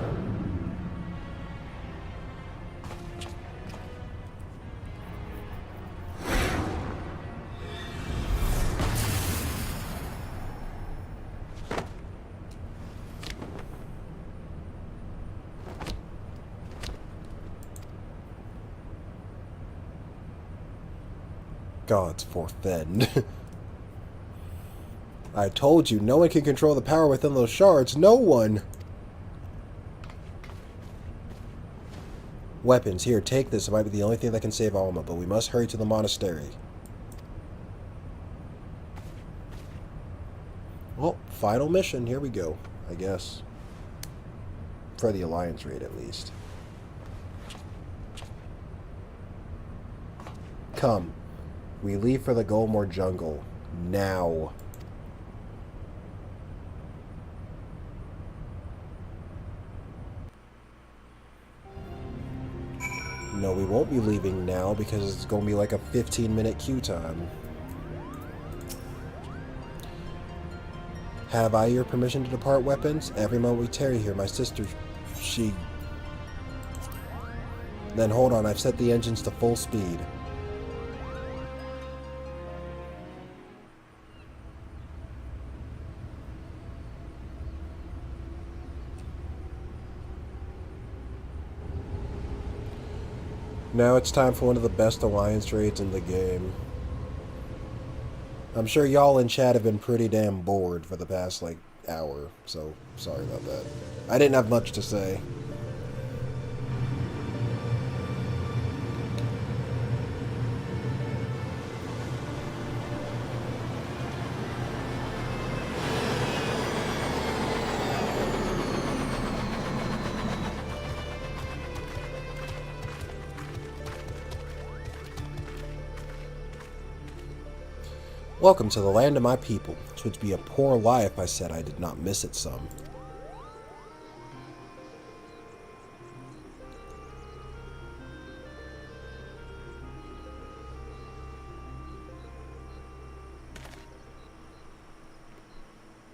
Gods forfend. I told you, no one can control the power within those shards. No one! Weapons. Here, take this. It might be the only thing that can save Alma, but we must hurry to the monastery. Well, final mission. Here we go, I guess. For the Alliance raid, at least. Come. We leave for the Golmore jungle. Now. No, we won't be leaving now because it's going to be like a 15-minute queue time. Have I your permission to depart, weapons? Every moment we tarry here, my sister, she... Then hold on, I've set the engines to full speed. Now it's time for one of the best Alliance raids in the game. I'm sure y'all in chat have been pretty damn bored for the past, like, hour, so sorry about that. I didn't have much to say. Welcome to the land of my people. 'Twould be a poor lie if I said I did not miss it some.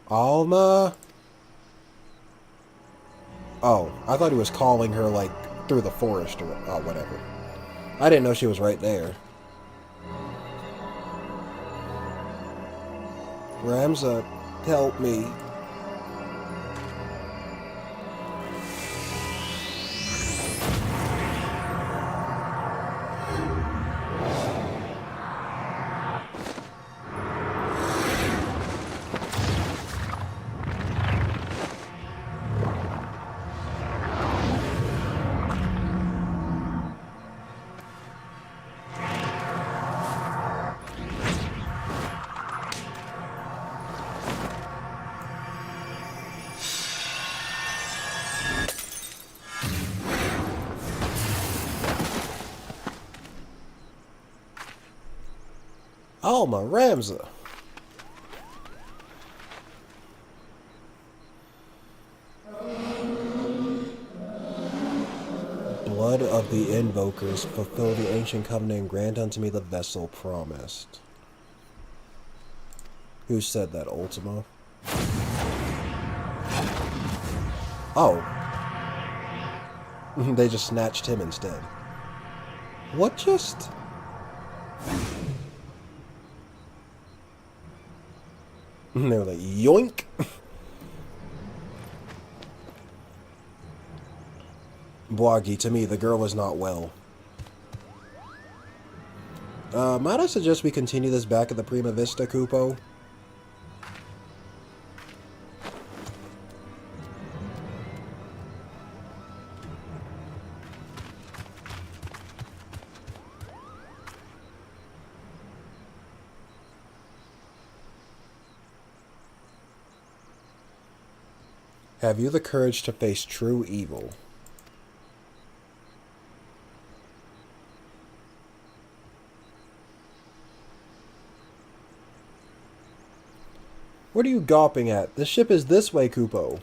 Alma? Oh, I thought he was calling her, like, through the forest or whatever. I didn't know she was right there. Ramza, help me. Alma, Ramza. God of the invokers, fulfill the ancient covenant and grant unto me the vessel promised. Who said that, Ultima? Oh. They just snatched him instead. What just... They were like, yoink! Bwagi, to me, the girl is not well. Might I suggest we continue this back at the Prima Vista, Kupo? Have you the courage to face true evil? What are you gawping at? The ship is this way, Kupo.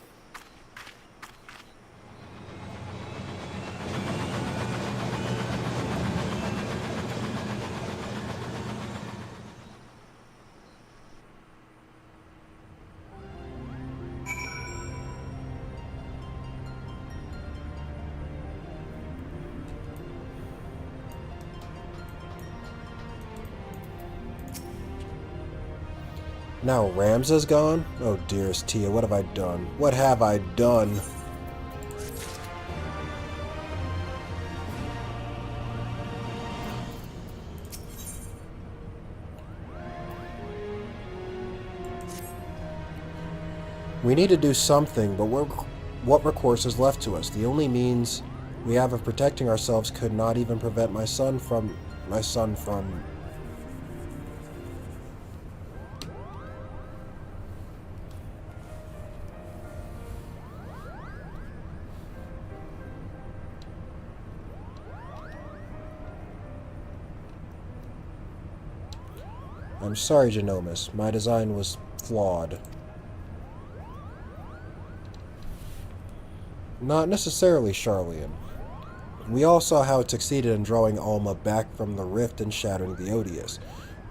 Now Ramza's gone? Oh dearest Tia, what have I done? What have I done? We need to do something, but what recourse is left to us? The only means we have of protecting ourselves could not even prevent my son from... I'm sorry, Genomus. My design was flawed. Not necessarily, Charlian. We all saw how it succeeded in drawing Alma back from the rift and shattering the Odious.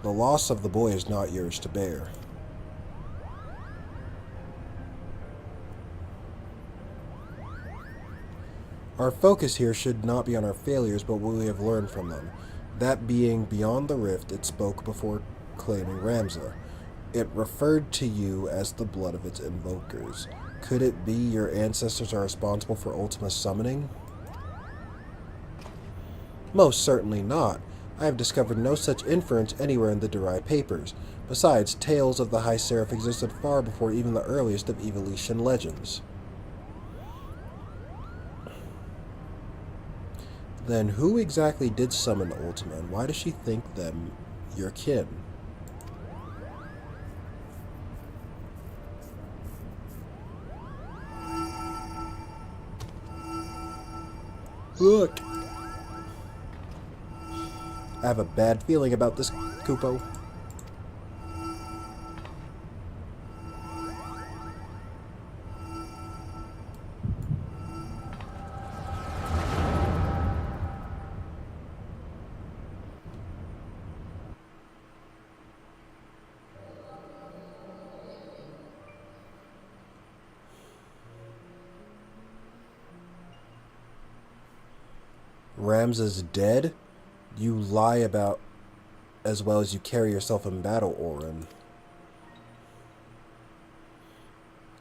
The loss of the boy is not yours to bear. Our focus here should not be on our failures, but what we have learned from them. That being beyond the rift, it spoke before claiming Ramza. It referred to you as the blood of its invokers. Could it be your ancestors are responsible for Ultima's summoning? Most certainly not. I have discovered no such inference anywhere in the derived papers. Besides, tales of the High Seraph existed far before even the earliest of Evolution legends. Then who exactly did summon Ultima, and why does she think them your kin? Look! I have a bad feeling about this, Kupo. Ramza's dead? You lie about as well as you carry yourself in battle, Orin.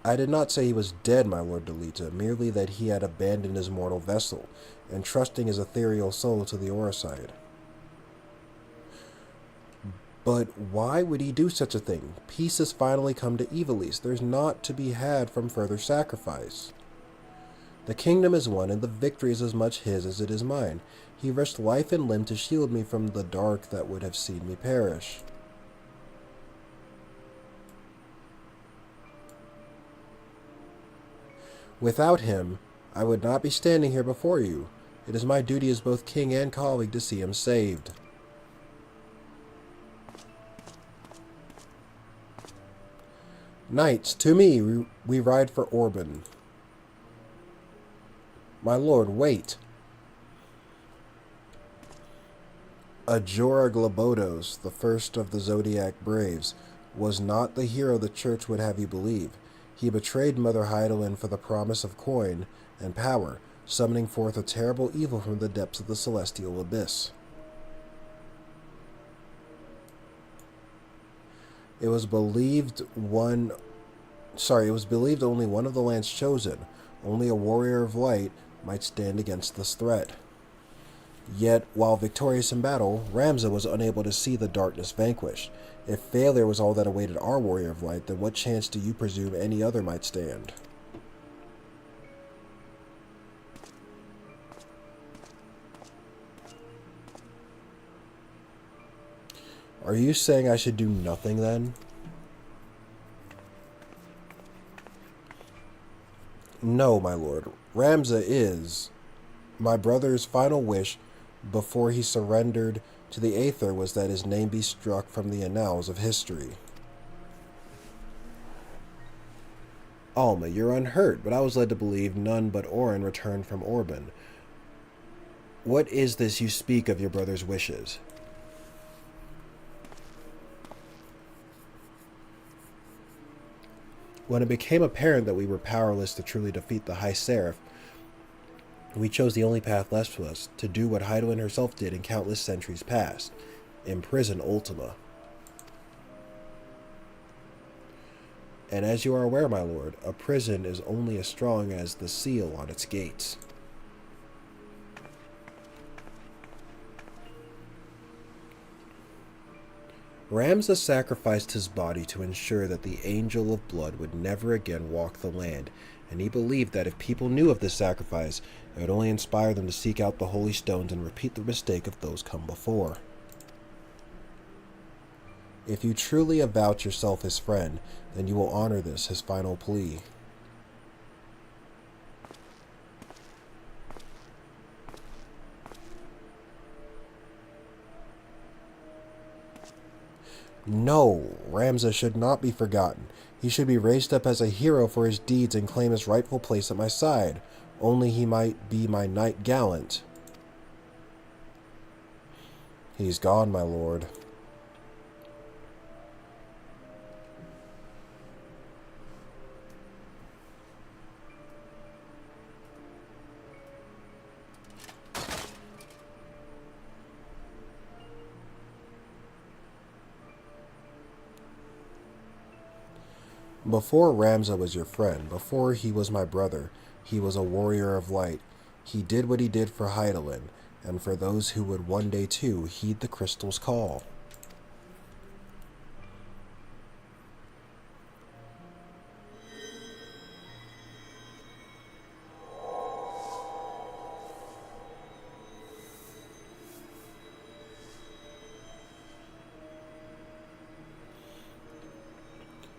I did not say he was dead, my Lord Delita, merely that he had abandoned his mortal vessel, entrusting his ethereal soul to the Oricide. But why would he do such a thing? Peace has finally come to Evilise. There's naught to be had from further sacrifice. The kingdom is won, and the victory is as much his as it is mine. He risked life and limb to shield me from the dark that would have seen me perish. Without him, I would not be standing here before you. It is my duty as both king and colleague to see him saved. Knights, to me, we ride for Orban. My lord, wait. Ajora Globodos, the first of the Zodiac Braves, was not the hero the Church would have you believe. He betrayed Mother Heidelin for the promise of coin and power, summoning forth a terrible evil from the depths of the celestial abyss. It was believed only one of the land's chosen, only a warrior of light, might stand against this threat. Yet, while victorious in battle, Ramza was unable to see the darkness vanquished. If failure was all that awaited our warrior of light, then what chance do you presume any other might stand? Are you saying I should do nothing then? No, my lord. Ramza is. My brother's final wish before he surrendered to the Aether was that his name be struck from the annals of history. Alma, you're unhurt, but I was led to believe none but Orin returned from Orban. What is this you speak of your brother's wishes? When it became apparent that we were powerless to truly defeat the High Seraph, we chose the only path left to us, to do what Heidelin herself did in countless centuries past, imprison Ultima. And as you are aware, my lord, a prison is only as strong as the seal on its gates. Ramza sacrificed his body to ensure that the Angel of Blood would never again walk the land, and he believed that if people knew of this sacrifice, it would only inspire them to seek out the holy stones and repeat the mistake of those come before. If you truly avouch yourself his friend, then you will honor this, his final plea. No, Ramza should not be forgotten. He should be raised up as a hero for his deeds and claim his rightful place at my side. Only he might be my knight gallant. He's gone, my lord. Before Ramza was your friend, before he was my brother, he was a warrior of light. He did what he did for Heidelin, and for those who would one day too heed the crystal's call.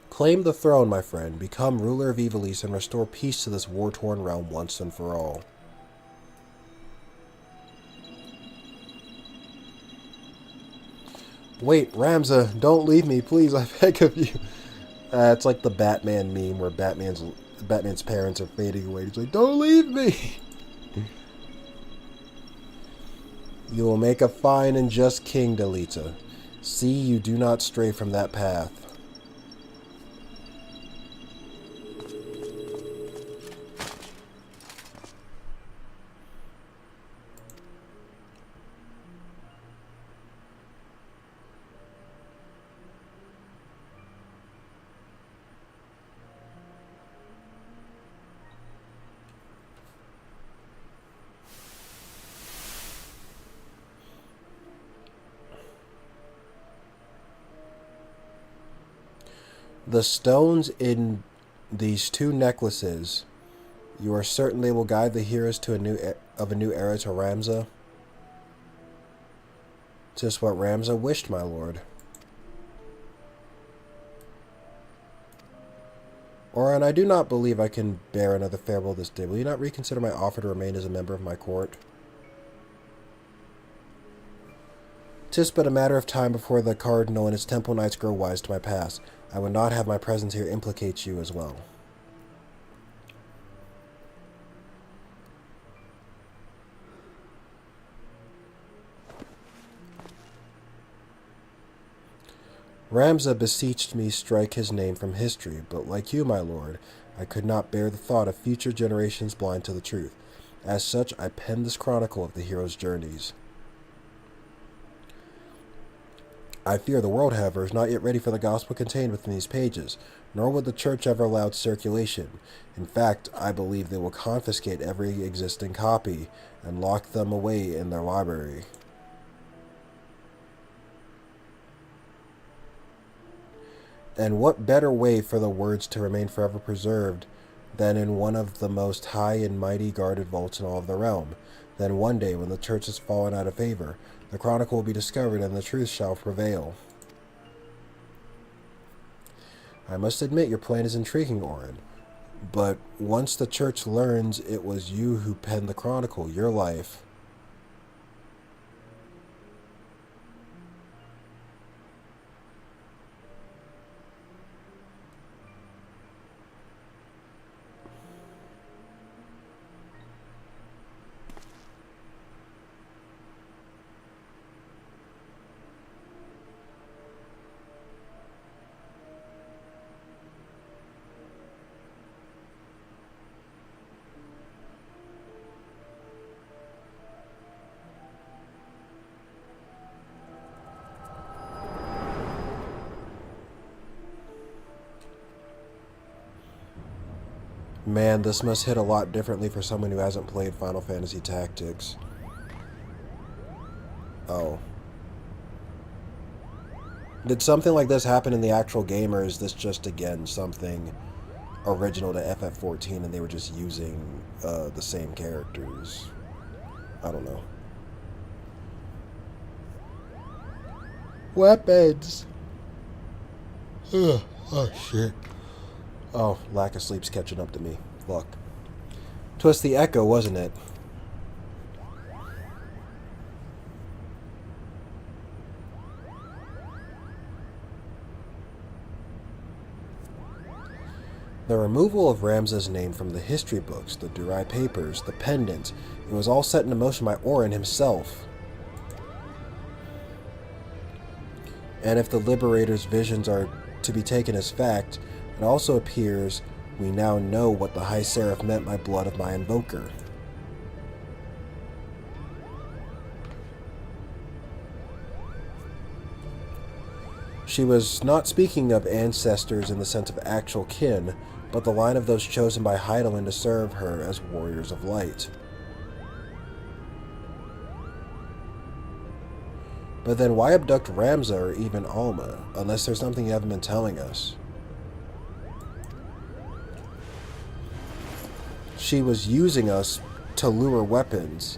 Claim the throne, my friend, become ruler of Ivalice, and restore peace to this war-torn realm once and for all. Wait, Ramza, don't leave me, please, I beg of you. It's like the Batman meme where Batman's parents are fading away. He's like, don't leave me! You will make a fine and just king, Delita. See you do not stray from that path. The stones in these two necklaces, you are certain they will guide the heroes to a new era to Ramza? Just what Ramza wished, my lord. Orin, I do not believe I can bear another farewell this day. Will you not reconsider my offer to remain as a member of my court? 'Tis but a matter of time before the Cardinal and his temple knights grow wise to my past. I would not have my presence here implicate you as well. Ramza beseeched me strike his name from history, but like you, my lord, I could not bear the thought of future generations blind to the truth. As such, I penned this chronicle of the hero's journeys. I fear the world, however, is not yet ready for the gospel contained within these pages, nor would the church ever allow its circulation. In fact, I believe they will confiscate every existing copy and lock them away in their library. And what better way for the words to remain forever preserved than in one of the most high and mighty guarded vaults in all of the realm? Then one day, when the church has fallen out of favor, the chronicle will be discovered and the truth shall prevail. I must admit your plan is intriguing, Orin. But once the church learns it was you who penned the chronicle, your life... Man, this must hit a lot differently for someone who hasn't played Final Fantasy Tactics. Oh. Did something like this happen in the actual game, or is this just, again, something original to FF14 and they were just using the same characters? I don't know. Weapons! Oh, shit. Oh, lack of sleep's catching up to me. Fuck. 'Twas the echo, wasn't it? The removal of Ramza's name from the history books, the Durai papers, the pendant, it was all set into motion by Orin himself. And if the Liberator's visions are to be taken as fact, it also appears we now know what the High Seraph meant by blood of my invoker. She was not speaking of ancestors in the sense of actual kin, but the line of those chosen by Heidelin to serve her as warriors of light. But then why abduct Ramza or even Alma, unless there's something you haven't been telling us? She was using us to lure weapons.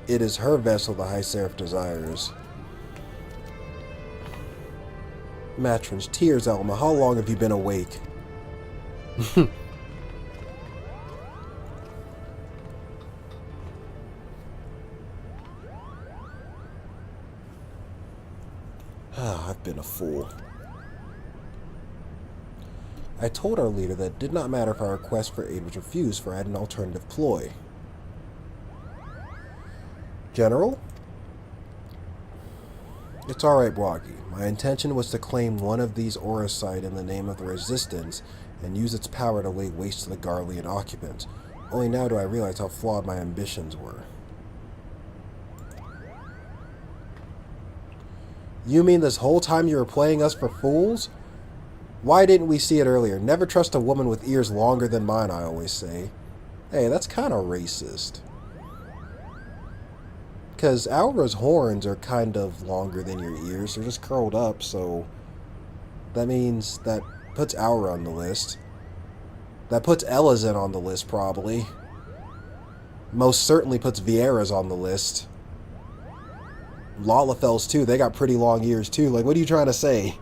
It is her vessel the High Seraph desires. Matron's tears, Alma. How long have you been awake? I've been a fool. I told our leader that it did not matter if our request for aid was refused, for I had an alternative ploy. General? It's alright, Bwagi. My intention was to claim one of these Auracite in the name of the Resistance and use its power to lay waste to the Garlean occupants. Only now do I realize how flawed my ambitions were. You mean this whole time you were playing us for fools? Why didn't we see it earlier? Never trust a woman with ears longer than mine, I always say. Hey, that's kind of racist. Because Aura's horns are kind of longer than your ears. They're just curled up, so... that means that puts Aura on the list. That puts Elazin on the list, probably. Most certainly puts Vieira's on the list. Lalafel's, too. They got pretty long ears, too. Like, what are you trying to say?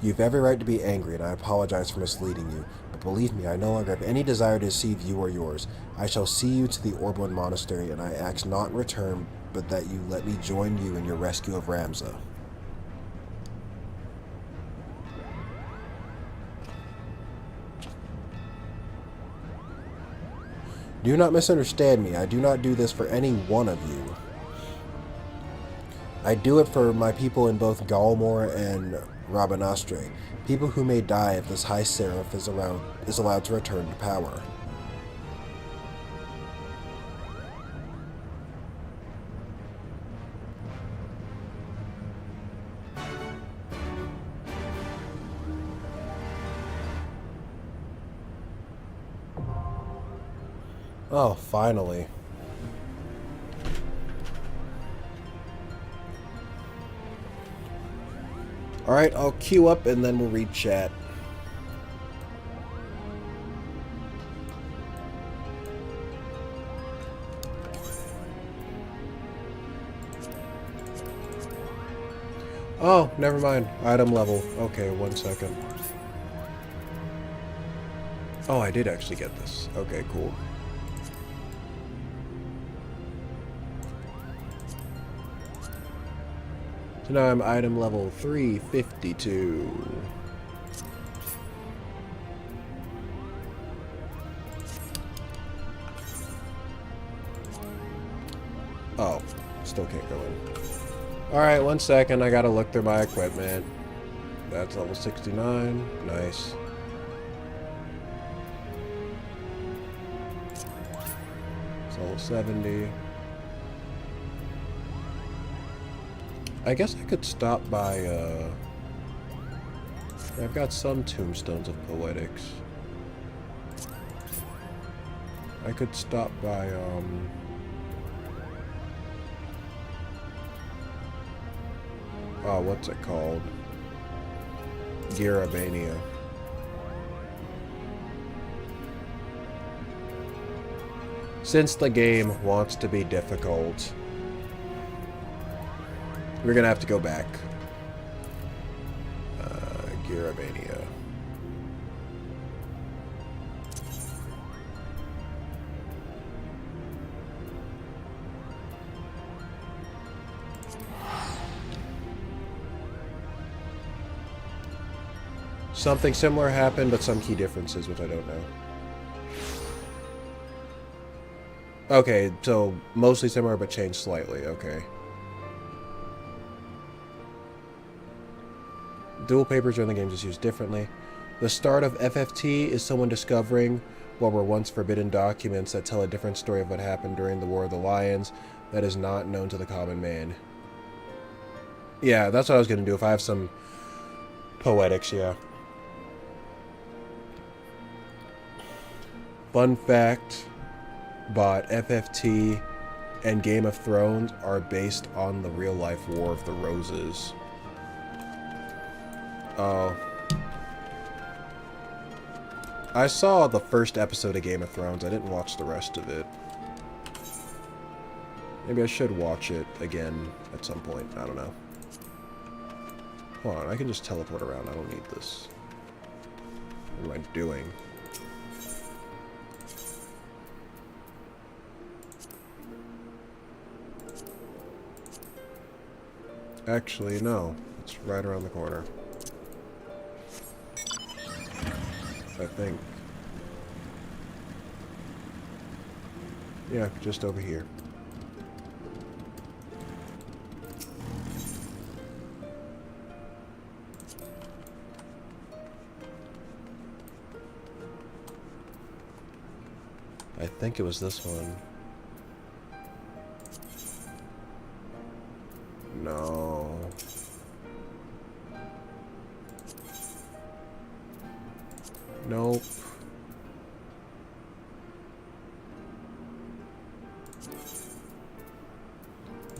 You've every right to be angry, and I apologize for misleading you. But believe me, I no longer have any desire to deceive you or yours. I shall see you to the Orblin Monastery, and I ask not in return, but that you let me join you in your rescue of Ramza. Do not misunderstand me. I do not do this for any one of you. I do it for my people in both Galmor and Rabanastre, people who may die if this High Seraph is allowed to return to power. Oh, finally. Alright, I'll queue up and then we'll read chat. Oh, never mind. Item level. Okay, 1 second. Oh, I did actually get this. Okay, cool. So now I'm item level 352. Oh, still can't go in. Alright, 1 second. I gotta look through my equipment. That's level 69. Nice. It's level 70. I guess I could stop by, I've got some tombstones of poetics. I could stop by, oh, what's it called? Garabania. Since the game wants to be difficult, we're gonna have to go back. Garabania. Something similar happened, but some key differences, which I don't know. Okay, so mostly similar, but changed slightly. Okay. Dual papers during the games is used differently. The start of FFT is someone discovering what were once forbidden documents that tell a different story of what happened during the War of the Lions that is not known to the common man. Yeah, that's what I was going to do if I have some poetics, yeah. Fun fact, but FFT and Game of Thrones are based on the real-life War of the Roses. Oh. I saw the first episode of Game of Thrones. I didn't watch the rest of it. Maybe I should watch it again at some point. I don't know. Hold on, I can just teleport around. I don't need this. What am I doing? Actually, no. It's right around the corner. I think. Yeah, just over here. I think it was this one. No. Nope.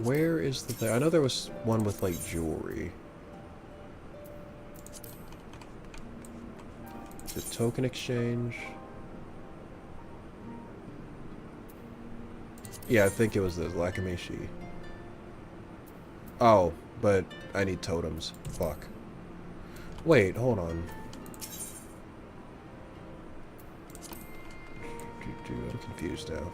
Where is the thing? I know there was one with, like, jewelry. The token exchange? Yeah, I think it was the Lakamishi. Oh, but I need totems. Fuck. Wait, hold on. I'm confused now.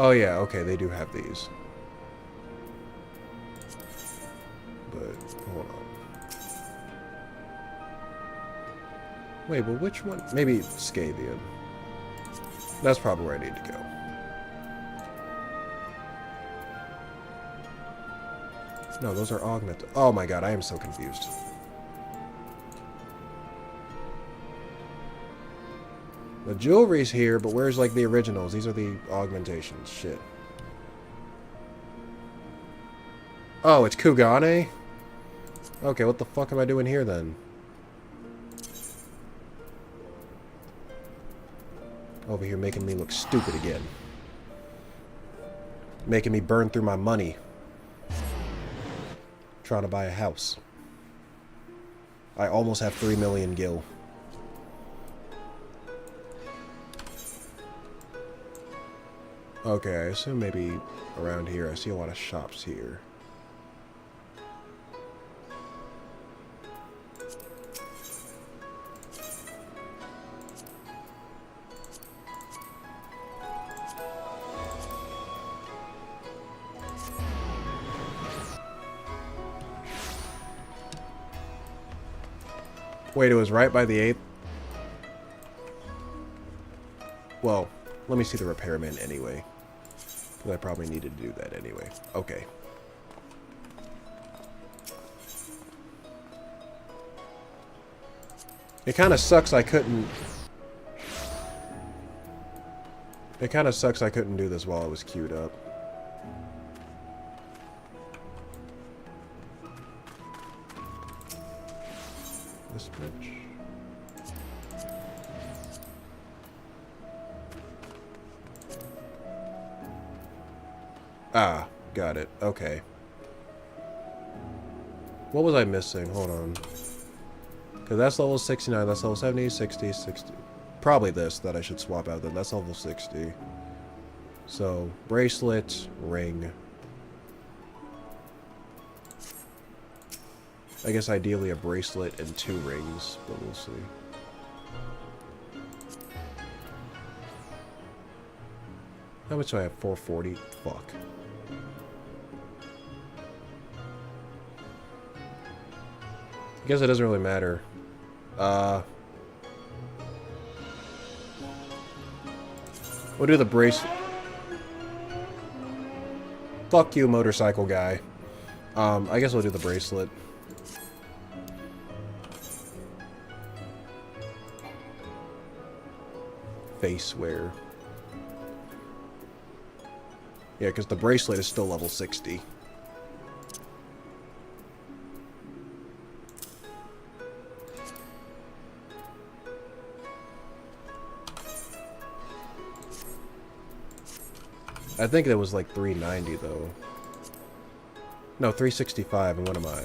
Oh yeah, okay, they do have these. But, hold on. Wait, but which one? Maybe Scavian. That's probably where I need to go. No, those are augmented. Oh my god, I am so confused. The jewelry's here, but where's, like, the originals? These are the augmentations. Shit. Oh, it's Kugane? Okay, what the fuck am I doing here, then? Over here making me look stupid again. Making me burn through my money. Trying to buy a house. I almost have 3 million gil. Okay, I assume maybe around here. I see a lot of shops here. Wait, it was right by the 8th? Well, let me see the repairman anyway. Because I probably needed to do that anyway. Okay. It kind of sucks I couldn't... It kind of sucks I couldn't do this while it was queued up. This bitch. Ah, got it. Okay. What was I missing? Hold on. Because that's level 69, that's level 70, 60, 60. Probably this that I should swap out then. That's level 60. So, bracelet, ring. I guess ideally a bracelet and 2 rings, but we'll see. How much do I have? 440? Fuck. I guess it doesn't really matter. We'll do the bracelet. Fuck you, motorcycle guy. I guess we'll do the bracelet. Face wear. Yeah, because the bracelet is still level 60. I think that was like 390 though. No, 365, and what am I?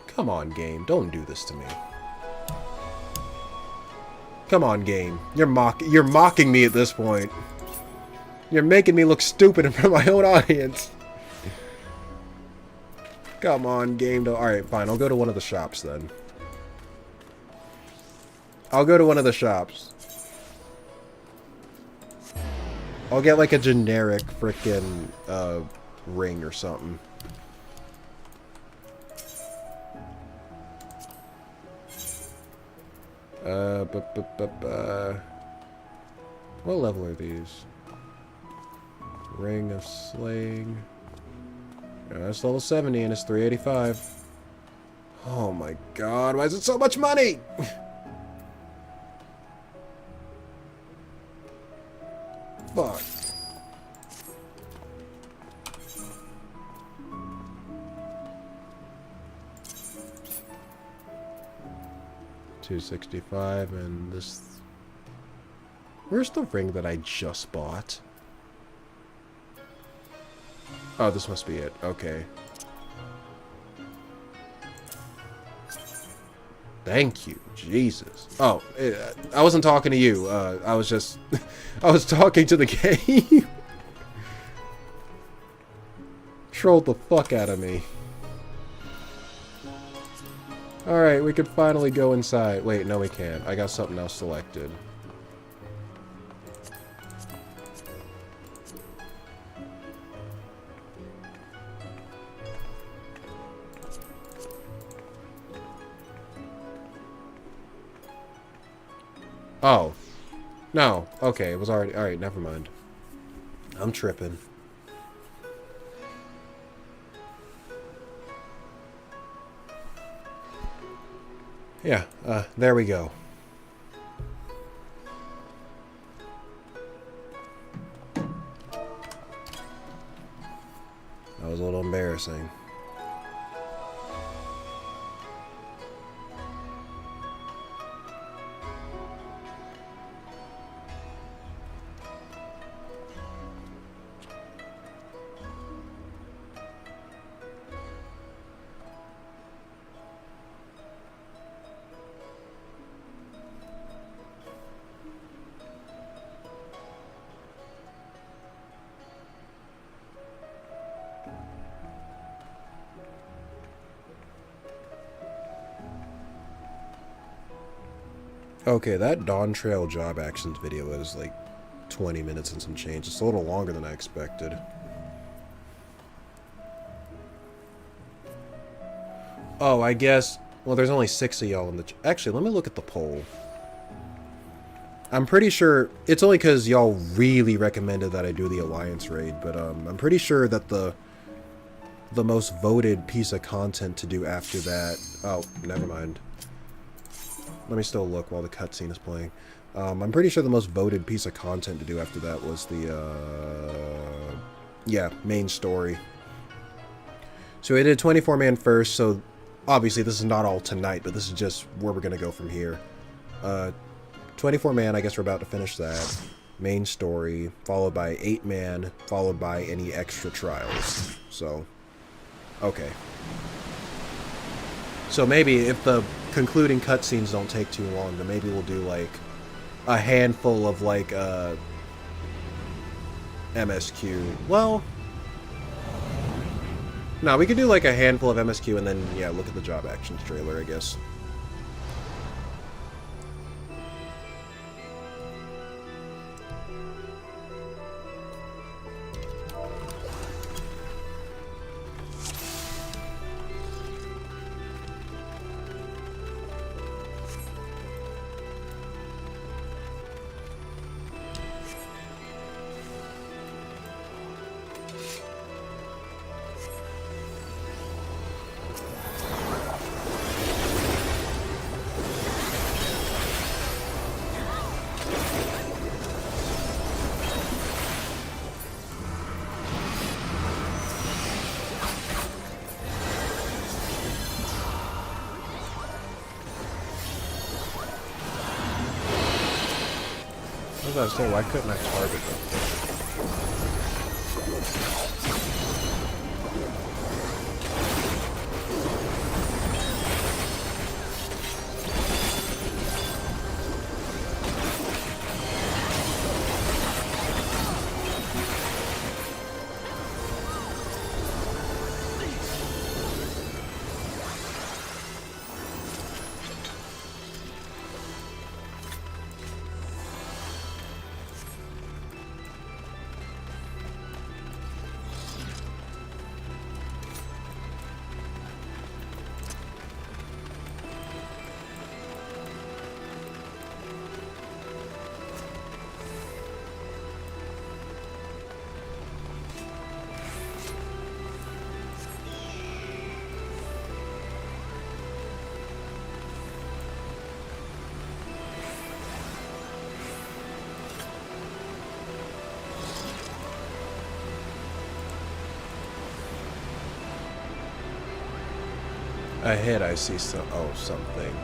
Come on, game. Don't do this to me. Come on, game. You're mocking me at this point. You're making me look stupid in front of my own audience. Come on, game. Alright, fine. I'll go to one of the shops then. I'll go to one of the shops. I'll get like a generic frickin' ring or something. What level are these? Ring of Slaying. Yeah, that's level 70 and it's 385. Oh my god, why is it so much money? Fuck. $265 and this. Where's the ring that I just bought? Oh, this must be it. Okay. Thank you, Jesus. Oh, I wasn't talking to you. I was just, I was talking to the game. Trolled the fuck out of me. Alright, we could finally go inside. Wait, no we can't. I got something else selected. Oh. No. Okay, it was already... Alright, never mind. I'm tripping. Yeah, there we go. That was a little embarrassing. Okay, that Dawn Trail job actions video is like 20 minutes and some change. It's a little longer than I expected. Oh, I guess... Well, there's only 6 of y'all in the... Actually, let me look at the poll. I'm pretty sure... It's only because y'all really recommended that I do the Alliance raid, but I'm pretty sure that the most voted piece of content to do after that... Oh, never mind. Let me still look while the cutscene is playing. I'm pretty sure the most voted piece of content to do after that was the, yeah, main story. So we did 24-man first, so obviously this is not all tonight, but this is just where we're going to go from here. 24-man, I guess we're about to finish that. Main story, followed by 8-man, followed by any extra trials. So, okay. So maybe if the concluding cutscenes don't take too long, then maybe we'll do like a handful of like MSQ. Well, no, we could do like a handful of MSQ and then yeah, look at the job actions trailer, I guess. I was saying, why couldn't I target them? Ahead I see something.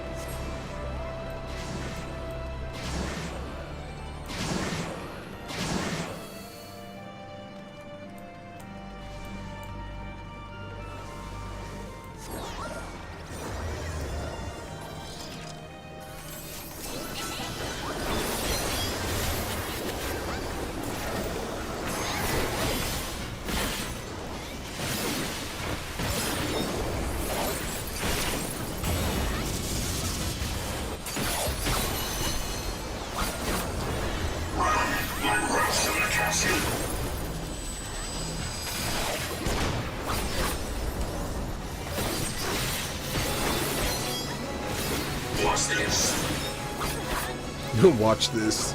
Watch this.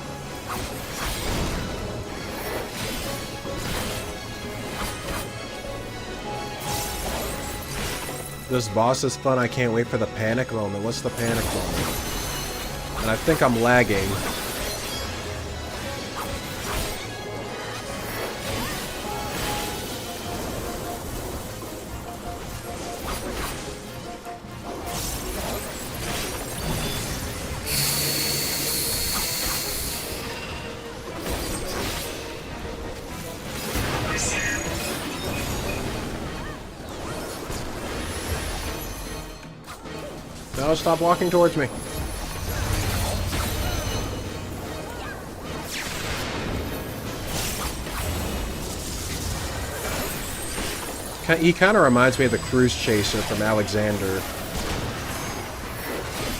This boss is fun. I can't wait for the panic moment. What's the panic moment? And I think I'm lagging. No, stop walking towards me. He kind of reminds me of the Cruise Chaser from Alexander.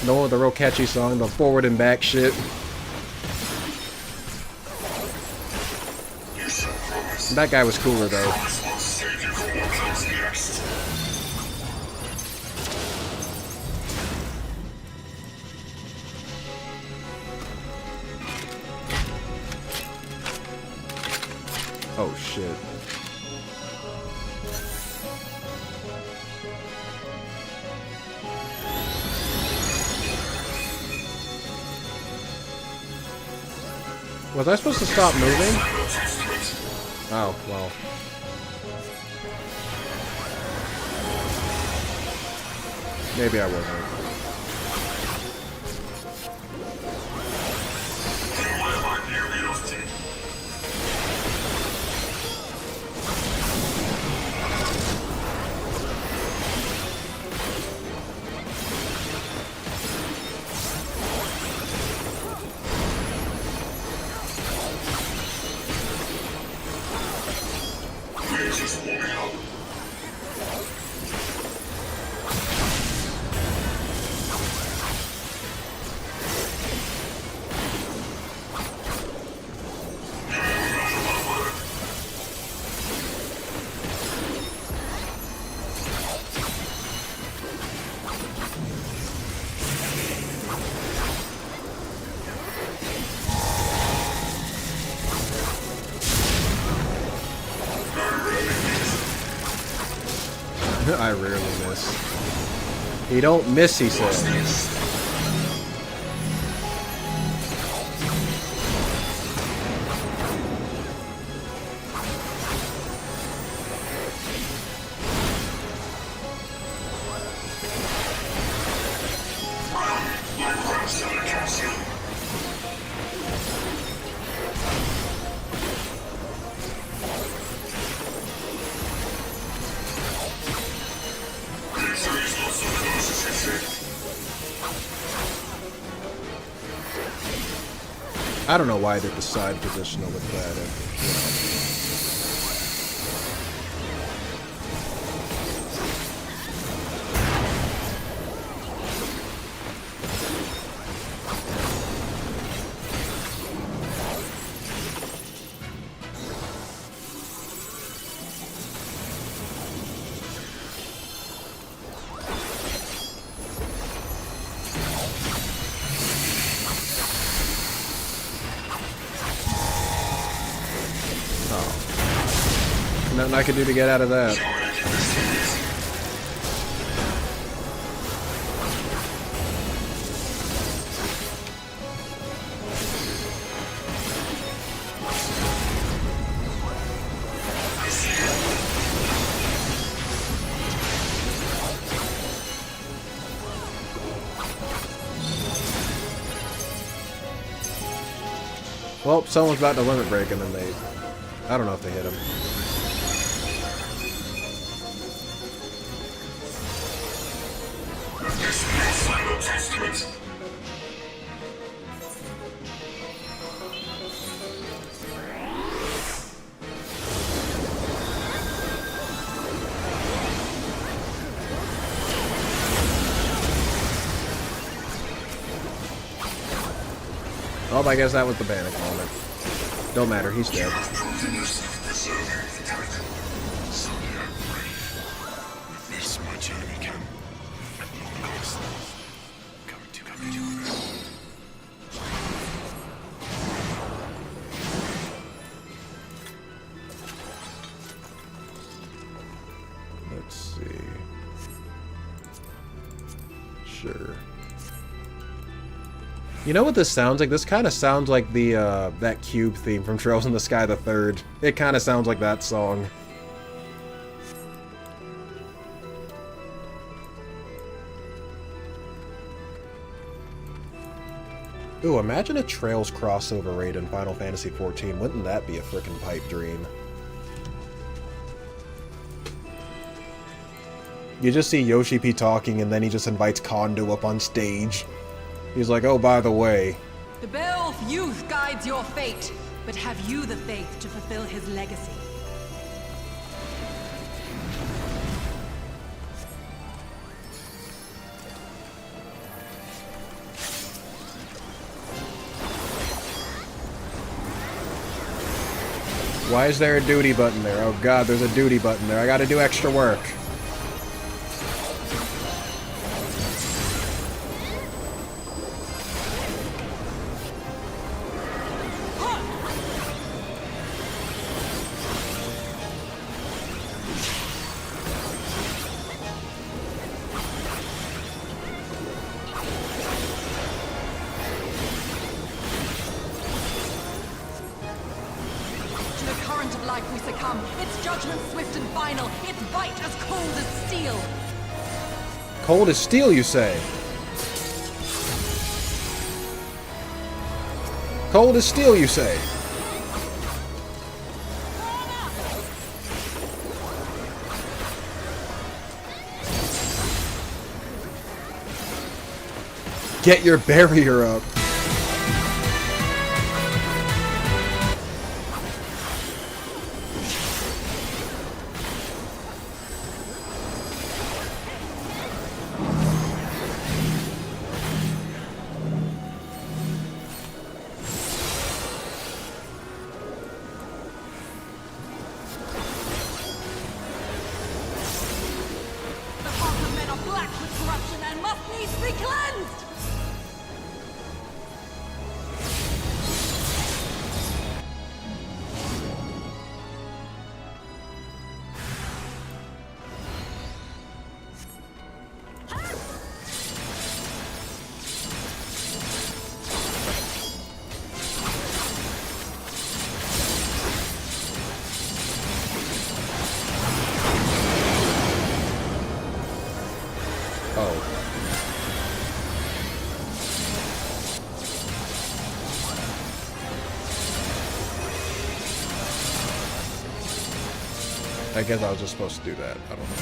No, the real catchy song, the forward and back shit. That guy was cooler though. Oh shit. Was I supposed to stop moving? Oh, well. Maybe I wasn't. I rarely miss. He don't miss, he says. I don't know why I did the side positional with that. Nothing I could do to get out of that. Well, someone's about to limit break and then they... I don't know if they hit him. Oh, I guess that was the panic moment. Don't matter, he's dead. Sure. You know what this sounds like? This kind of sounds like the, that Cube theme from Trails in the Sky the Third. It kind of sounds like that song. Ooh, imagine a Trails crossover raid in Final Fantasy XIV. Wouldn't that be a frickin' pipe dream? You just see Yoshi P talking, and then he just invites Kondo up on stage. He's like, oh, by the way. The Beowulf youth guides your fate, but have you the faith to fulfill his legacy? Why is there a duty button there? Oh god, there's a duty button there. I gotta do extra work. Cold as steel, you say? Cold as steel, you say? Get your barrier up. I guess I was just supposed to do that. I don't know.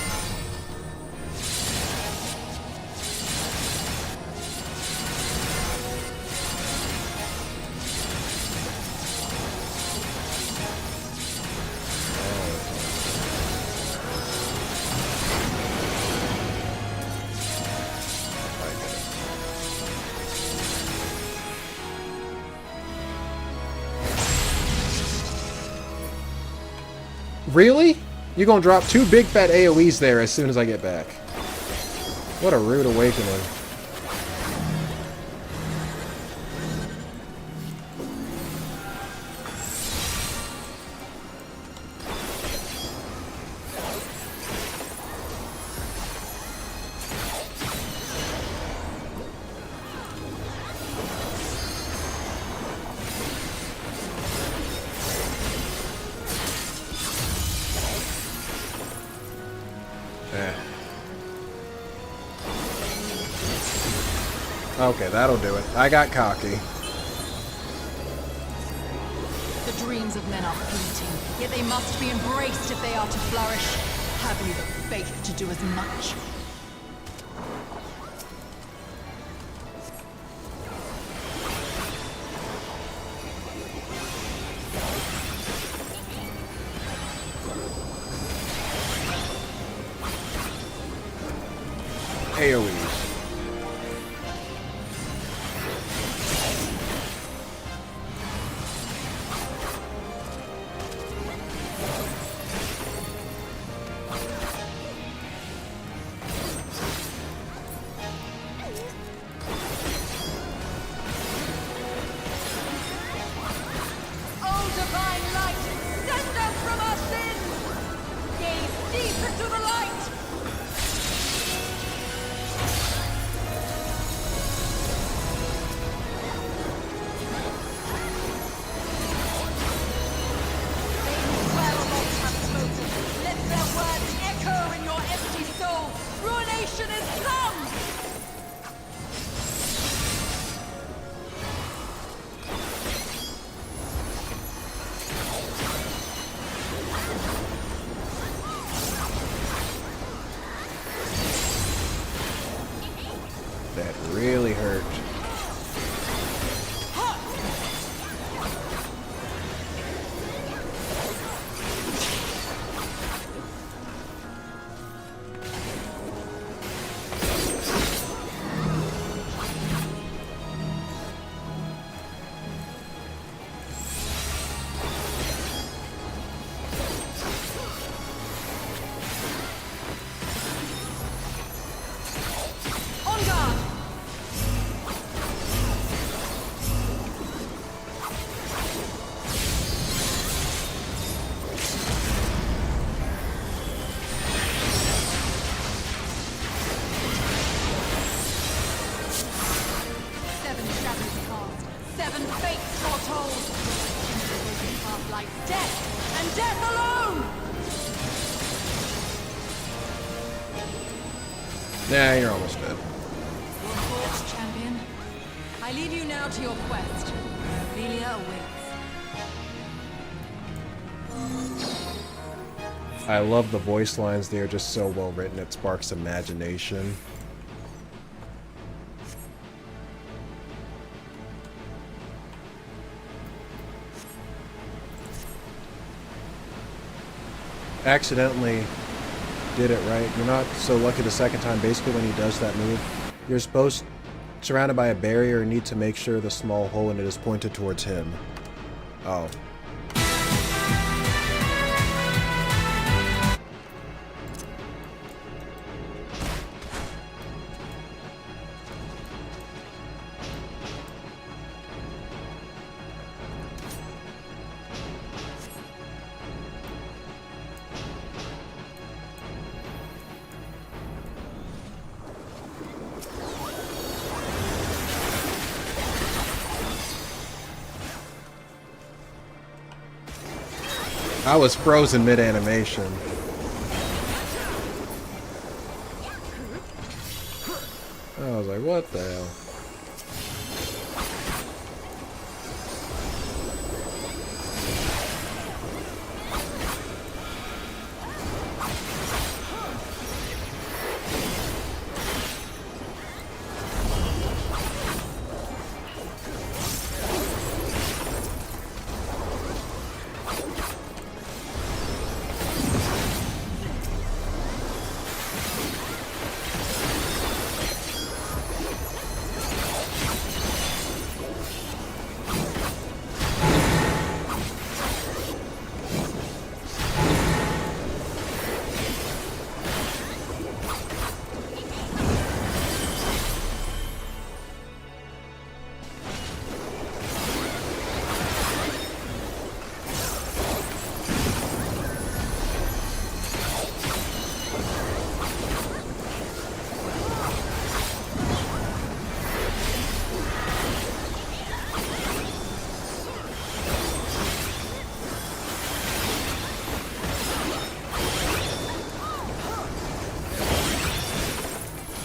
Really? You're gonna drop two big fat AoEs there as soon as I get back. What a rude awakening. Okay, that'll do it. I got cocky. The dreams of men are fleeting, yet they must be embraced if they are to flourish. Have you the faith to do as much? AoEs. death, and death alone! Nah, you're almost dead. Your thoughts, champion. I lead you now to your quest. Ophelia awaits. I love the voice lines. They are just so well written. It sparks imagination. Accidentally did it right. You're not so lucky the second time. Basically, when he does that move, you're supposed surrounded by a barrier and need to make sure the small hole in it is pointed towards him. Oh. I was frozen mid-animation. I was like, what the hell?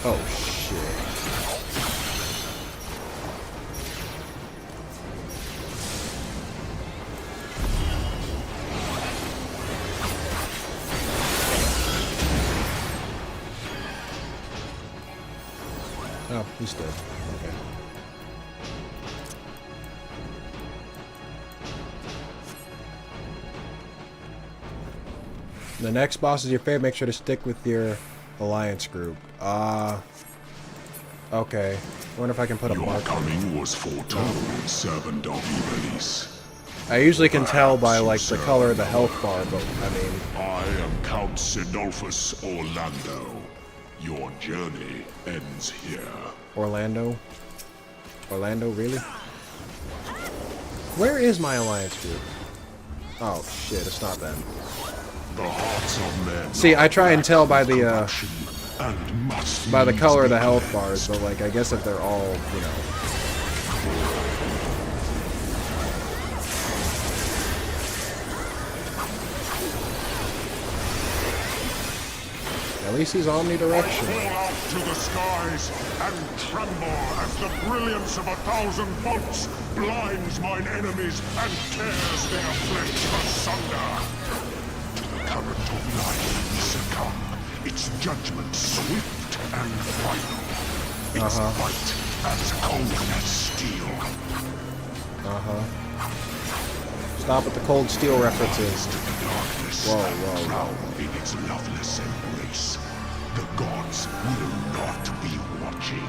Oh, shit. Oh, he's dead. Okay. The next boss is your favorite. Make sure to stick with your alliance group. Okay. I wonder if I can put a Your mark on it. coming was foretold, servant of Ivalice. I usually can tell by, like, the color of the health bar, but, I mean... I am Count Sidolphus Orlando. Your journey ends here. Orlando? Orlando, really? Where is my alliance group? Oh, shit, it's not them. The hearts of men. See, I try and tell by the, and must by the needs color of be the health cleansed. bars, but, like, I guess if they're all, you know... At least he's omnidirectional. Call out to the skies and tremble as the brilliance of 1,000 bolts blinds mine enemies and tears their flesh asunder. To the current of life we succumb, its judgment swift and final. Its fight as cold as steel. Stop with the cold steel references. To the darkness Whoa, and whoa, drown whoa. in its loveless embrace. The gods will not be watching.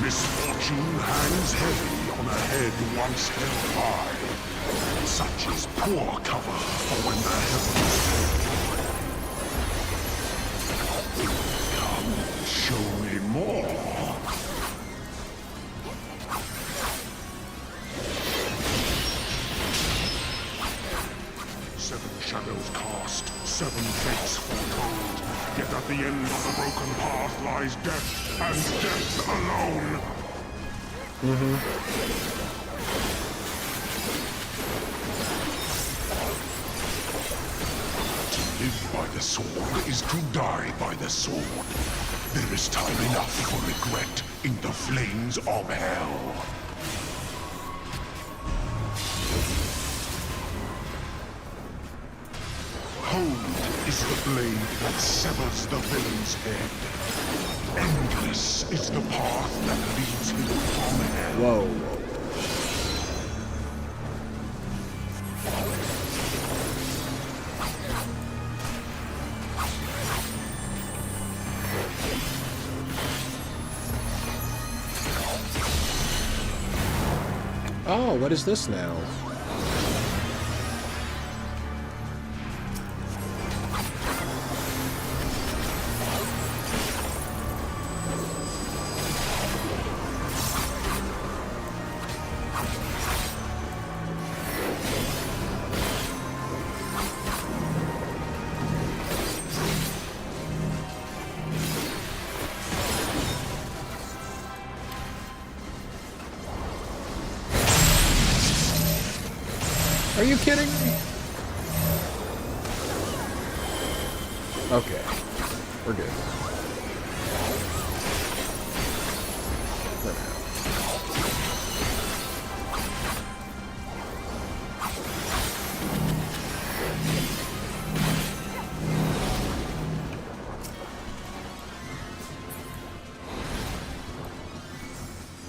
Misfortune hangs heavy on a head once held high. Such is poor cover for when the heavens fall. Come, show me more. Seven shadows cast, seven fates foretold. Yet at the end of the broken path lies death, and death alone. To live by the sword is to die by the sword. There is time enough for regret in the flames of hell. Cold is the blade that severs the villain's head. Endless is the path that leads him from hell. Whoa. Oh, what is this now? Are you kidding me? Okay. We're good. For now.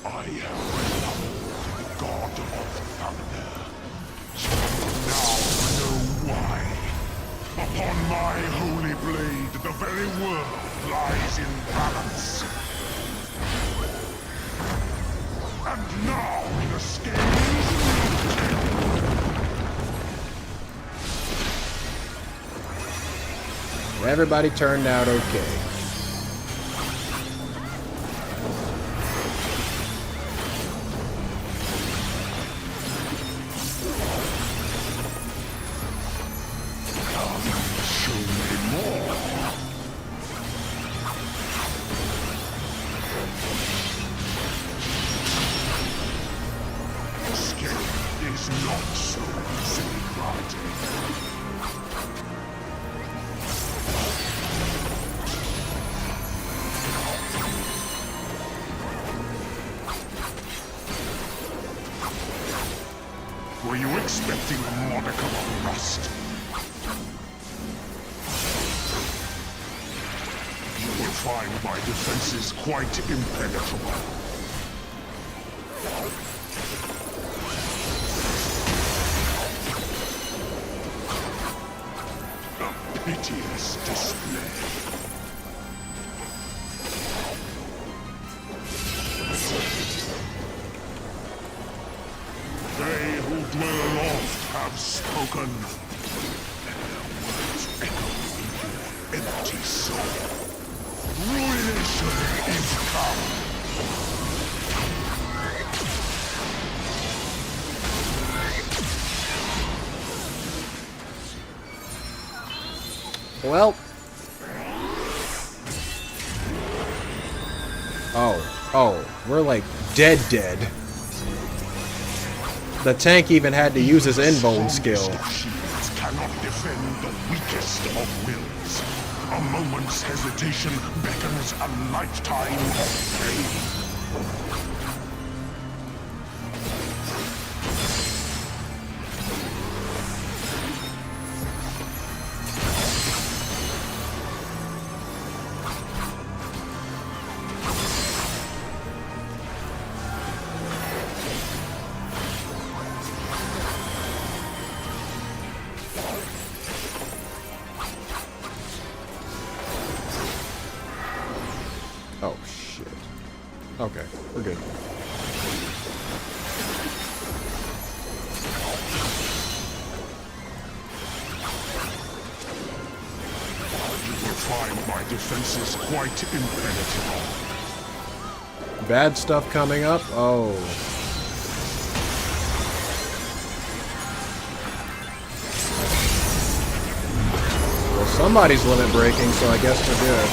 I am God of Thunder. Now know why. Upon my holy blade, the very world lies in balance. And now the scales Everybody turned out okay. Were you expecting a modicum of rust? You will find my defenses quite impenetrable. A piteous display. They who dwell aloft have spoken. Their words echo in your empty soul. Ruination is come. Well. Oh, we're like dead. The tank even had to use his in-bone skill. Shields cannot defend the weakest of wills. A moment's hesitation beckons a lifetime of pain. Oh, shit. Okay, we're good. You will find my defenses quite impenetrable. Bad stuff coming up? Oh. Well, somebody's limit breaking, so I guess we're good.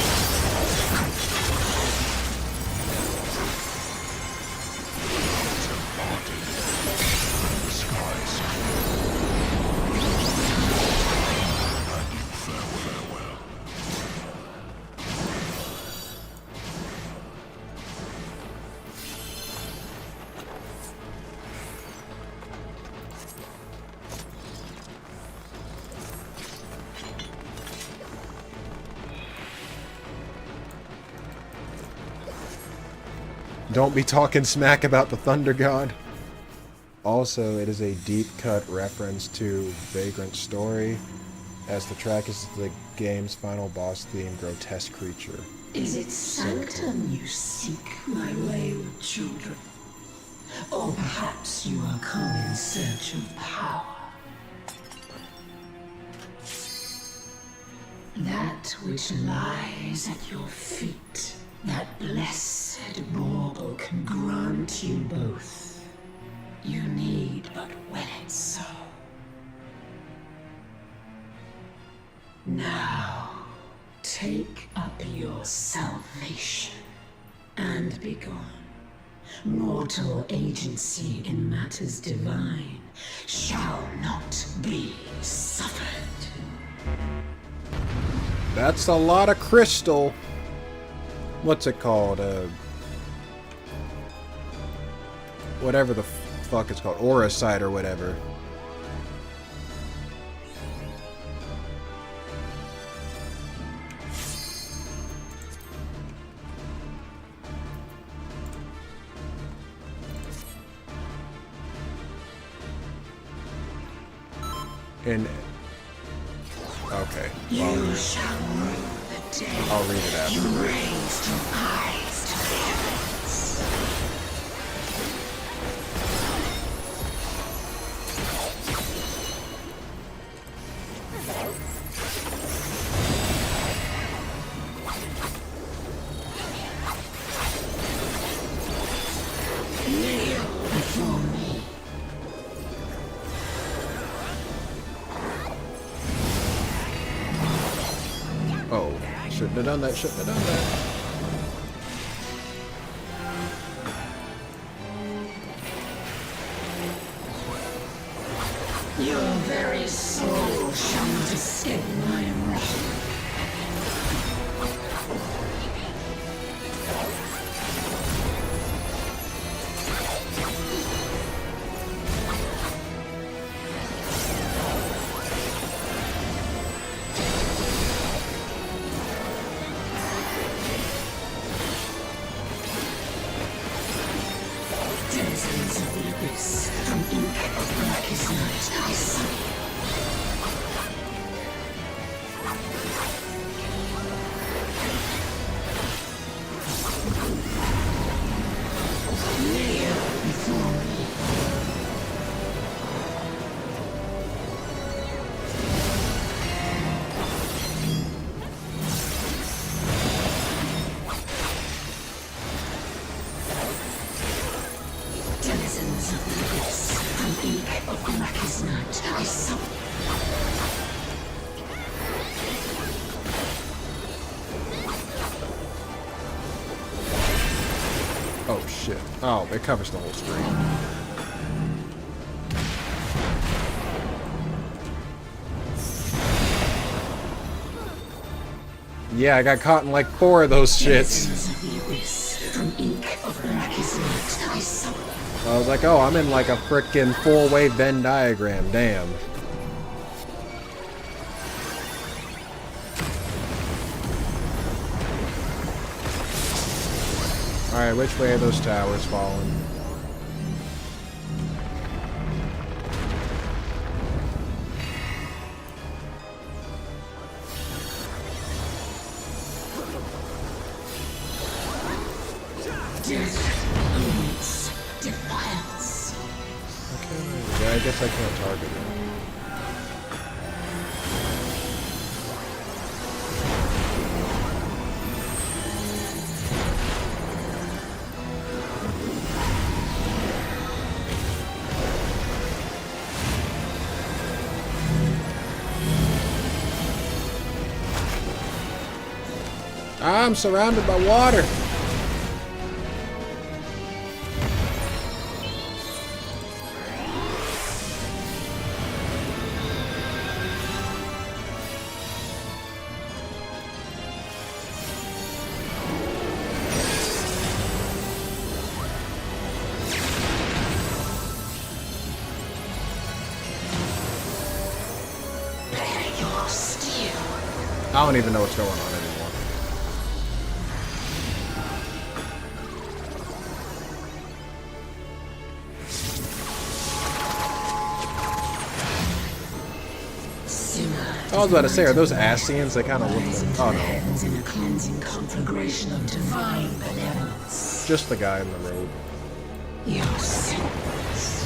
Don't be talking smack about the Thunder God. Also, it is a deep-cut reference to Vagrant Story, as the track is the game's final boss theme, Grotesque Creature. Is it sanctum you seek, my wayward children? Or perhaps you are come in search of power? That which lies at your feet, that blessed bauble can grant you both. You need but will it so. Now, take up your salvation and be gone. Mortal agency in matters divine shall not be suffered. That's a lot of crystal. What's it called? Whatever the fuck it's called. Auracite or whatever. And okay, well, You shall rule the day. I'll read it You after. raised your eyes to the heavens. Kneel before me. Oh, shouldn't have done that. Shouldn't have done that. Your very soul shall not escape my wrath. Denizens of the abyss, from ink of blackest night, I summon. Kneel before me. Denizens of the abyss, from ink of blackest night, I summon. Oh shit. Oh, it covers the whole screen. Yeah, I got caught in like 4 of those shits. Denizens of the abyss, from ink of blackest night, I summon. I was like, oh, I'm in like a frickin' 4-way Venn diagram. Damn. Alright, which way are those towers falling? Death owns defiance. Okay, yeah, I guess I can't target it. I'm surrounded by water. Bear your steel. I don't even know what's going on anymore. I was about to say, are those Ascians? They kind of look like... Oh, no. In a cleansing conflagration of divine benevolence. Just the guy in the robe. Your sins,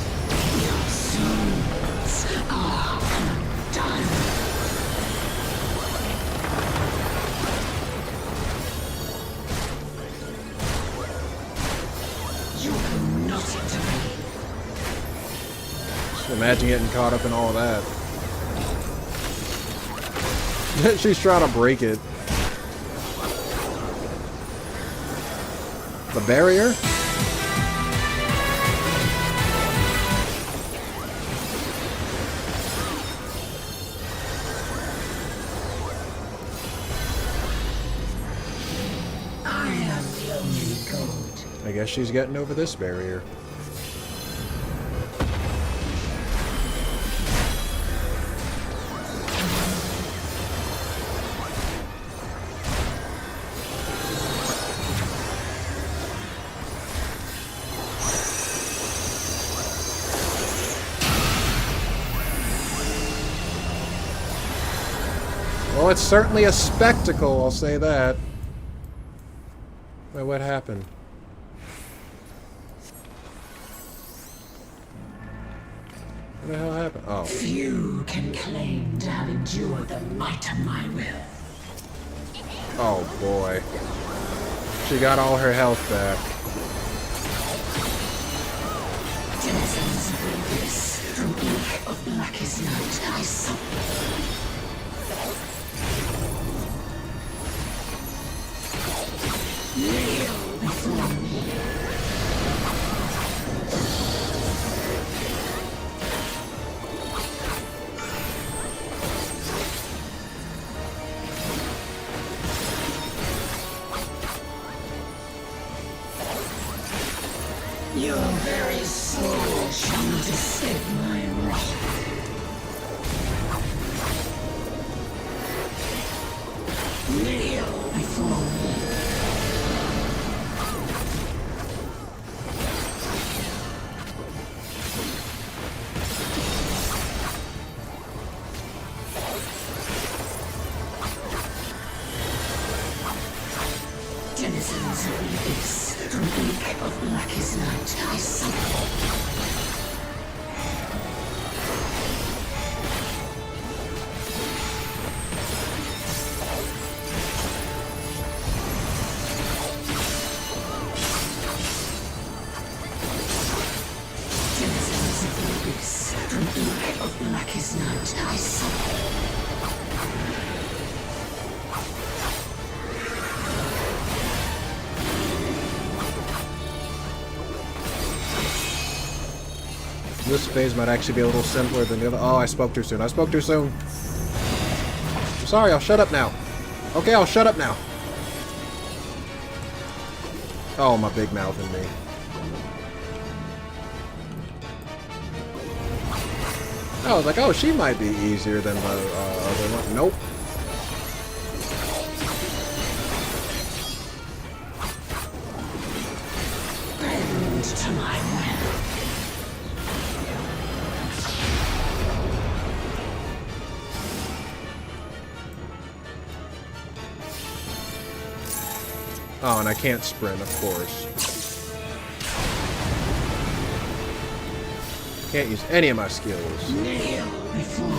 your souls are undone. You will not intervene. Just imagine getting caught up in all that. She's trying to break it. The barrier? I am the only good. I guess she's getting over this barrier. Well, it's certainly a spectacle, I'll say that. Wait, what happened? What the hell happened? Oh. Few can claim to have endured the might of my will. Oh, boy. She got all her health back. Denizens of this from ink of blackest night, I summon. Kneel before me. Your very soul shall not escape my wrath. Kneel before me. Denizens of the abyss, from ink of blackest night, I summon. Denizens of the abyss, from ink of blackest night, I summon. This phase might actually be a little simpler than the other. Oh, I spoke too soon. I spoke too soon. I'm sorry, I'll shut up now. Okay, I'll shut up now. Oh, my big mouth in me. I was like, oh, she might be easier than the other one. Nope. Bend to my will. Oh, and I can't sprint, of course. Can't use any of my skills. Kneel before me.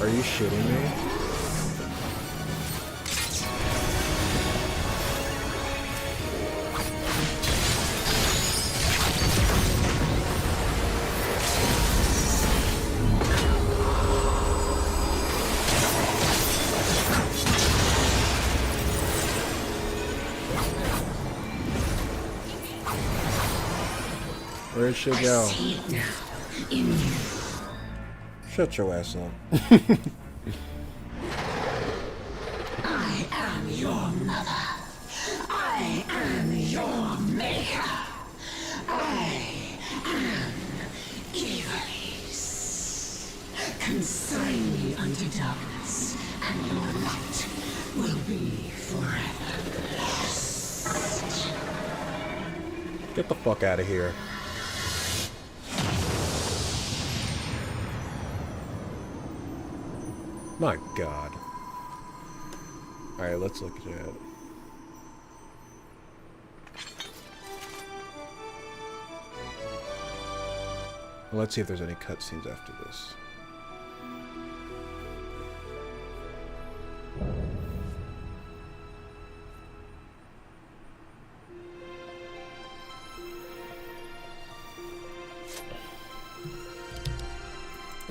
Are you shitting me? Where'd she go? See it now, in you. Shut your ass up. I am your mother. I am your maker. I am Evilise. Consign me unto darkness, and your light will be forever lost. Get the fuck out of here. My god. Alright, let's look at it. Well, let's see if there's any cutscenes after this.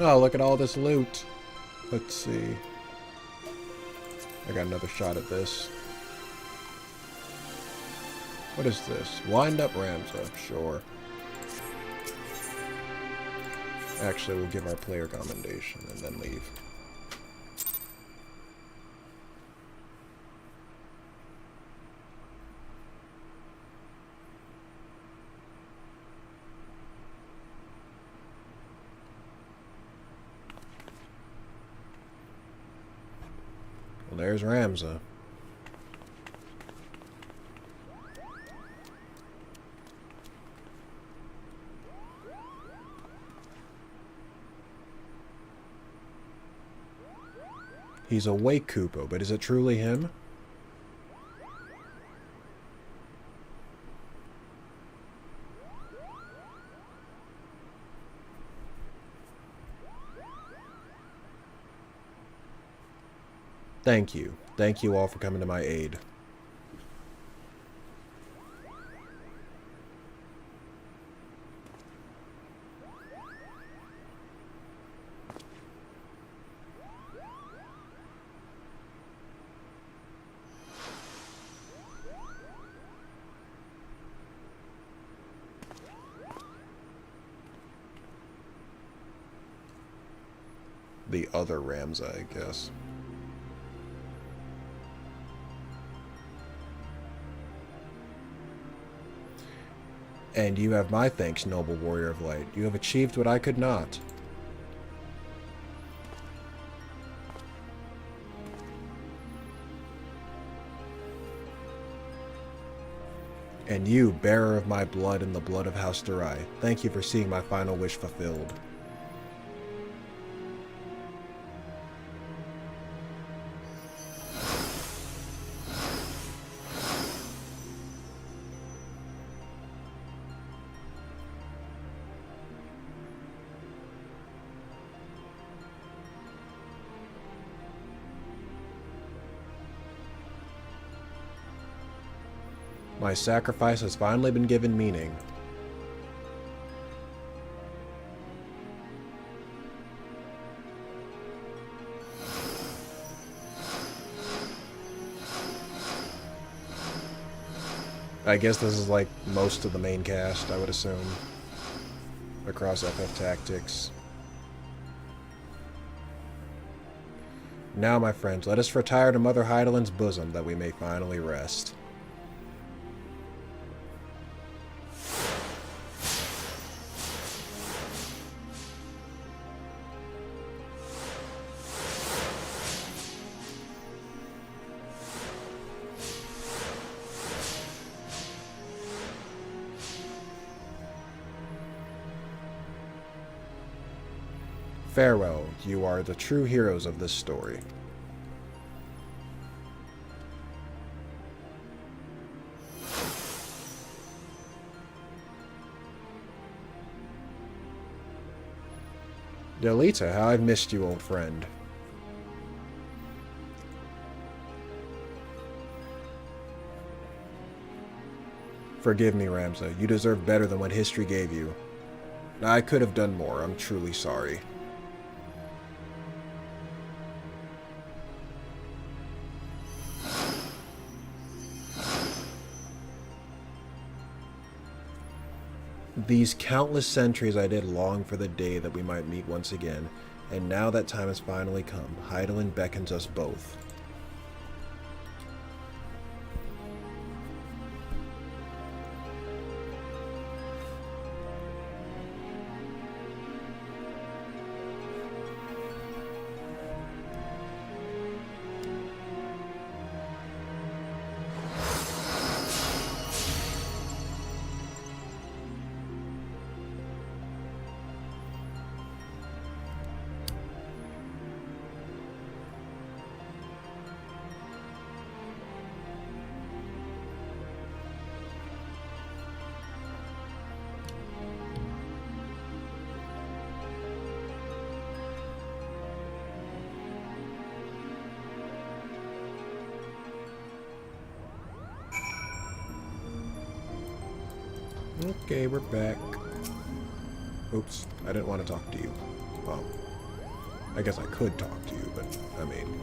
Oh, look at all this loot. Let's see. I got another shot at this. What is this? Wind up Ramza. Sure. Actually, we'll give our player commendation and then leave. Well, there's Ramza. He's a Wake Koopa, but is it truly him? Thank you. Thank you all for coming to my aid. The other Ramza, I guess. And you have my thanks, noble warrior of light. You have achieved what I could not. And you, bearer of my blood and the blood of House Durai, thank you for seeing my final wish fulfilled. My sacrifice has finally been given meaning. I guess this is like most of the main cast, I would assume, across FF Tactics. Now, my friends, let us retire to Mother Heidelin's bosom that we may finally rest. Farewell, you are the true heroes of this story. Delita, how I've missed you, old friend. Forgive me, Ramza. You deserve better than what history gave you. I could have done more. I'm truly sorry. These countless centuries I did long for the day that we might meet once again, and now that time has finally come. Heidelin beckons us both. Okay, we're back. Oops, I didn't want to talk to you. Well, I guess I could talk to you, but, I mean...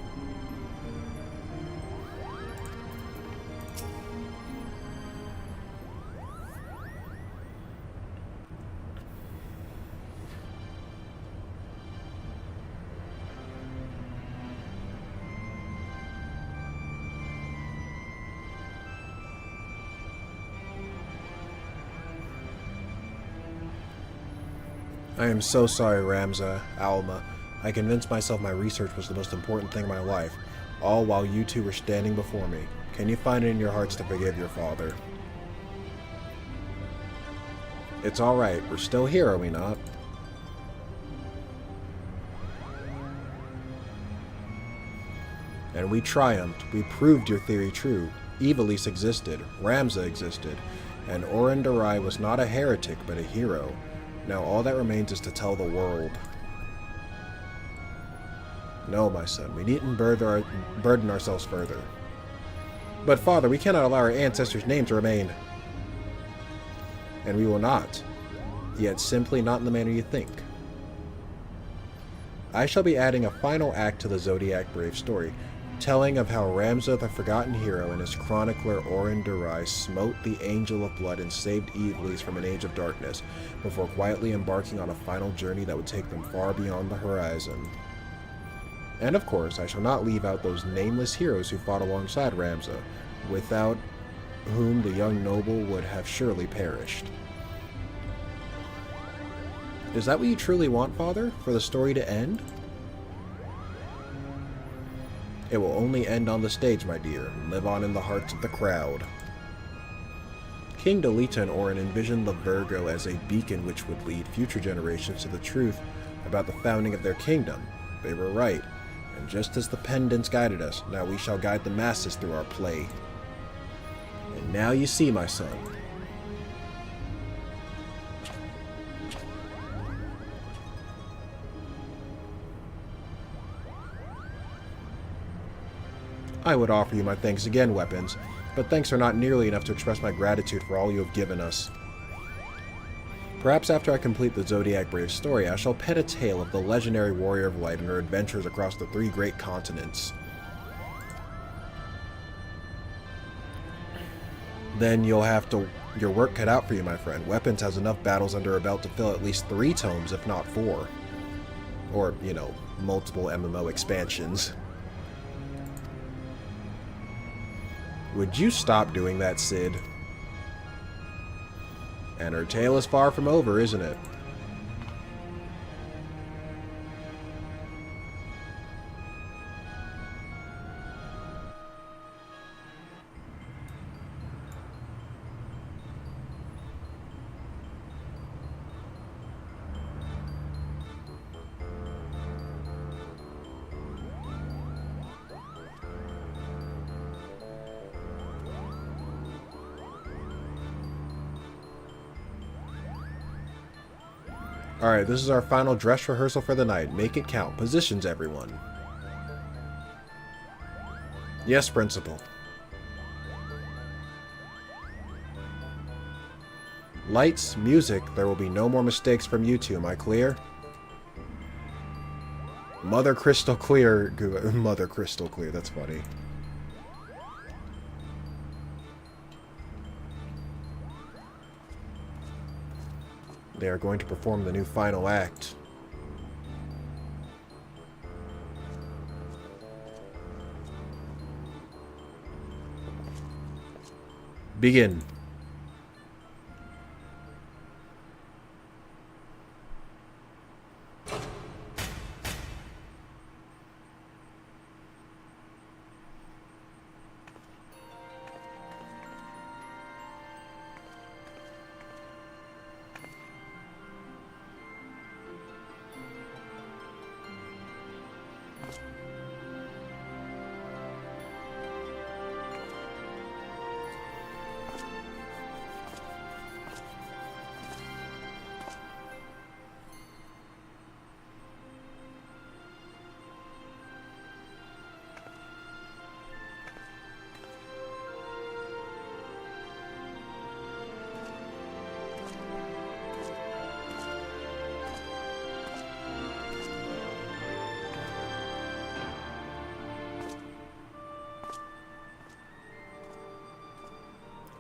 I am so sorry, Ramza, Alma. I convinced myself my research was the most important thing in my life, all while you two were standing before me. Can you find it in your hearts to forgive your father? It's alright, we're still here, are we not? And we triumphed. We proved your theory true. Evilise existed, Ramza existed, and Oren Darai was not a heretic, but a hero. Now all that remains is to tell the world. No, my son, we needn't burden ourselves further. But, Father, we cannot allow our ancestors' name to remain. And we will not. Yet simply not in the manner you think. I shall be adding a final act to the Zodiac Brave story, telling of how Ramza the Forgotten Hero and his chronicler Oren Darai smote the Angel of Blood and saved Evilise from an age of darkness, before quietly embarking on a final journey that would take them far beyond the horizon. And of course, I shall not leave out those nameless heroes who fought alongside Ramza, without whom the young noble would have surely perished. Is that what you truly want, Father? For the story to end? It will only end on the stage, my dear, and live on in the hearts of the crowd. King Delita and Oren envisioned the Virgo as a beacon which would lead future generations to the truth about the founding of their kingdom. They were right, and just as the pendants guided us, now we shall guide the masses through our play. And now you see, my son. I would offer you my thanks again, Weapons, but thanks are not nearly enough to express my gratitude for all you have given us. Perhaps after I complete the Zodiac Brave story, I shall pen a tale of the legendary Warrior of Light and her adventures across the 3 great continents. Then you'll have your work cut out for you, my friend. Weapons has enough battles under her belt to fill at least 3 tomes, if not 4. Or, you know, multiple MMO expansions. Would you stop doing that, Sid? And her tale is far from over, isn't it? Alright, this is our final dress rehearsal for the night. Make it count. Positions, everyone. Yes, Principal. Lights, music. There will be no more mistakes from you two. Am I clear? Mother Crystal Clear. Mother Crystal Clear. That's funny. They are going to perform the new final act. Begin.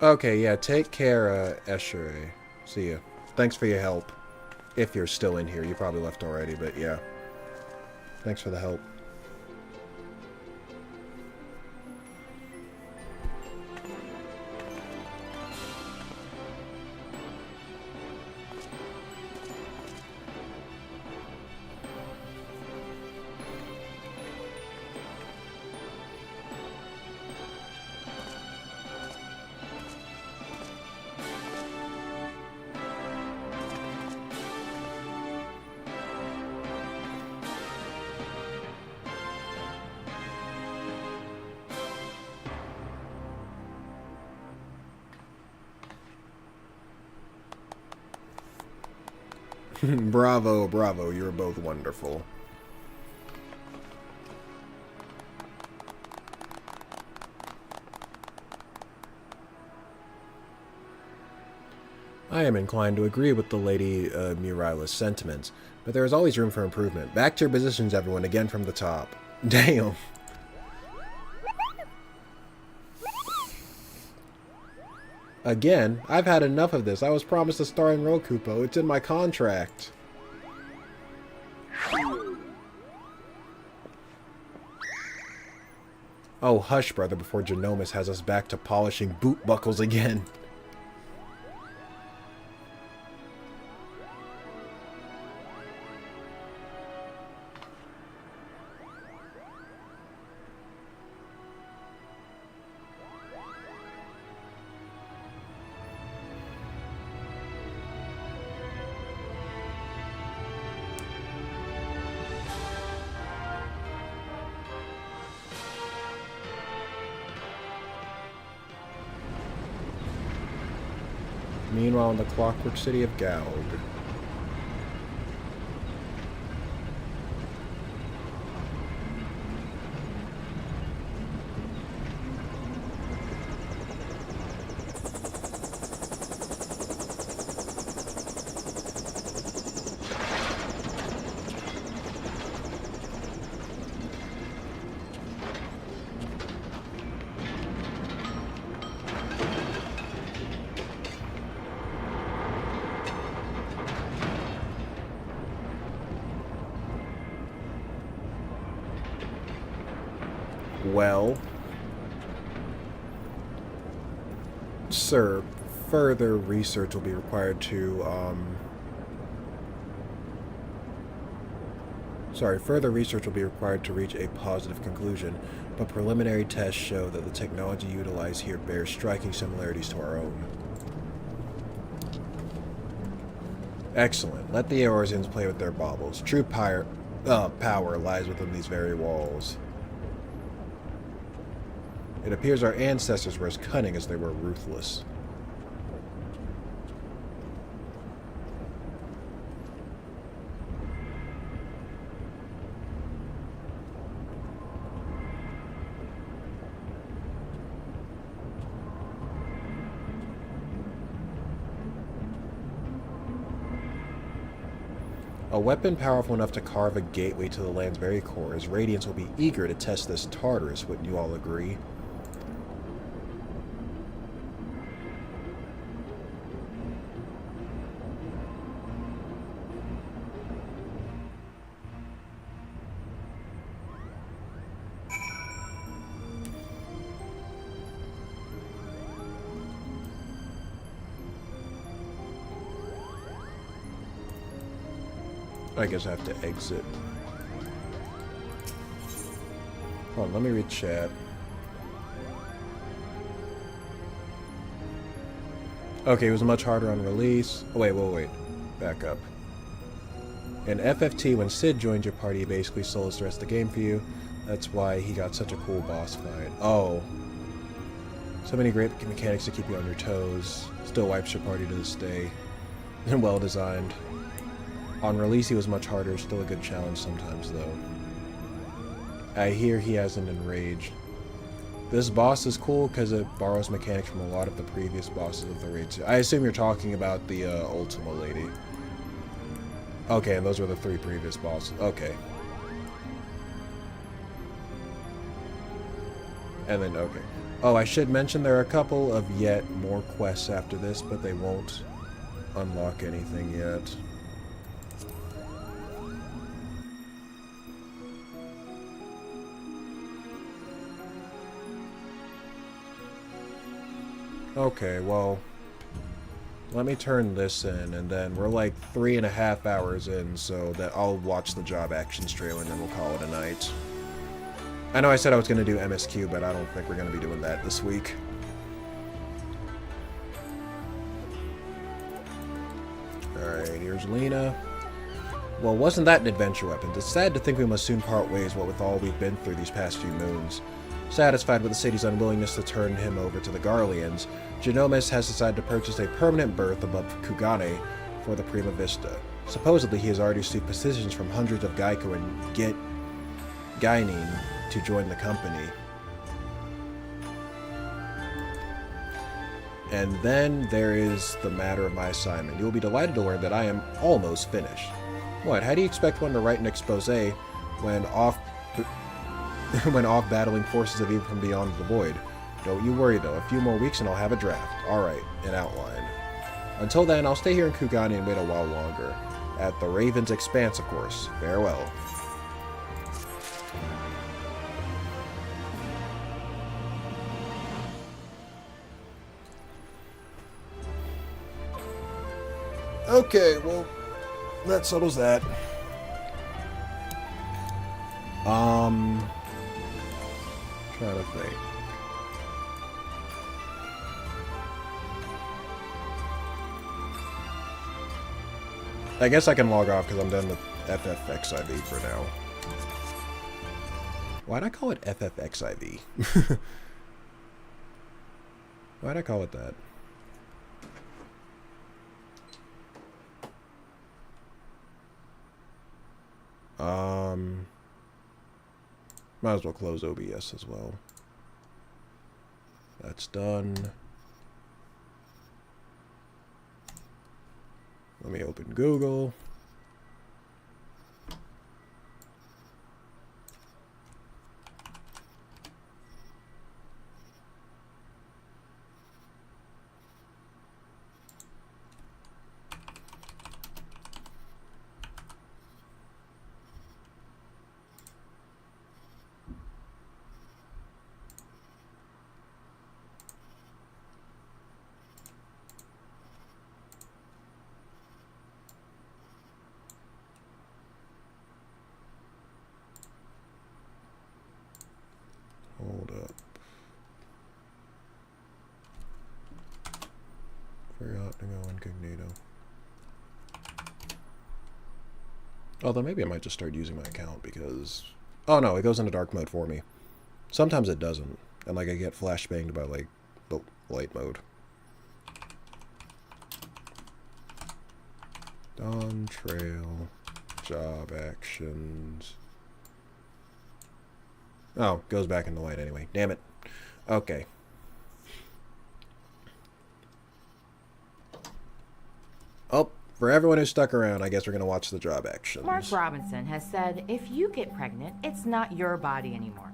Okay, yeah, take care, Eshere. See ya. Thanks for your help. If you're still in here, you probably left already, but yeah. Thanks for the help. Bravo, bravo, you're both wonderful. I am inclined to agree with the Lady Muriela's sentiments, but there is always room for improvement. Back to your positions, everyone, again from the top. Damn. Again? I've had enough of this. I was promised a starring role, Kupo. It's in my contract. Oh, hush, brother, before Genomus has us back to polishing boot buckles again. Meanwhile, in the clockwork city of Gaug. Well, sir, further research will be required to, further research will be required to reach a positive conclusion, but preliminary tests show that the technology utilized here bears striking similarities to our own. Excellent. Let the Eorzeans play with their baubles. True power lies within these very walls. It appears our ancestors were as cunning as they were ruthless. A weapon powerful enough to carve a gateway to the land's very core. His Radiance will be eager to test this Tartarus, wouldn't you all agree? I guess I have to exit. Hold on, let me read chat. Okay, it was much harder on release. Oh, wait. Back up. In FFT, when Sid joined your party, he basically sold the rest of the game for you. That's why he got such a cool boss fight. Oh. So many great mechanics to keep you on your toes. Still wipes your party to this day. And well designed. On release, he was much harder. Still a good challenge sometimes, though. I hear he hasn't enraged. This boss is cool because it borrows mechanics from a lot of the previous bosses of the raid. I assume you're talking about the Ultima lady. Okay, and those were the 3 previous bosses. Okay. And then, okay. Oh, I should mention there are a couple of yet more quests after this, but they won't unlock anything yet. Okay, well, let me turn this in, and then we're like 3.5 hours in, so that I'll watch the job actions trailer, and then we'll call it a night. I know I said I was going to do MSQ, but I don't think we're going to be doing that this week. Alright, here's Lena. Well, wasn't that an adventure weapon? It's sad to think we must soon part ways, what with all we've been through these past few moons. Satisfied with the city's unwillingness to turn him over to the Garleans, Genomes has decided to purchase a permanent berth above Kugane for the Prima Vista. Supposedly, he has already received petitions from hundreds of Geico and Guining to join the company. And then there is the matter of my assignment. You will be delighted to learn that I am almost finished. What? How do you expect one to write an expose when off battling forces of evil from beyond the void? Don't you worry though, a few more weeks and I'll have a draft. Alright, an outline. Until then, I'll stay here in Kugane and wait a while longer. At the Raven's Expanse, of course. Farewell. Okay, well, that settles that. Trying to think. I guess I can log off because I'm done with FFXIV for now. Why'd I call it FFXIV? Why'd I call it that? Might as well close OBS as well. That's done. Let me open Google. Hold up. Forgot to go incognito. Although maybe I might just start using my account because... Oh no, it goes into dark mode for me. Sometimes it doesn't. And like I get flashbanged by like the light mode. Dawn Trail. Job actions. Oh, goes back in the light anyway. Damn it. Okay. Oh, for everyone who stuck around, I guess we're going to watch the job actions. Mark Robinson has said if you get pregnant, it's not your body anymore.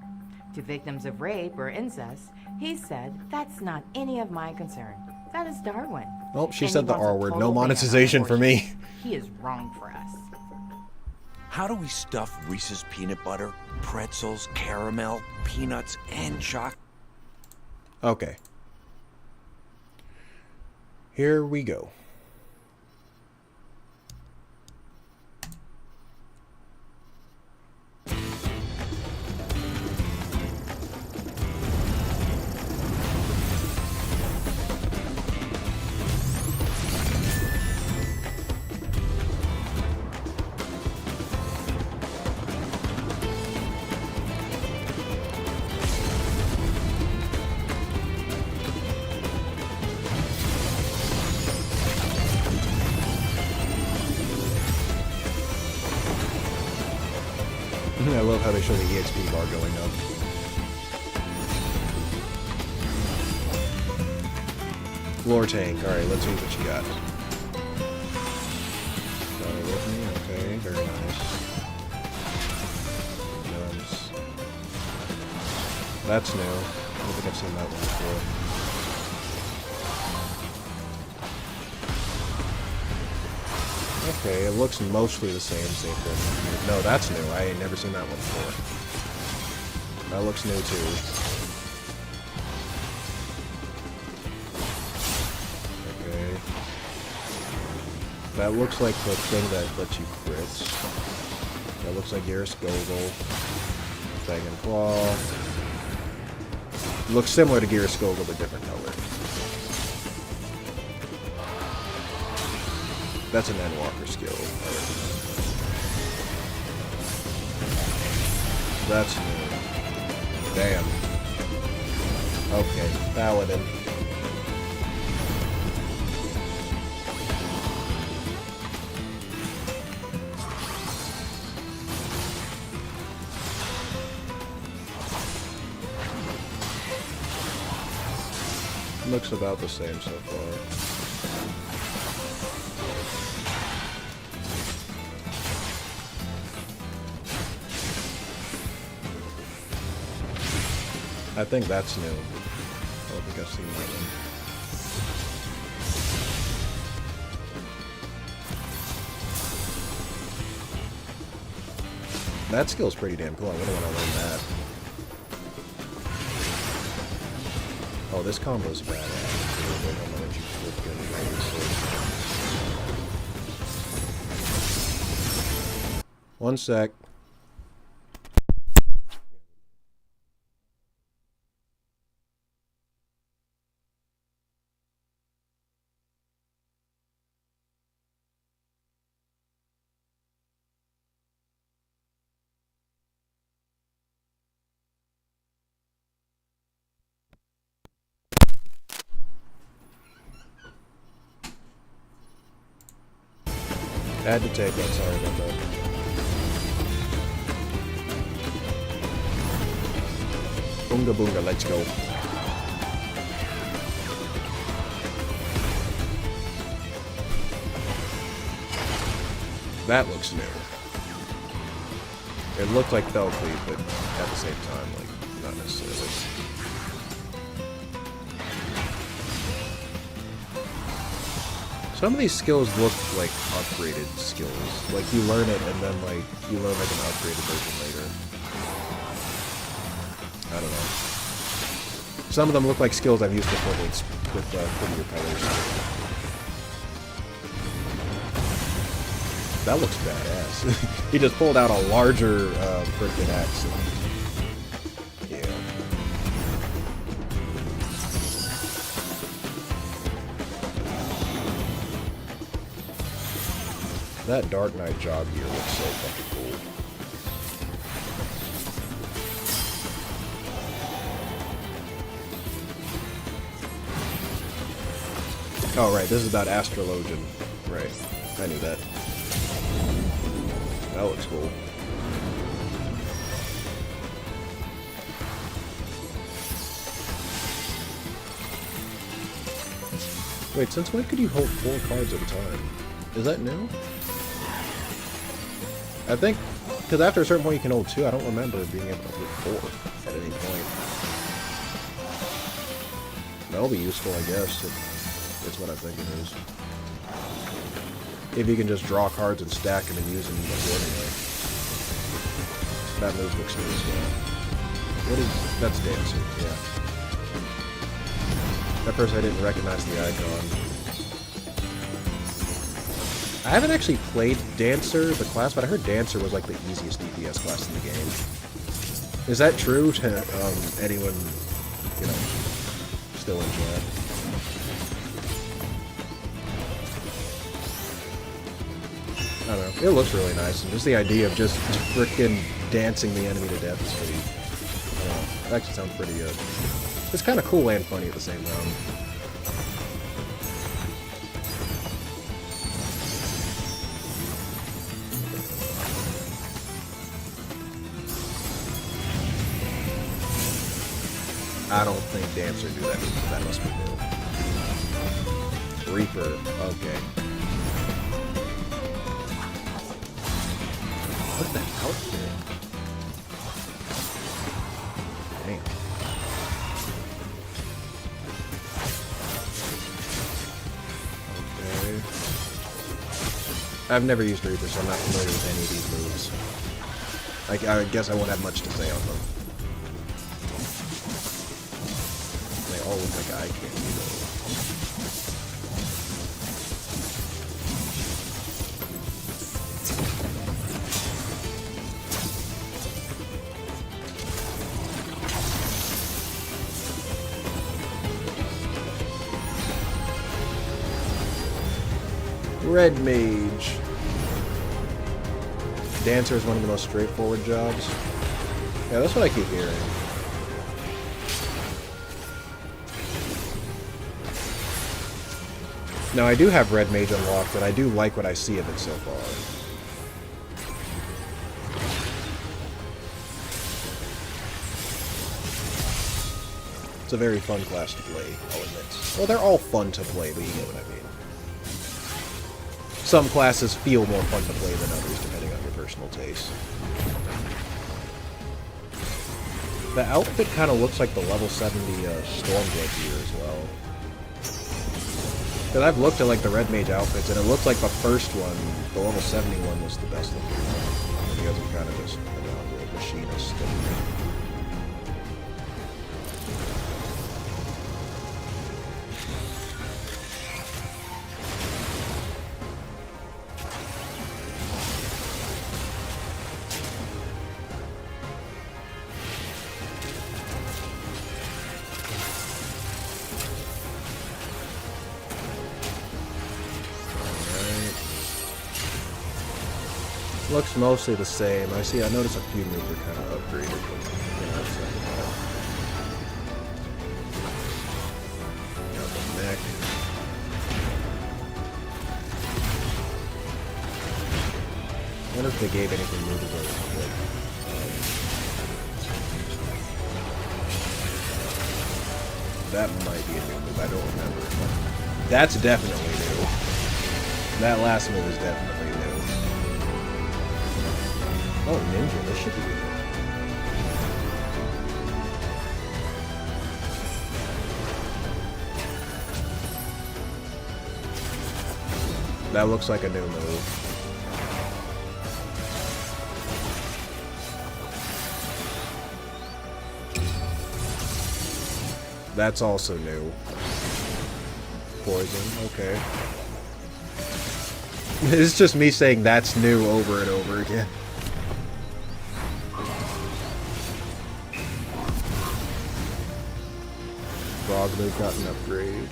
To victims of rape or incest, he said that's not any of my concern. That is Darwin. Oh, she And said he the wants a R word. total No ban on monetization for me. abortion. He is wrong for us. How do we stuff Reese's peanut butter, pretzels, caramel, peanuts, and chocolate? Okay. Here we go. I love how they show the EXP bar going up. Lore tank. Alright, let's see what you got. Got it with me. Okay, very nice. Nice. That's new. don't think I've seen that one before. Okay, it looks mostly the same thing. No, that's new. I ain't never seen that one before. That looks new too. Okay. That looks like the thing that lets you crit. That looks like Garrus Gogol. Fang and Claw. Looks similar to Garrus Gogol, but different color. That's an Endwalker skill. That's new. Damn. Okay, Paladin. Looks about the same so far. I think that's new. I don't think I've seen that one. That skill's pretty damn cool. I really want to learn that. Oh, this combo's badass. One sec. I had to take that, sorry about that. Boonga boonga, let's go. That looks new. It looked like Felcleave, but at the same time, like, not necessarily. Some of these skills look like upgraded skills. Like, you learn it, and then, like, you learn, like, an upgraded version later. I don't know. Some of them look like skills I've used before with prettier colors. That looks badass. He just pulled out a larger, freaking axe. Yeah. That Dark Knight job gear looks so fucking cool. Oh, right, this is about Astrologian. Right, I knew that. That looks cool. Wait, since when could you hold 4 cards at a time? Is that new? I think, because after a certain point you can hold 2, I don't remember being able to hold 4 at any point. That'll be useful, I guess. That's what I think it is. If you can just draw cards and stack them and use them accordingly. That move looks good as well. What is... that's Dancer, yeah. At first I didn't recognize the icon. I haven't actually played Dancer, the class, but I heard Dancer was like the easiest DPS class in the game. Is that true to anyone, you know, still in chat? I don't know. It looks really nice, and just the idea of just frickin' dancing the enemy to death is pretty... I don't know. It actually sounds pretty good. It's kind of cool and funny at the same time. I don't think Dancer do that, but that must be new. Reaper, okay. What the outfit? Damn. I've never used Reaper, so I'm not familiar with any of these moves. I guess I won't have much to say on them. They all look like I can't do those. Red Mage. Dancer is one of the most straightforward jobs. Yeah, that's what I keep hearing. Now, I do have Red Mage unlocked, and I do like what I see of it so far. It's a very fun class to play, I'll admit. Well, they're all fun to play, but you get what I mean. Some classes feel more fun to play than others, depending on your personal taste. The outfit kind of looks like the level 70 Stormblood gear as well. Because I've looked at like the Red Mage outfits, and it looks like the first one, the level 70 one, was the best looking one. The others are kind of just, I don't know, like machinist. Looks mostly the same. I noticed a few moves are kind of upgraded, but you know, it's like that. Got the neck. I wonder if they gave anything movable. That might be a new move. I don't remember. That's definitely new. That last move is definitely new. Oh, ninja, this should be good. That looks like a new move. That's also new. Poison, okay. It's just me saying that's new over and over again. They've got an upgrade.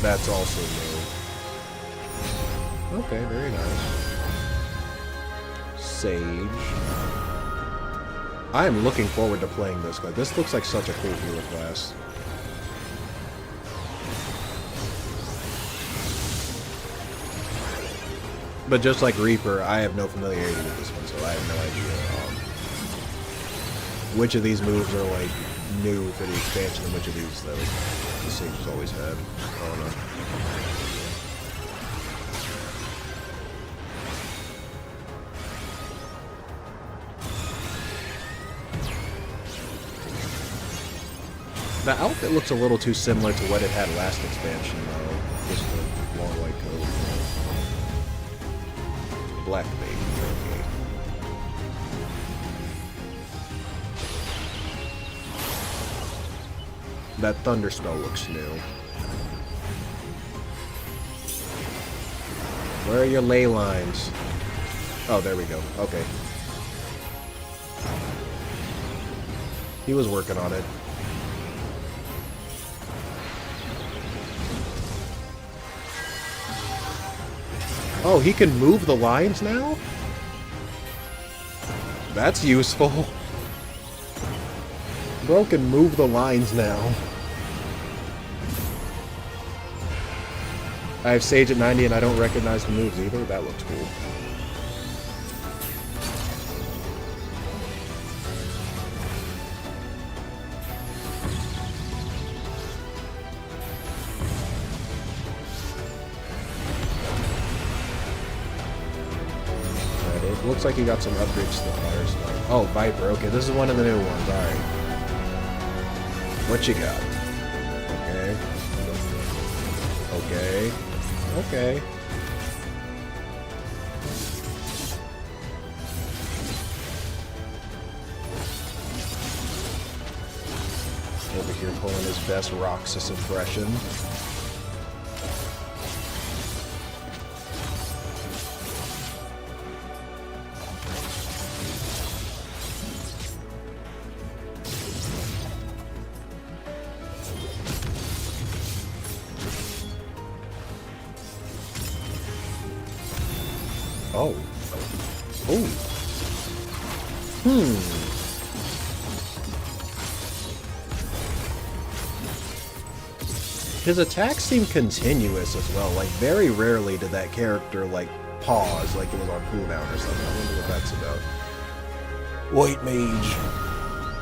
That's also new. Okay, very nice. Sage. I am looking forward to playing this class. This looks like such a cool healer class. But just like Reaper, I have no familiarity with this one, so I have no idea which of these moves are like new for the expansion and which of these that the Sage has always had. I don't know. The outfit looks a little too similar to what it had last expansion, though. Just the long white coat. Black baby, okay. That thunder spell looks new. Where are your ley lines? Oh, there we go. Okay. He was working on it. Oh, he can move the lines now? That's useful. Bro can move the lines now. I have Sage at 90 and I don't recognize the moves either. That looks cool. Looks like you got some upgrades to the fire spell. Oh, Viper. Okay, this is one of the new ones. Alright. What you got? Okay. Okay. Over here pulling his best Roxas impression. Oh. Oh. His attacks seem continuous as well. Like, very rarely did that character, like, pause, like it was on cooldown or something. I wonder what that's about. White Mage.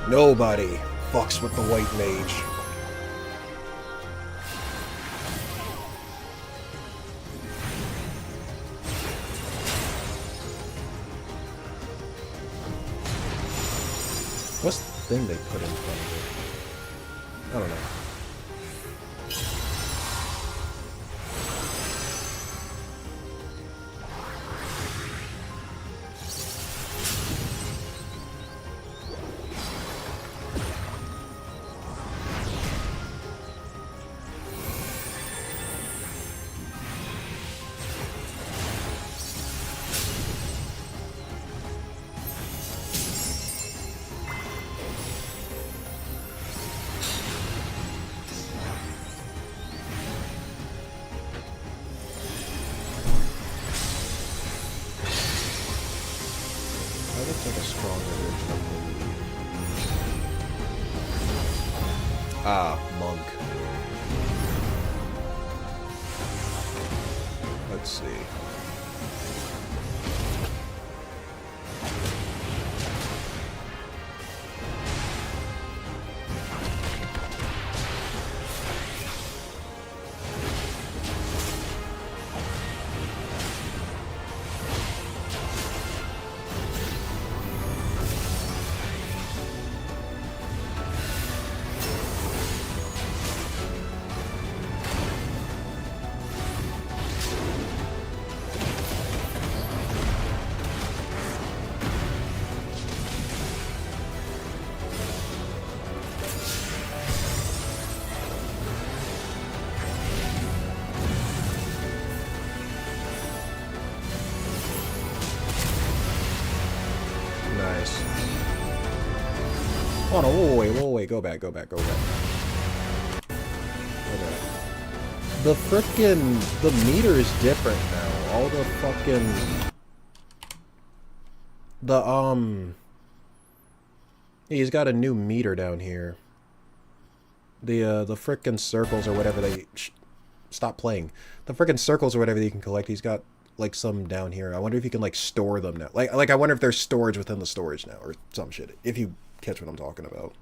Nobody fucks with the White Mage. What's the thing they put in front of it? I don't know. Like a stronger version of the... Ah, Monk. Let's see. Nice. Oh no, whoa, wait, go back. Okay. The frickin' the meter is different now. All the fucking he's got a new meter down here. The frickin' circles or whatever they stop playing. The frickin' circles or whatever you can collect. He's got like some down here. I wonder if you can like store them now. Like I wonder if there's storage within the storage now or some shit. If you catch what I'm talking about.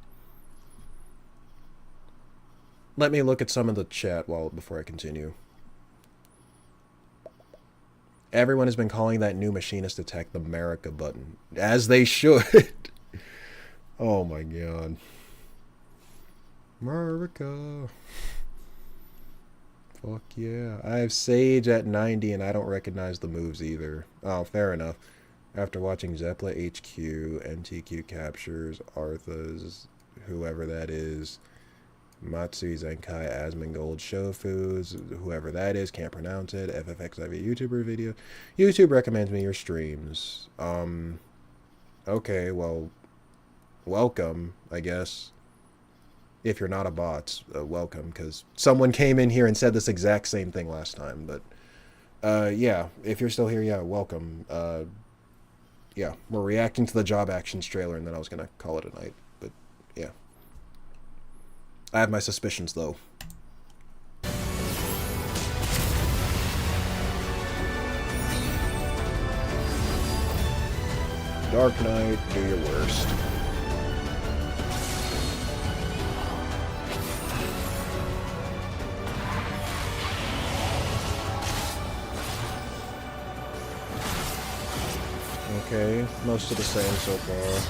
Let me look at some of the chat before I continue. Everyone has been calling that new machinist attack the America button. As they should. Oh my god. America. Fuck yeah. I have Sage at 90 and I don't recognize the moves either. Oh, fair enough. After watching Zeppla HQ, MTQ captures, Arthas, whoever that is, Matsui Zenkai, Asmongold, Show Foods, whoever that is, can't pronounce it, FFXIV YouTuber video. YouTube recommends me your streams. Okay, well, welcome, I guess. If you're not a bot, welcome, because someone came in here and said this exact same thing last time, but, yeah, if you're still here, yeah, welcome. Yeah, we're reacting to the Job Actions trailer, and then I was gonna call it a night, but, yeah. I have my suspicions, though. Dark Knight, do your worst. Okay, most of the same so far.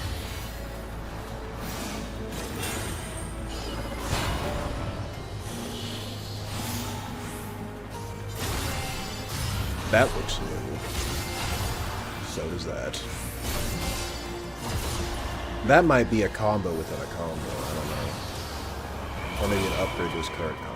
That looks new. So does that. That might be a combo within a combo, I don't know. Or maybe an upgrade to his current combo.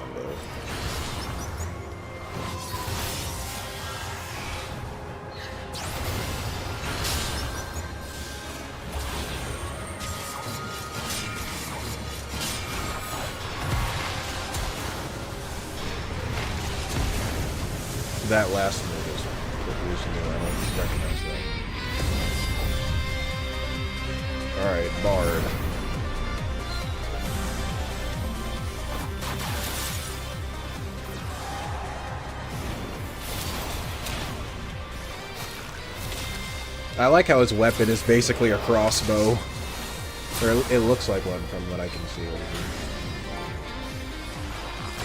That last move is pretty new. I don't recognize that. Alright, Bard. I like how his weapon is basically a crossbow. Or it looks like one from what I can see over here.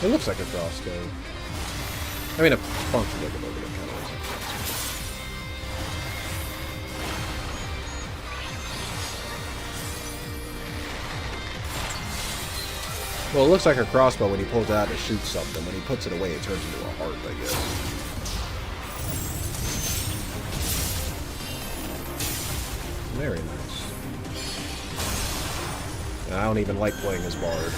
It looks like a crossbow. I mean, it functions like a bow, but it kind of looks like a crossbow. Well, it looks like a crossbow when he pulls it out to shoot something. When he puts it away, it turns into a heart, I guess. Very nice. And I don't even like playing as Bard.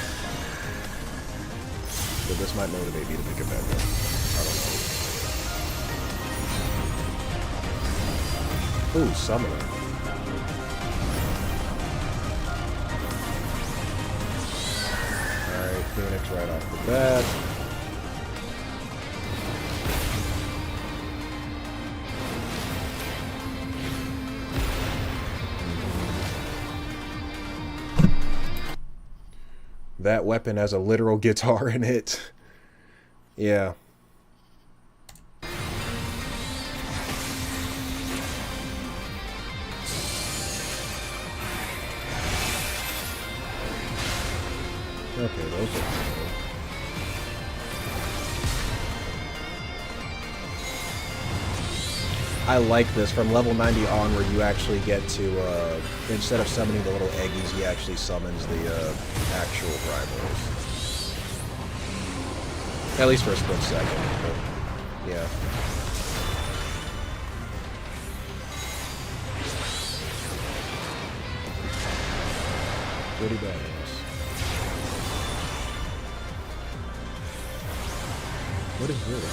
But this might motivate me to pick a better one. I don't know. Ooh, Summoner. Alright, Phoenix right off the bat. That weapon has a literal guitar in it. Yeah. Okay, those are cool. I like this. From level 90 onward, you actually get to, instead of summoning the little eggies, he actually summons the actual primals. At least for a split second, but yeah. Pretty badass. What is this?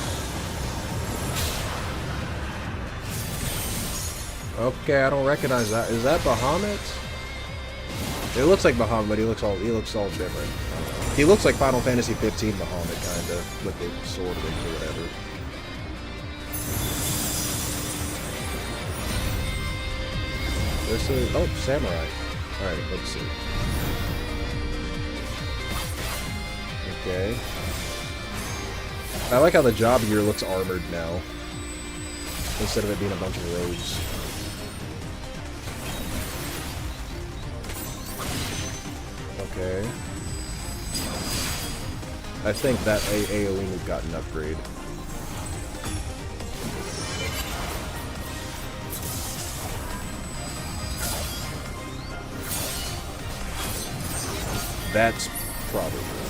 Okay, I don't recognize that. Is that Bahamut? It looks like Bahamut, but he looks all different. He looks like Final Fantasy 15 Bahamut, kinda, with the sword wings or whatever. This is Samurai. Alright, let's see. Okay. I like how the job gear looks armored now, instead of it being a bunch of robes. Okay. I think that AoE move got an upgrade. That's probably good.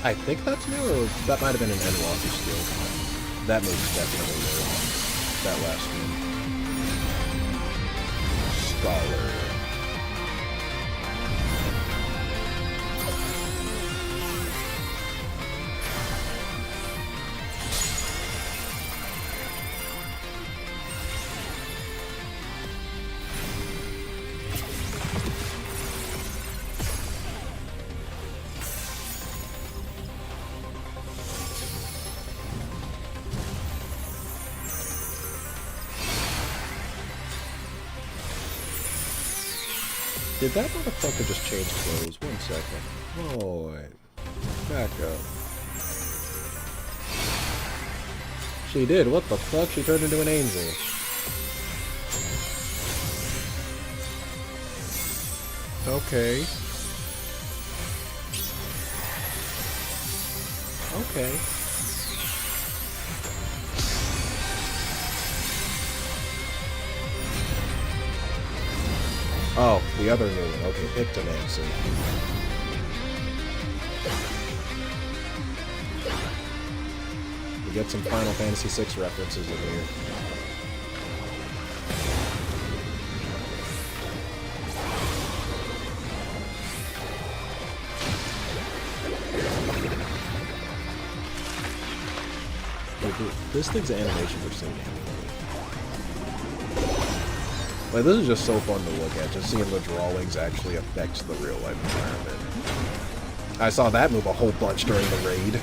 I think that's new, or that might have been an Endwalker skill. That move's definitely new. That last one. Scholar. Did that motherfucker just change clothes? 1 second. Oh, wait. Back up. She did. What the fuck? She turned into an angel. Okay. Okay. Oh, the other new one. Okay, Pictomancy. We get some Final Fantasy VI references in here. Dude, this thing's animations are so damn good. Like, this is just so fun to look at, just seeing the drawings actually affect the real life environment. I saw that move a whole bunch during the raid.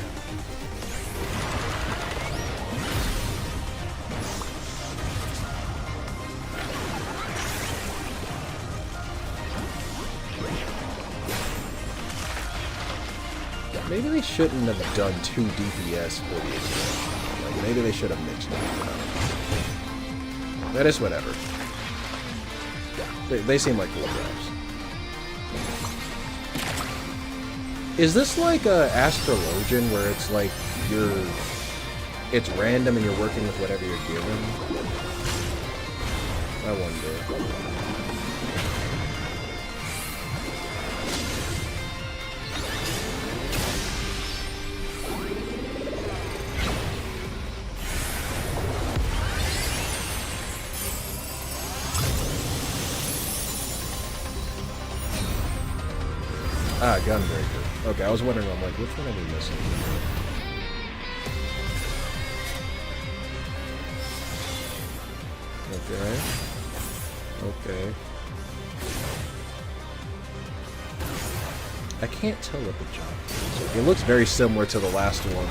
Maybe they shouldn't have done 2 DPS for the expansion. Like, maybe they should have mixed it. That is whatever. They seem like cool drops. Is this like a Astrologian where it's like it's random and you're working with whatever you're given? I wonder. Ah, Gunbreaker. Okay, I was wondering, I'm like, which one are we missing? Okay. Okay. I can't tell what the job is. It looks very similar to the last one.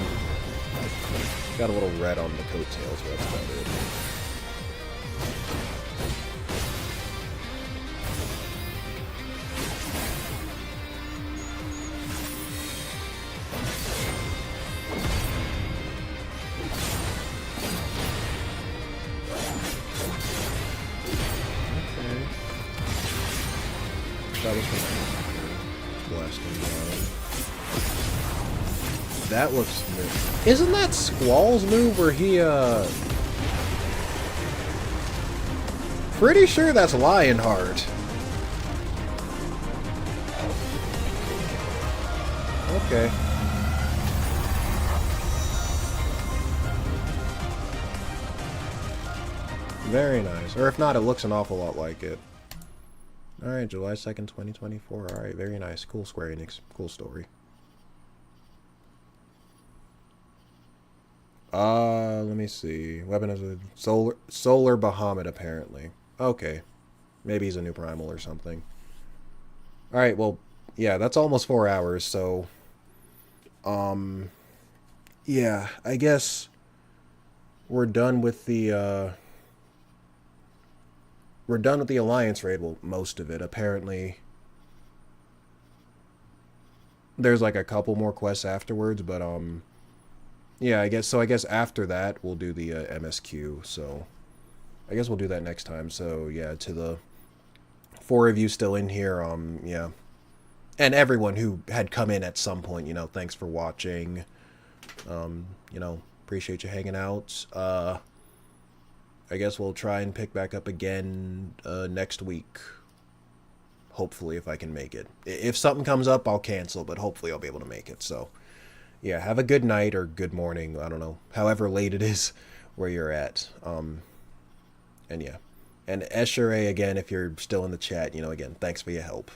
Got a little red on the coattails, but that's about it. That looks new. Isn't that Squall's move where he, pretty sure that's Lionheart. Okay. Very nice. Or if not, it looks an awful lot like it. Alright, July 2nd, 2024. Alright, very nice. Cool Square Enix. Cool story. Let me see. Weapon is a solar Bahamut, apparently. Okay. Maybe he's a new primal or something. Alright, well, yeah, that's almost 4 hours, so... yeah, I guess... we're done with the, we're done with the Alliance raid. Well, most of it, apparently. There's, like, a couple more quests afterwards, but, yeah, I guess after that, we'll do the MSQ, so I guess we'll do that next time. So, yeah, to the 4 of you still in here, yeah. And everyone who had come in at some point, you know, thanks for watching. You know, appreciate you hanging out. I guess we'll try and pick back up again next week. Hopefully, if I can make it. If something comes up, I'll cancel, but hopefully I'll be able to make it, so... yeah, have a good night or good morning, I don't know, however late it is where you're at. And yeah. And Eshere, again, if you're still in the chat, you know, again, thanks for your help.